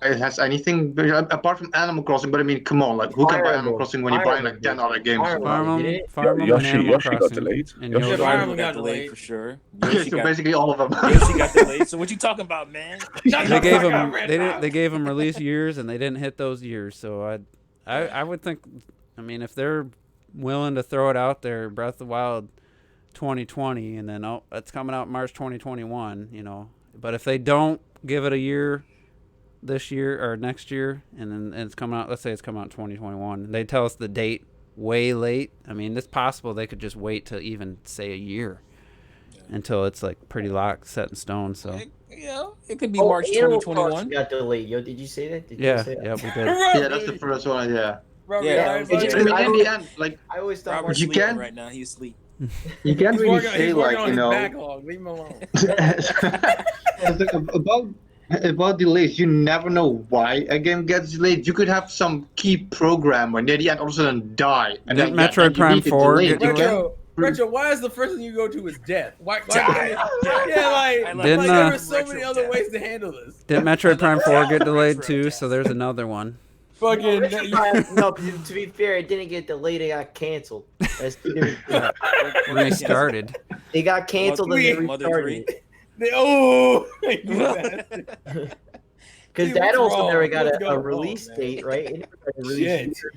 it has anything apart from Animal Crossing? But I mean, come on, like, who can buy Fire Animal Emblem. Crossing when you're Fire buying like Emblem 10 other games? Fire Fire Emblem, Emblem, did it? Fire Emblem, and Yoshi Animal got Crossing, delayed. and Yoshi Yeah, Yoshi. Fire Fire Emblem got got delayed delayed. for sure. Okay, Yoshi so got basically all of them. Yoshi got delayed. So what you talking about, man? Shut They the gave fuck them up, Red they Rock. gave them release years and they didn't hit those years. So I would think, I mean, if they're willing to throw it out there, Breath of the Wild 2020, and then it's coming out March 2021, you know. But if they don't give it a year this year or next year, and then it's coming out, let's say it's coming out 2021, and they tell us the date way late. I mean, it's possible they could just wait to even say a year until it's like pretty locked, set in stone. So It could be March Animal 2021. Crossing got delayed. Yo, did you say that? Did yeah, you say that? yeah, we did. Yeah, that's the first one. Yeah. Bro, Yeah, yeah, it just- I mean, in the end, like, I always thought Robert's You sleeping can- right now. He's asleep. you can't he's really working, say he's working like, on you his know, backlog. Leave him alone. about delays, you never know why a game gets delayed. You could have some key programmer near the end all of a sudden die, and Didn't then Metroid and you Prime need to 4 delay get it. You delayed? Retro, why is the first thing you go to is death? Why Die. yeah, like, I like Didn't, there are so Retro many other death. ways to handle this. Didn't Metroid Prime 4 get delayed Retro too? death. So there's another one. Fucking No, to be fair, it didn't get delayed. It got canceled. That's two different things. Restarted. It got canceled and then Mother restarted. 3. oh, you bastard. Because Dude, that what's also wrong? never got What's a going release on, man? date, right? It never got a release Shit. year.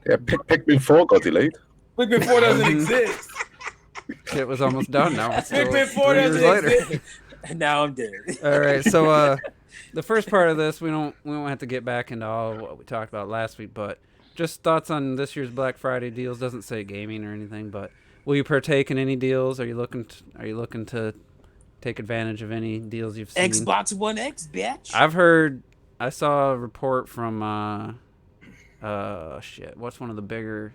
Yeah, Pikmin 4 got delayed. Pikmin 4 doesn't exist. It was almost done. Now it's still Pikmin 4 3 years doesn't later. exist. Now I'm dead. All right, so the first part of this, we won't have to get back into all of what we talked about last week, but just thoughts on this year's Black Friday deals. Doesn't say gaming or anything, but will you partake in any deals? Are you looking to take advantage of any deals you've seen? Xbox One X, bitch. I saw a report from what's one of the bigger.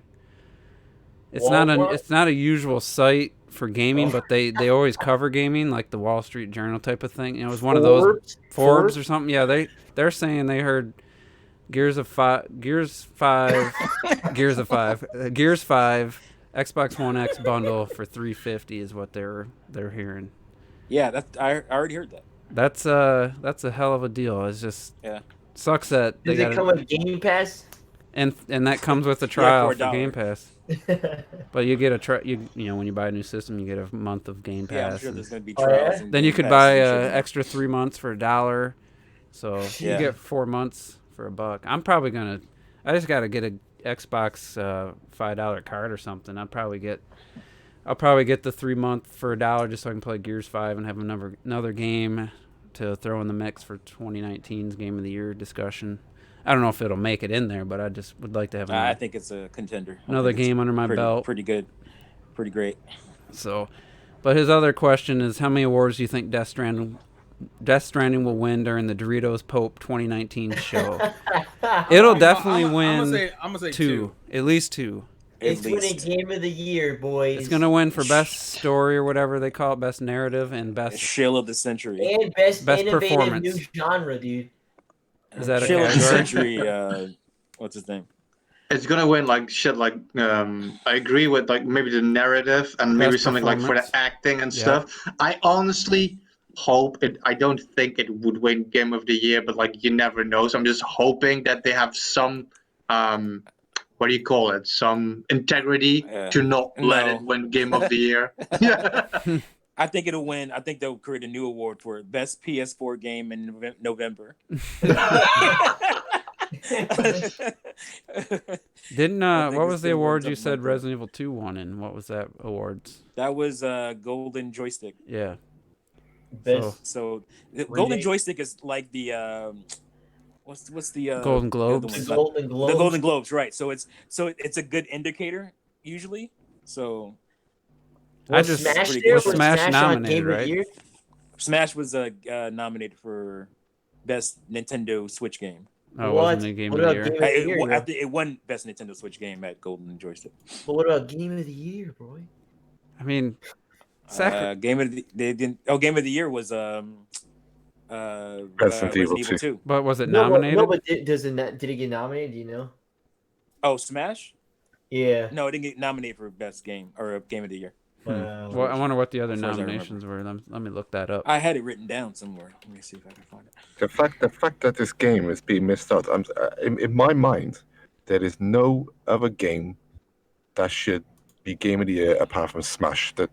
Walmart? It's not a usual site for gaming, but they always cover gaming, like the Wall Street Journal type of thing. It was one of those Forbes or something. Yeah, they're saying they heard Gears 5, Xbox One X bundle for $350 is what they're hearing. Yeah, I already heard that. That's a hell of a deal. It's just sucks that they Does it got come with Game Pass? and that comes with a trial for for $1. Game Pass. But you get you know when you buy a new system, you get a month of Game Pass. Yeah, I'm sure there's going to be Oh, trials. yeah? and Then you Game could Pass buy and an shit. extra 3 months for $1. So you Yeah. get 4 months for $1. I'm probably gonna. I just gotta get a Xbox $5 card or something. I'll probably get the 3 month for $1 just so I can play Gears 5 and have another game to throw in the mix for 2019's Game of the Year discussion. I don't know if it'll make it in there, but I just would like to have I think it's a contender. I another think it's game under my belt. Pretty good. Pretty great. So, but his other question is, how many awards do you think Death Stranding will win during the Doritos Pope 2019 show? It'll definitely win I'm gonna say two, at least two. It's At winning least. Game of the Year, boys. It's gonna win for best story or whatever they call it, best narrative and best. Shill of the century. And best innovative performance. new genre, dude. Is that a Shill of the category? century. What's his name? It's gonna win like shit. Like I agree with like maybe the narrative and maybe Best something like for performance. the acting and Yeah. stuff. I honestly hope it. I don't think it would win Game of the Year, but like you never know. So I'm just hoping that they have some what do you call it? Some integrity to not let No. it win Game of the Year. I think it'll win. I think they'll create a new award for it. Best PS4 game in November. Didn't I think what it's was the gonna win award you something said like that. Resident Evil 2 won in? What was that awards? That was Golden Joystick. Yeah. Best. So the Remake. Golden Joystick is like the what's the Golden the other Globes. one? The Golden Globes. The Golden Globes, right? So it's a good indicator usually. So I Was just- Smash pretty there? good. Was Smash Smash nominated, on Game of right? the Year? Smash was nominated for best Nintendo Switch game. Oh, it What? wasn't a game What of the about year. Game of the It, Year, won- though? after it won best Nintendo Switch game at Golden Joystick. But what about Game of the Year, boy? I mean, Game of the year was Resident Evil 2. But was it No, nominated? but did it get nominated? Do you know? Oh, Smash? Yeah. No, it didn't get nominated for best game or game of the year. Well, I wonder what the other nominations were. Let me look that up. I had it written down somewhere. Let me see if I can find it. The fact that this game is being missed out, in my mind, there is no other game that should be game of the year apart from Smash. The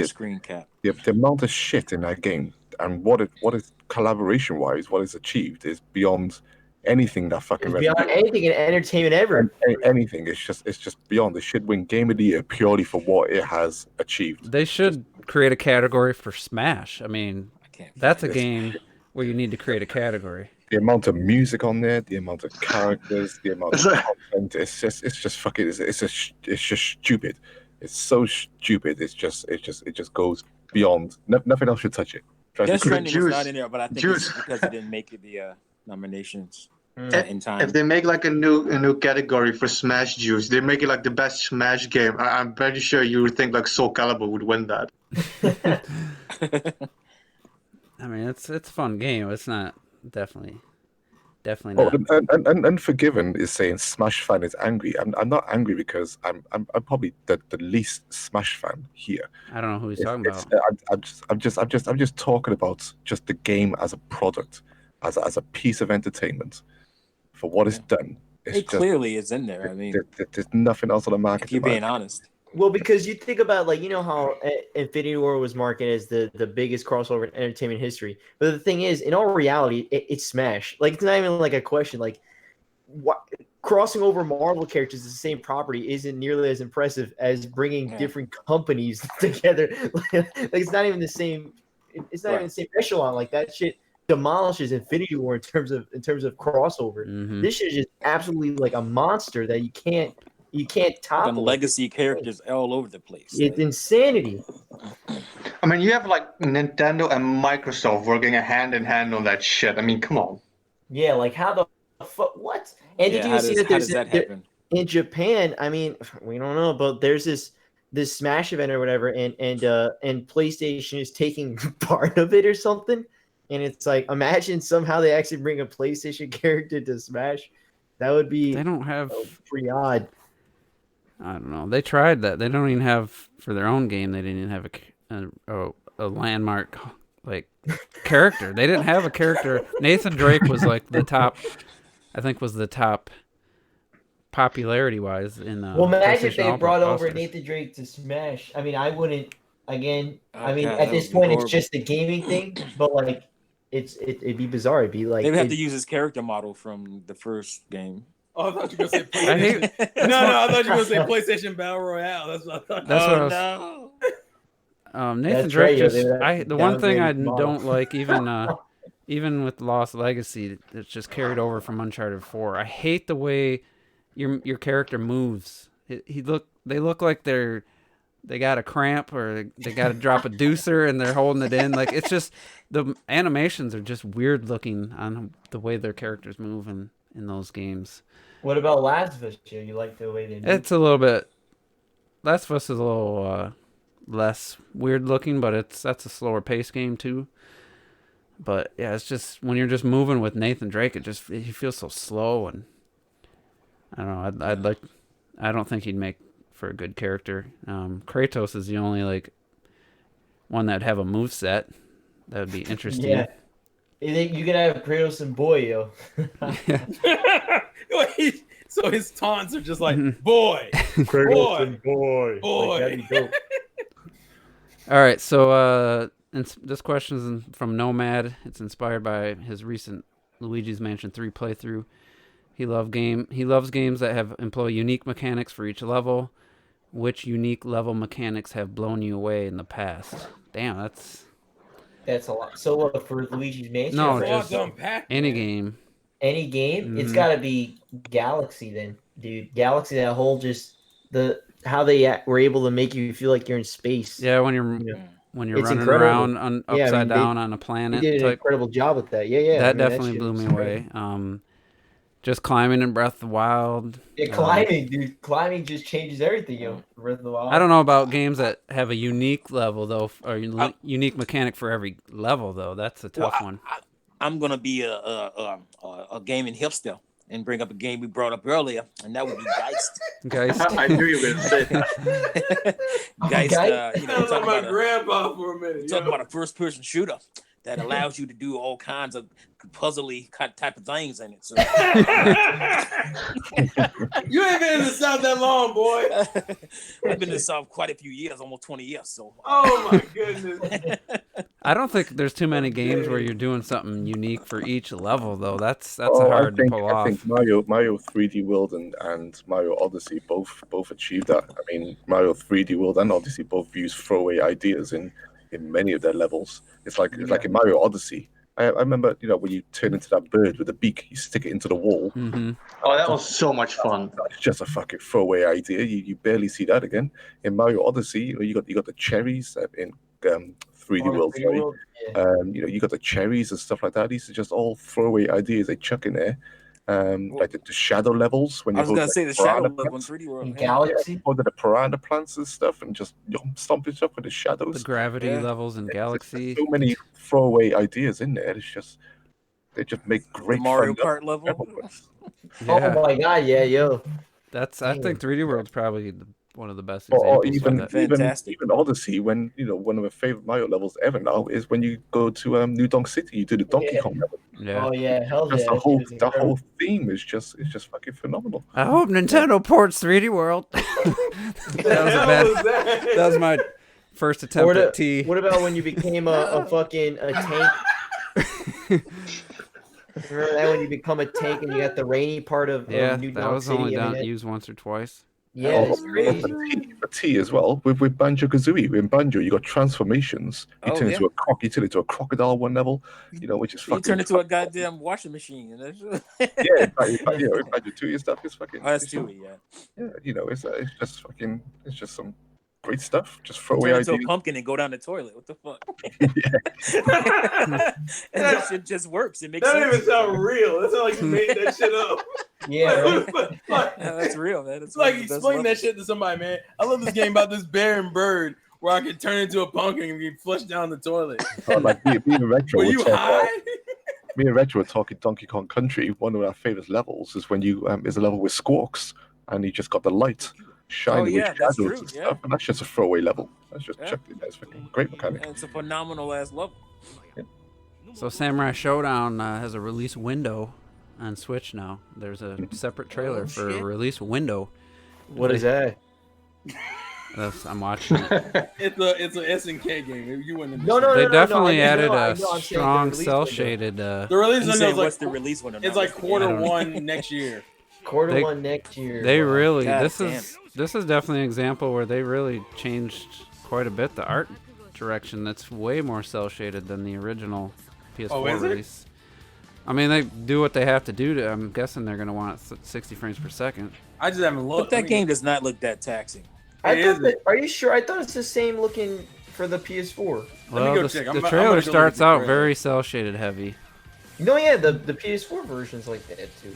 screen cap. The amount of shit in that game and what is collaboration wise, what is achieved is beyond anything that fucking. It's beyond anything in entertainment ever. Anything. It's just beyond. It should win Game of the Year purely for what it has achieved. They should create a category for Smash. I mean, that's a game where you need to create a category. The amount of music on there, the amount of characters, the amount of content, it's just fucking. It's just stupid. It's so stupid. It just goes beyond. Nothing else should touch it. Death Stranding was not in there, but I think it's because it didn't make the nominations in time. If they make like a new category for Smash Juice, they make it like the best Smash game. I'm pretty sure you would think like Soul Calibur would win that. I mean, it's a fun game. It's not definitely not. Oh, and Unforgiven is saying Smash fan is angry. I'm not angry because I'm probably the least Smash fan here. I don't know who he's talking about. I'm just talking about just the game as a product, as a piece of entertainment for what it's done. It clearly is in there. I mean, there's nothing else on the market. If you're being honest. Well, because you think about, like, you know how Infinity War was marketed as the biggest crossover in entertainment history. But the thing is, in all reality, it's Smash. Like, it's not even like a question. Like, crossing over Marvel characters to the same property isn't nearly as impressive as bringing different companies together. Like, it's not even the same. It's not even the same echelon. Like, that shit demolishes Infinity War in terms of crossover. Mm-hmm. This shit is just absolutely like a monster that you can't topple. And legacy characters all over the place. It's insanity. I mean, you have like Nintendo and Microsoft working hand in hand on that shit. I mean, come on. Yeah, like how the fuck? What? And did you see that how does that happen? In Japan? I mean, we don't know, but there's this Smash event or whatever, and PlayStation is taking part of it or something. And it's like, imagine somehow they actually bring a PlayStation character to Smash. That would be. They don't have pretty odd. I don't know. They tried that. They don't even have for their own game. They didn't even have a landmark like character. They didn't have a character. Nathan Drake was like the top. I think was the top popularity wise in. Well, imagine if they brought over Nathan Drake to Smash. I mean, I wouldn't. Again, I mean, at this point, it's just a gaming thing. But like, it'd be bizarre. It'd be like they would have to use his character model from the first game. Oh, I thought you were going to say PlayStation. No, I thought you were going to say PlayStation Battle Royale. That's what I thought. That's what I was... Nathan Drake the one thing I don't like, even with Lost Legacy, it's just carried over from Uncharted 4. I hate the way your character moves. They look like they got a cramp or they got to drop a deucer and they're holding it in. Like, it's just the animations are just weird looking on the way their characters move in those games. What about Last of Us? You like the way they move? It's a little bit. Last of Us is a little less weird looking, but that's a slower pace game too. But yeah, it's just when you're just moving with Nathan Drake, he feels so slow, and I don't know. I don't think he'd make for a good character. Kratos is the only like one that'd have a move set that would be interesting. Yeah, you could have Kratos and Boy, So his taunts are just like boy, boy. All right, so this question is from Nomad. It's inspired by his recent Luigi's Mansion 3 playthrough. He loves games that employ unique mechanics for each level. Which unique level mechanics have blown you away in the past? Damn, that's a lot. So what for Luigi's Mansion? No, just any game. Any game? Mm-hmm. It's got to be Galaxy then, dude. Galaxy, that whole how they were able to make you feel like you're in space. Yeah, when you're running around down on a planet. They did an incredible job with that. Yeah. That definitely blew me away. Just climbing in Breath of the Wild. Yeah, climbing, dude. Climbing just changes everything, yo. Breath of the Wild. I don't know about games that have a unique level though, or unique mechanic for every level though. That's a tough one. I'm gonna be a gaming hipster and bring up a game we brought up earlier, and that would be Geist. Geist. I knew you were gonna say that. Geist. You know, talking about grandpa for a minute. Talking about a first-person shooter that allows you to do all kinds of puzzly type of things in it. So you ain't been in the South that long, boy. I've been in the South quite a few years, almost 20 years. So. Oh my goodness. I don't think there's too many games where you're doing something unique for each level, though. That's hard to pull off. I think Mario 3D World and Mario Odyssey both achieved that. I mean, Mario 3D World and Odyssey both use throwaway ideas in many of their levels. It's like in Mario Odyssey. I remember, when you turn into that bird with a beak, you stick it into the wall. Mm-hmm. Oh, that was so much fun. It's just a fucking throwaway idea. You barely see that again. In Mario Odyssey, you got the cherries in 3D World. Yeah. You got the cherries and stuff like that. These are just all throwaway ideas they chuck in there. Like the shadow levels when you I was gonna say the shadow level in 3D World. Galaxy. Or the piranha plants and stuff, and just stomp it up with the shadows. The gravity levels in Galaxy. So many throwaway ideas in there. It's just they just make great Mario Kart level. Yeah. Oh my god, yeah, yo. I think 3D World's probably one of the best or examples. even Odyssey, when one of my favorite Mario levels ever now is when you go to New Donk City, you do the Donkey Kong level. Yeah. Oh yeah, hell yeah. The whole theme is just fucking phenomenal. I hope Nintendo ports 3D World. That was my first attempt at T. What about when you became a tank? Remember that when you become a tank and you got the rainy part of New Donk City? That was only used once or twice. Yeah, it's crazy. For T as well, with Banjo-Kazooie. In Banjo, you got transformations. You turn into a crocodile one level, which is fucking... You turn into a goddamn washing machine. Yeah, Banjo 2 stuff is fucking... Oh, that's 2, yeah. Yeah, it's just fucking... It's just some great stuff. Just throw away turn ideas. into a pumpkin and go down the toilet. What the fuck? And that shit just works. It makes sense. That even sound real. That sounds like you made that shit up. Yeah, that's real, man. It's like explain that shit to somebody, man. I love this game about this bear and bird where I can turn into a pumpkin and get flushed down the toilet. Like me and Retro. Were you high? Me and Retro were talking Donkey Kong Country. One of our favorite levels is when you is a level with Squawks and you just got the light shining with shadows and stuff, and that's just a throwaway level. That's just chucked in there. It's fucking great mechanic. And it's a phenomenal ass level. Yeah. So Samurai Showdown has a release window on Switch now. There's a separate trailer for a release window. What is that? I'm watching it. It's an SNK game. You wouldn't. They definitely added a strong cell shaded. The release window is what's the release window? It's like Q1 next year. Q1 next year. They really. This is definitely an example where they really changed quite a bit the art direction. That's way more cell shaded than the original PS4 release. I mean, they do what they have to do. I'm guessing they're going to want 60 frames per second. I just haven't looked. But that game does not look that taxing. Are you sure? I thought it's the same looking for the PS4. Well, the trailer starts out very cell shaded heavy. No, yeah, the PS4 version's like that too.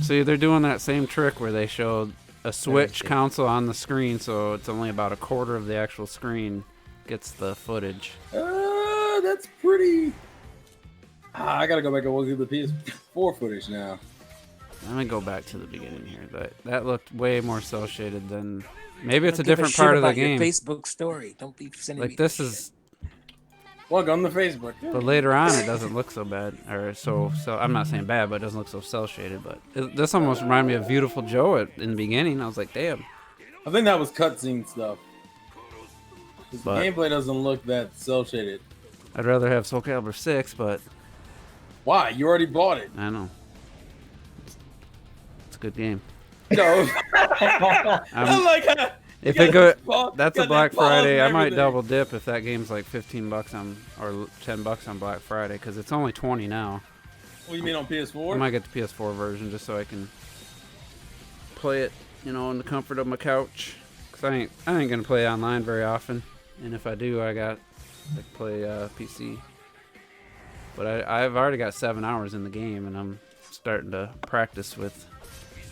See, they're doing that same trick where they showed a Switch console on the screen, so it's only about a quarter of the actual screen gets the footage. That's pretty... I gotta go back and look at the PS4 footage now. Let me go back to the beginning here. That looked way more cell shaded than... Maybe it's a different part of the game. Your Facebook story. Don't be sending me this is... Welcome to Facebook. But later on, it doesn't look so bad, or so. I'm not saying bad, but it doesn't look so cell shaded. But this almost reminded me of Beautiful Joe in the beginning. I was like, damn. I think that was cutscene stuff. The gameplay doesn't look that cell shaded. I'd rather have Soul Calibur 6, but why? You already bought it. I know. It's a good game. No. I like how. If it go, that's a Black Friday. I might double dip if that game's like $15 or $10 on Black Friday because it's only $20 now. What do you mean on PS4? I might get the PS4 version just so I can play it, in the comfort of my couch. Cause I ain't gonna play online very often, and if I do, I play PC. But I've already got 7 hours in the game, and I'm starting to practice with.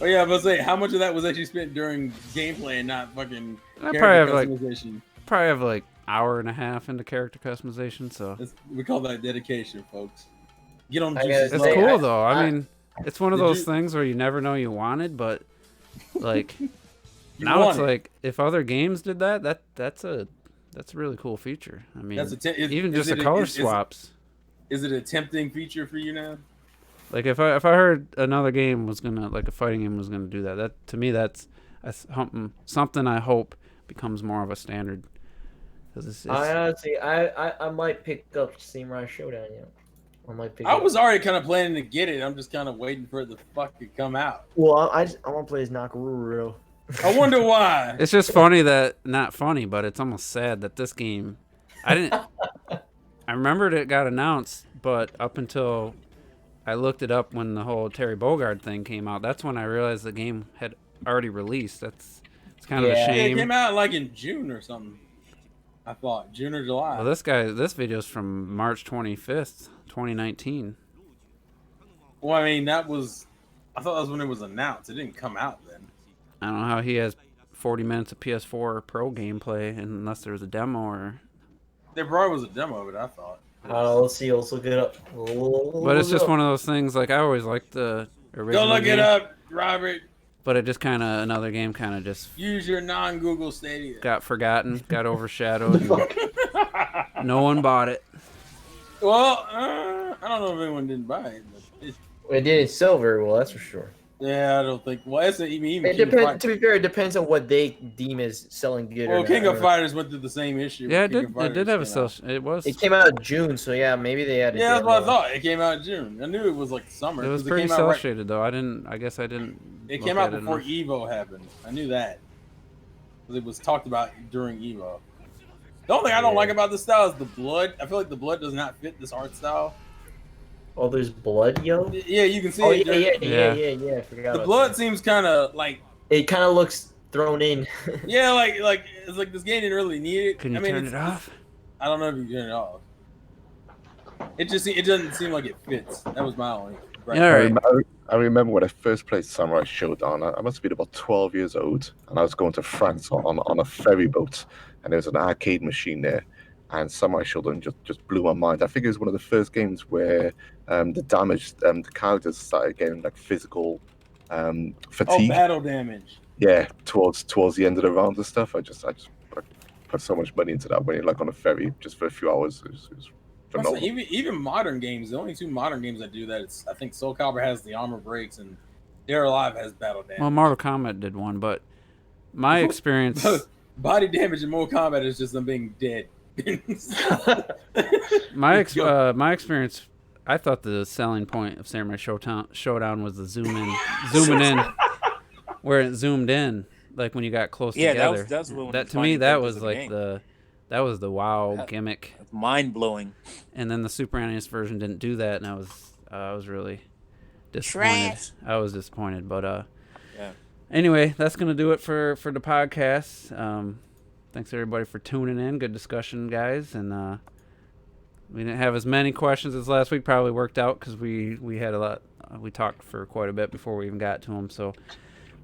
Oh yeah, I was say how much of that was actually spent during gameplay and not fucking I character customization? Probably have like hour and a half into character customization. So we call that dedication, folks. Get on. It's cool though. I mean, it's one of those things where you never know you wanted, but like now it's like if other games did that, that's a really cool feature. I mean, even just the color swaps. Is it a tempting feature for you now? Like if I heard another game was gonna, like a fighting game was gonna do that, that to me that's something I hope becomes more of a standard. It's I honestly, I might pick up Samurai Showdown. I was already kind of planning to get it. I'm just kind of waiting for it to fucking come out. Well, I want to play as Nakaruru. I wonder why. It's just funny that, not funny, but it's almost sad that this game, I remembered it got announced, but up until I looked it up when the whole Terry Bogard thing came out, that's when I realized the game had already released. It's kind of a shame. It came out like in June or something. I thought June or July. Well, this video's from March 25th, 2019. Well, I mean, I thought that was when it was announced. It didn't come out then. I don't know how he has 40 minutes of PS4 Pro gameplay unless there was a demo or... There probably was a demo of it, I thought. Let's see. Let's look it up. But it's just one of those things, like I always liked the original Go look game, it up, Robert. But it just kind of, another game kind of just... Use your non-Google Stadia. Got forgotten, got overshadowed. No one bought it. Well, I don't know if anyone didn't buy it. But it didn't sell very well, that's for sure. Yeah, I don't think. Well, it's even it depends. To be fair, it depends on what they deem as selling good. Well, King of Fighters went through the same issue. Yeah, it did have a sell. It came out in June, so yeah, maybe they had. Yeah, that's what I thought. It came out in June. I knew it was like summer. It was pretty cell shaded though. I guess I didn't. It came out before Evo happened. I knew that. Because it was talked about during Evo. The only thing I don't like about this style is the blood. I feel like the blood does not fit this art style. Oh, there's blood, yo. Yeah, you can see. Oh, yeah. I forgot. The blood seems kind of like. It kind of looks thrown in. Yeah, like it's like this game didn't really need it. Can you turn it off? I don't know if you can turn it off. It doesn't seem like it fits. That was my only. Yeah, I remember when I first played Samurai Showdown. I must have been about 12 years old, and I was going to France on a ferry boat, and there was an arcade machine there. And Samurai Showdown just blew my mind. I think it was one of the first games where the characters started getting like physical fatigue. Oh, battle damage. Yeah, towards the end of the round and stuff. I just put so much money into that when you're like on a ferry just for a few hours. It was phenomenal. Even modern games, the only two modern games that do that, I think Soul Calibur has the armor breaks and Dead or Alive has battle damage. Well, Mortal Kombat did one, but my experience, body damage in Mortal Kombat is just them being dead. my experience, I thought the selling point of Samurai Showdown was the zooming in, where it zoomed in, like when you got close together. That to me, that was like that was the wow gimmick. Mind blowing. And then the Super NES version didn't do that, and I was really disappointed. I was disappointed, but yeah. Anyway, that's gonna do it for the podcast. Thanks everybody for tuning in. Good discussion, guys, and we didn't have as many questions as last week. Probably worked out because we had a lot. We talked for quite a bit before we even got to them. So,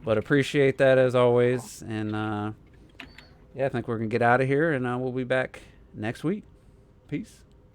but appreciate that as always, and yeah, I think we're gonna get out of here, and we'll be back next week. Peace.